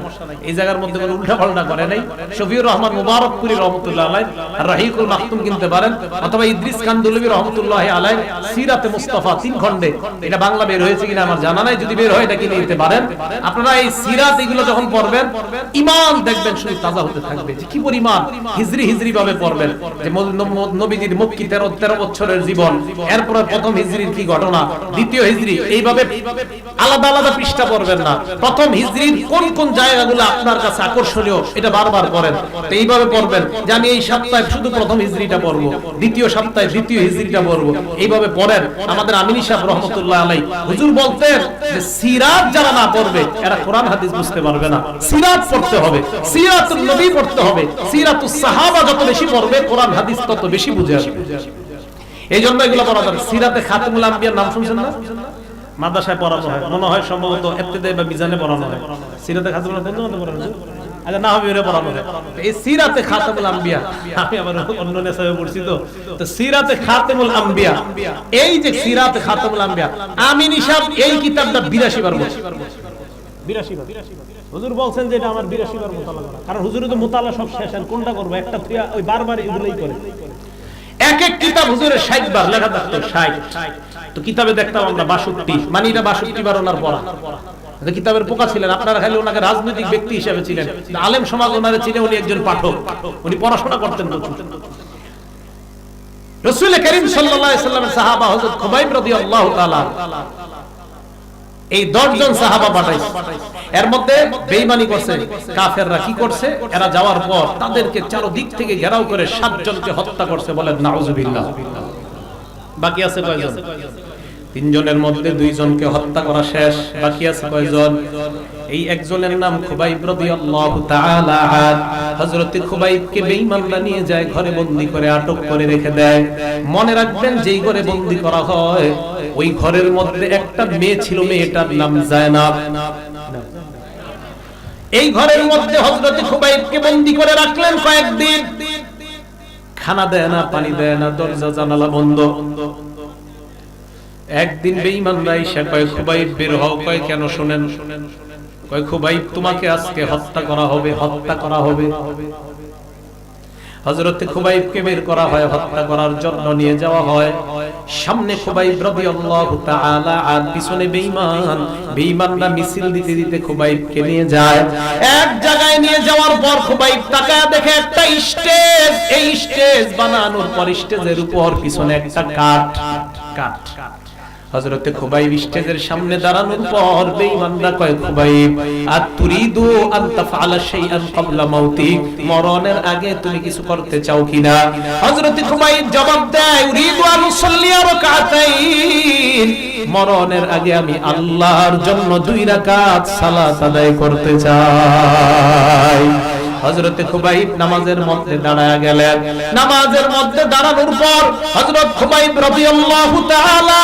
এই জায়গার মধ্যে কোনো উল্টাপাল্টা করে নাই। শফিউর রহমান মুবারকপুরী রহমাতুল্লাহ আলাইহি আর রহিকুল মাখতুম কিনতে পারেন, অথবা ইদ্রিস কান্দুলবী রহমাতুল্লাহি আলাইহি সিরাতে মুস্তাফা 3 খণ্ডে, এটা বাংলা বের হয়েছে কিনা আমার জানা নাই, যদি বের হয় এটা কিনে নিতে পারেন। আপনারা এই সিরাত এগুলো যখন পড়বেন, ঈমান দেখবেন শুধু তাজা হতে থাকবে। যে কি পরিমাণ হিজরি ভাবে পড়বেন, যে নবীজির মক্কি 13 বছরের জীবন, এরপর প্রথম হিজরির কি ঘটনা, দ্বিতীয় হিজরি, এইভাবে আলাদা আলাদা পৃষ্ঠা পড়বেন না। প্রথম হিজরির কোন কোন জায়গাগুলো আপনার কাছে আকর্ষণীয় এটা বারবার পড়েন। তো এইভাবে পড়বেন যে আমি এই সপ্তাহে শুধু প্রথম হিজরিটা পড়বো, দ্বিতীয় সপ্তাহে দ্বিতীয় হিজরিটা পড়বো, এইভাবে পড়েন। আমাদের আমিনী সাহেব রহমাতুল্লাহ আলাইহি হুজুর বলতেন যে সিরাত যারা না পড়বে এরা কোরআন হাদিস বুঝতে পারবে না। সিরাত পড়তে হবে, সিরাতুন নবী পড়তে হবে। সিরাতুস সাহাবা যত বেশি পড়বে, কোরআন হাদিস তত বেশি বুঝে আসবে। এই জন্য এগুলো পড়া দরকার। সিরাতে খাতেমুল আম্বিয়ার নাম শুনছেন না? মাদ্রাসায় পড়ানো হয়, মনে হয় সম্ভবত ইবতিদাই বা মিজানে পড়ানো হয়। সিরাতে খাতেমুল আম্বিয়া পড়ানো হয়, আচ্ছা না হবে এর পড়ানো হয়। এই সিরাতে খাতেমুল আম্বিয়া, আমি আবার অন্য নেশায় পড়ছি তো সিরাতে খাতেমুল আম্বিয়া, এই যে সিরাতে খাতেমুল আম্বিয়া আমিনী সাহেব এই কিতাবটা 82 বার পড়ছে। 82 বার। হুজুর বলছেন যে এটা আমার 82 বার মুতালা করা, কারণ হুজুর তো মুতালা সব শেষ, কোনটা করব একটা থিয়া ওই বারবার এগুলাই করে। এক এক কিতাব হুজুরের 60 বার লেখা থাকতো, 60। তো কিতাবে দেখতাম আমরা 62, মানে এটা 62 বার ওনার পড়া। এটা কিতাবের পোকা ছিলেন। আপনারা খালি ওনাকে রাজনৈতিক ব্যক্তি হিসেবে ছিলেন, আলেম সমাজ ওনারে চিনে, উনি একজন পাঠক, উনি পড়াশোনা করতেন প্রচুর। রাসূল করিম সাল্লাল্লাহু আলাইহি সাল্লামের সাহাবা হযরত খুবাইব রাদিয়াল্লাহু তাআলা এই 10 জন সাহাবা পাঠাইছে। এর মধ্যে বেঈমানি করছে কাফেররা। কি করছে? এরা যাওয়ার পর তাদেরকে চারদিক থেকে ঘেরাও করে 7 জনকে হত্যা করছে। বলেন নাউজুবিল্লাহ। বাকি আছে কয়জন? তিনজনের মধ্যে দুইজনকে হত্যা করা শেষ, বাকি আছে কয়জন? এই একজনের নাম খুবাইব রাদিয়াল্লাহু তাআলা আনহু। হযরত খুবাইবকে বেঈমানরা নিয়ে যায়, ঘরে বন্দী করে আটক করে রেখে দেয়। মনে রাখবেন, যেই ঘরে বন্দী করা হয় ওই ঘরের মধ্যে একটা মেয়ে ছিল, মেয়েটার নাম জায়নাব। এই ঘরের মধ্যে হযরত খুবাইবকে বন্দী করে রাখলেন কয়েকদিন। খানা দেয় না, পানি দেয় না, দরজা জানালা বন্ধ। একদিন বেঈমানরা এসে কয়, খুবাইব বের হও। কয়, কেন? শুনেন। কয়, খুবাইব তোমাকে আজকে হত্যা করা হবে, হত্যা করা হবে। হযরত খুবাইবকে বের করা হয়, হত্যা করার জন্য নিয়ে যাওয়া হয়। সামনে খুবাইব রাদিয়াল্লাহু তাআলা আর পিছনে বেঈমান। বেঈমানরা মিছিল দিতে দিতে খুবাইবকে নিয়ে যায়। এক জায়গায় নিয়ে যাওয়ার পর খুবাইব তাকায় দেখে একটা স্টেজ। এই স্টেজ বানানোর পর স্টেজের উপর পিছনে একটা কাঠ। হযরত খুবাইব স্টেজের সামনে দাঁড়ানোর পর বেঈমানরা কয়, খুবাইব আতুরিদু আন তাফআলা শাইআন ক্বাবলা মাউতিক, মরণের আগে তুমি কিছু করতে চাও কিনা? হযরত খুবাইব জবাব দেয়, উরিদু আন উসাল্লিয়া রাকাতাইন, মরণের আগে আমি আল্লাহর জন্য 2 রাকাত সালাত আদায় করতে চাই। হযরত খুবাইব নামাজের মধ্যে দাঁড়ায়া গেলেন। নামাজের মধ্যে দাঁড়ানোর পর হযরত খুবাইব রাদিয়াল্লাহু তাআলা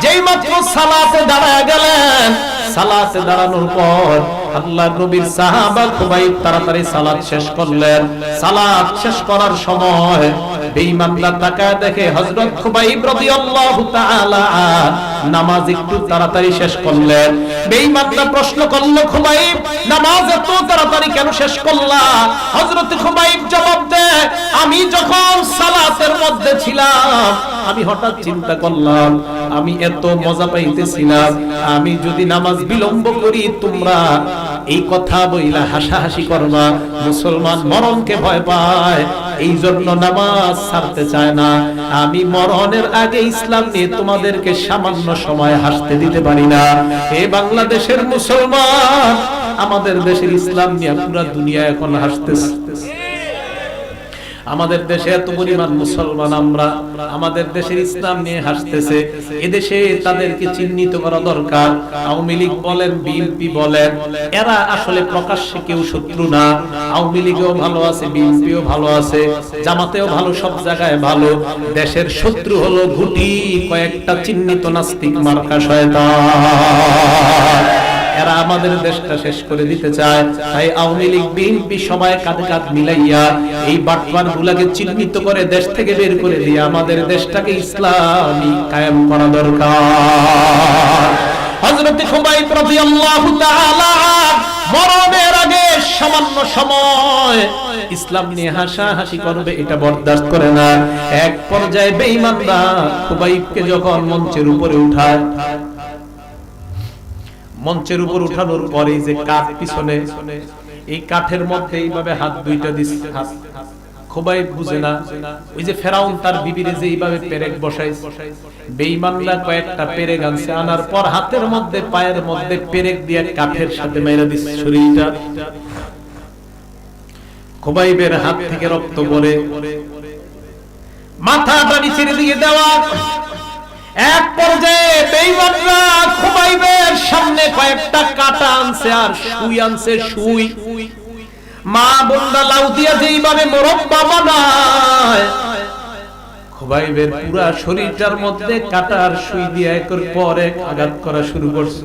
যেই মাত্র সালাতে দাঁড়ায়া গেলেন, সালাতে দাঁড়ানোর পর আল্লাহর নবীর সাহাবা খুবাইব তাড়াতাড়ি সালাত শেষ করলেন। সালাত শেষ করার সময় বেঈমানরা তাকায় দেখে হযরত খুবাইব রাদিয়াল্লাহু তাআলা নামাজ একটু তাড়াতাড়ি শেষ করলেন। বেঈমানরা প্রশ্ন করল, খুবাইব নামাজ এত তাড়াতাড়ি কেন শেষ করলা? হযরত খুবাইব জবাব দেয়, আমি যখন সালাতের মধ্যে ছিলাম আমি হঠাৎ চিন্তা করলাম, আমি এত মজা পাইতেছিলাম, আমি যদি নামাজ বিলম্ব করি তোমরা এই কথা বইলা হাসাহাসি করবা। মুসলমান মরণকে ভয় পায়, এই জন্য নামাজ ছাড়তে চায় না। আমি মরণের আগে ইসলাম নিয়ে তোমাদেরকে সামান্য সময় হাসতে দিতে পারি না। হে বাংলাদেশের মুসলমান, আমাদের দেশের ইসলাম নিয়ে পুরো দুনিয়া এখন হাসতেছে। আমাদের দেশে এত পরিমাণ মুসলমান, আমরা আমাদের দেশের ইসলাম নিয়ে হাসতেছে। এদেশে তাদেরকে চিহ্নিত করা দরকার। আওয়ামী লীগ বলেন, বিএনপি বলেন, এরা আসলে প্রকাশ্যে কেউ শত্রু না। আওয়ামী লীগও ভালো আছে, বিএনপিও ভালো আছে, জামাতেও ভালো, সব জায়গায় ভালো। দেশের শত্রু হলো গুটি কয়েকটা চিহ্নিত নাস্তিক মার্কা শয়তান। এরা আমাদের দেশটা শেষ করে দিতে চায়। তাই আওয়ামী লীগ, বিএনপি সবাই কাঁধে কাঁধ মিলাইয়া এই বাটপারগুলোকে চিহ্নিত করে দেশ থেকে বের করে দিয়ে আমাদের দেশটাকে ইসলামী কায়েম করা দরকার। হযরত খুবাইব রাদিয়াল্লাহু তাআলা মরণের আগে সামান্য সময় ইসলাম নিয়ে হাসাহাসি করবে, এটা বরদাস্ত করে না। এক পর্যায়ে বেঈমানরা খুবাইবকে যখন মঞ্চের উপরে উঠায়, মঞ্চের উপর উঠানোর পরে যে কাঠ পিছনে, এই কাঠের মধ্যে এইভাবে হাত দুইটা দিচ্ছে। খুবাইব বুঝে না, ওই যে ফেরাউন তার বিবিরে যে এইভাবে পেরেক বসাইছে, বেঈমানরা কয়েকটা পেরেক আনছে, আনার পর হাতের মধ্যে পায়ের মধ্যে পেরেক দিয়ে কাঠের সাথে মেরে দিচ্ছে শরীরটা। খুবাইবের হাত থেকে রক্ত পড়ে, মাথাটা নিচের দিকে দেওয়া। এক পর্যায়ে বেঈমানরা খুবাইবের সামনে কয়েকটা কাঁটা আনছে আর সুই আনছে, সুই। মা বোনরা লাউ দিয়া যেইভাবে মোরব্বা বানায়, খুবাইবের পুরা শরীরটার মধ্যে কাঁটার সুই দিয়ে একের পর এক আঘাত করা শুরু করছে।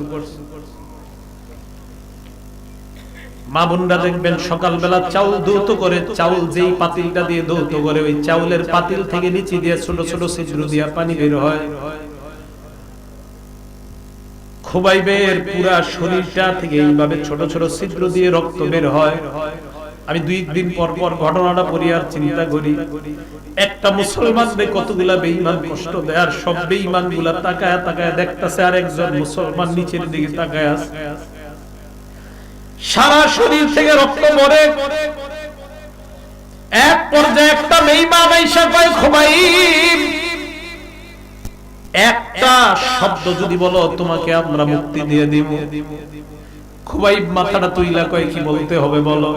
মা বোনরা দেখবেন সকালবেলা চাউল ধৌত করে, চাউল যেই পাতিলটা দিয়ে ধৌত করে, ওই চাউলের পাতিল থেকে নিচে দিয়ে ছোট ছোট ছিদ্র দিয়া পানি বের হয়। খুবাইবের পুরা শরীরটা থেকে এইভাবে ছোট ছোট ছিদ্র দিয়ে রক্ত বের হয়। আমি 2 দিন পর পর ঘটনাটা পড়ি আর চিন্তা করি, একটা মুসলমানকে কতগুলা বেঈমান কষ্ট দেয়, আর সব বেঈমান গুলা তাকায় তাকায় দেখতেছে, আর একজন মুসলমান নিচের দিকে তাকায় আছে, সারা শরীর থেকে রক্ত পড়ে। এক পর্যায়ে একটা বেঈমান আইসা কয়, খুবাইব একটা শব্দ যদি বলো তোমাকে আমরা মুক্তি দিয়ে দিব। খুবাইব মাথাটা তুইলা কয়, কি বলতে হবে বলো?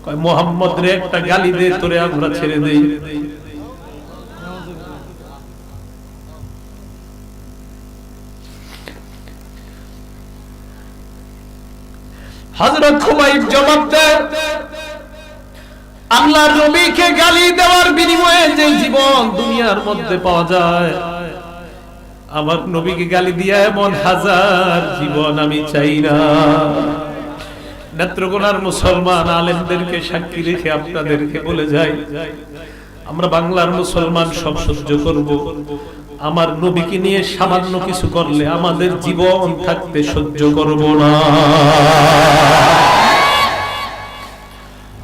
কয়, মুহাম্মদ রে একটা গালি দে, তোরে আমরা ছেড়ে দেই। হযরত খুবাইব জবাব দেয়, আল্লাহর নবীকে গালি দেওয়ার বিনিময়ে যে জীবন দুনিয়ার মধ্যে পাওয়া যায়, আমার নবীকে গালি দিয়া এমন হাজার জীবন আমি চাই না। নেত্রকোনার মুসলমান আলেমদেরকে সাক্ষী রেখে আপনাদেরকে বলে যাই, আমরা বাংলার মুসলমান সব সহ্য করব, আমার নবীকে নিয়ে সামান্য কিছু করলে আমাদের জীবন থাকতে সহ্য করব না।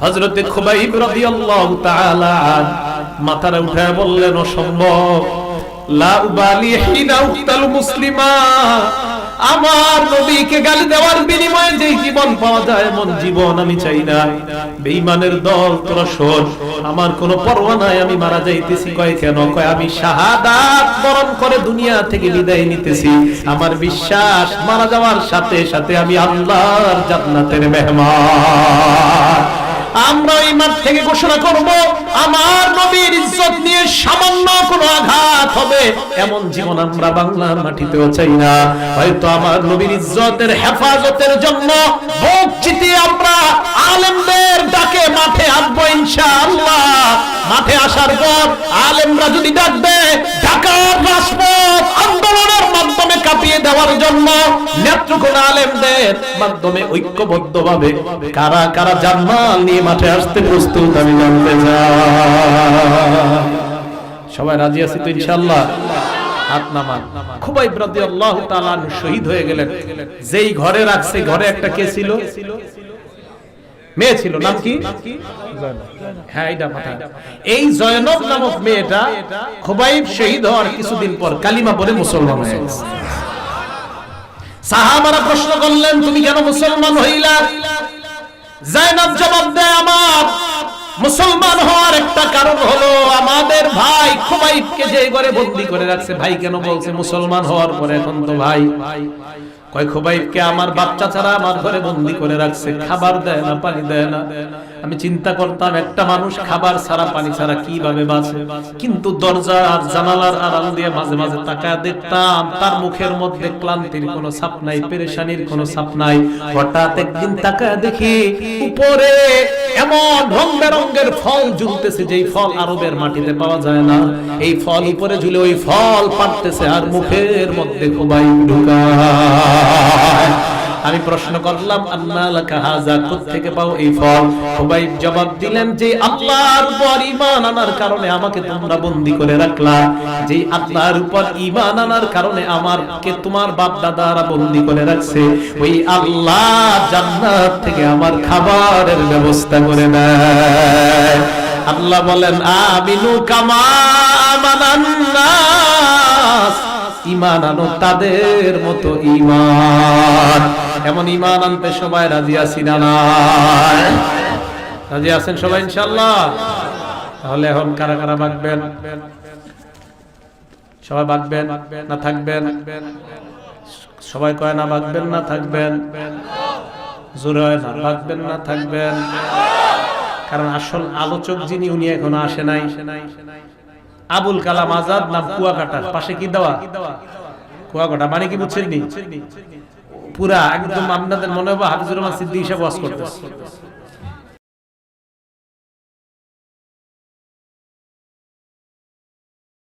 হযরতে খুবাইব রাদিয়াল্লাহু তাআলা মাথাটা উঠায় বললেন, অসম্ভব, লা উবালি হিনা উক্তাল মুসলিমা, আমার নবীকে গালি দেওয়ার বিনিময়ে যে জীবন পাওয়া যায় এমন জীবন আমি চাই না। বেঈমানের দল, তোরা শোন, আমার কোনো পরোয়া নাই, আমি মারা যাইতেছি। কয় কেন? কয় আমি শাহাদাত বরণ করে দুনিয়া থেকে বিদায় নিতেছি। আমার বিশ্বাস মারা যাওয়ার সাথে সাথে আমি আল্লাহর জান্নাতের মেহমান। আমরা এই মাঠ থেকে ঘোষণা করব, আমার নবীর ইজ্জত নিয়ে সামান্য কোনো আঘাত হবে এমন জীবন আমরা বাংলার মাটিতেও চাই না। হয়তো আমার নবীর ইজ্জতের হেফাজতের জন্য বুক চিতিয়ে আমরা আলেমদের ডাকে মাঠে আসবো ইনশাআল্লাহ। মাঠে আসার পর আলেমরা যদি ডাকবে, ঢাকার রাজপথ আন্দোলনের মাধ্যমে কাঁপিয়ে দেওয়ার জন্য নেত্রকোনা আলেমদের মাধ্যমে ঐক্যবদ্ধভাবে কারা কারা জানমাল নিয়ে মাঠে আসতে প্রস্তুত আমি জানতে চাই। সবাই রাজি আছি তো ইনশাআল্লাহ? হাত নামান। খুবাইব রাদিয়াল্লাহু তাআলা শহীদ হয়ে গেলেন। যেই ঘরে রাখছে, ঘরে একটা কে ছিল? মেয়ে ছিল। নাম কি? হ্যাঁ, এটা মাথা। এই জয়নব নামক মেয়েটা খুবাইব শহীদ হওয়ার কিছুদিন পর কালিমা পড়ে মুসলমান হয়ে গেছে। সাহাবারা প্রশ্ন করলেন, তুমি কেন মুসলমান হইলা? জয়নব জবাব দেয়, আমার মুসলমান হওয়ার একটা কারণ হলো আমাদের ভাই খুবাইবকে যে ঘরে বন্দী করে রাখছে। ভাই কেন বলছে মুসলমান হওয়ার পরে? এখন তো ভাই। কয় খুবাইবকে আমার বাচ্চা ছাড়া আমার ঘরে বন্দী করে রাখছে, খাবার দেয় না, পানি দেয় না। আমি চিন্তা করতাম একটা মানুষ খাবার ছাড়া পানি ছাড়া কিভাবে বাঁচে, কিন্তু দরজা আর জানালার আড়াল দিয়ে মাঝে মাঝে তাকায় দেখতাম তার মুখের মধ্যে ক্লান্তির কোনো ছাপ নাই, পেরেশানির কোনো ছাপ নাই। হঠাৎ একদিন তাকায় দেখি উপরে এমন রং বেরঙের ফল ঝুলতেছে, যেই ফল আরবের মাটিতে পাওয়া যায় না। এই ফল উপরে ঝুলে ওই ফল পাড়তেছে আর মুখের মধ্যে খুবাইব ঢুকায়। আমি প্রশ্ন করলাম, আন্না লাকা হাযা, কোত্থেকে পাও এই ফল? খুবাইব জবাব দিলেন, যে আল্লাহর উপর ঈমান আনার কারণে আমাকে তোমরা বন্দী করে রাখলা, যে আল্লাহর উপর ঈমান আনার কারণে আমাকে তোমার বাপ দাদারা বন্দী করে রাখছে, ওই আল্লাহ জান্নাত থেকে আমার খাবারের ব্যবস্থা করে দেয়। আল্লাহ বলেন, আমিনু কামা আমানান নাস, ঈমান আনো তাদের মতো ঈমান। এমন ঈমান আনতে সবাই রাজি আছি না? রাজি আছেন সবাই ইনশাআল্লাহ? তাহলে এখন কারা কারা বাঁকবেন? সবাই বাঁকবেন না থাকবেন? সবাই কয় না বাঁকবেন না থাকবেন? জোরে হয় না, বাঁকবেন না থাকবেন? কারণ আসল আলোচক যিনি, উনি এখনো আসে নাই। আবুল কালাম আজাদ, নাম কুয়াকাটা, পাশে কি দেওয়া? কুয়াকাটা। মানে কি বুঝছেন? পুরা একদম আপনাদের মনে হবে হাফিজুর রহমান সিদ্দিকী সাহেব ওয়াজ করতেছে।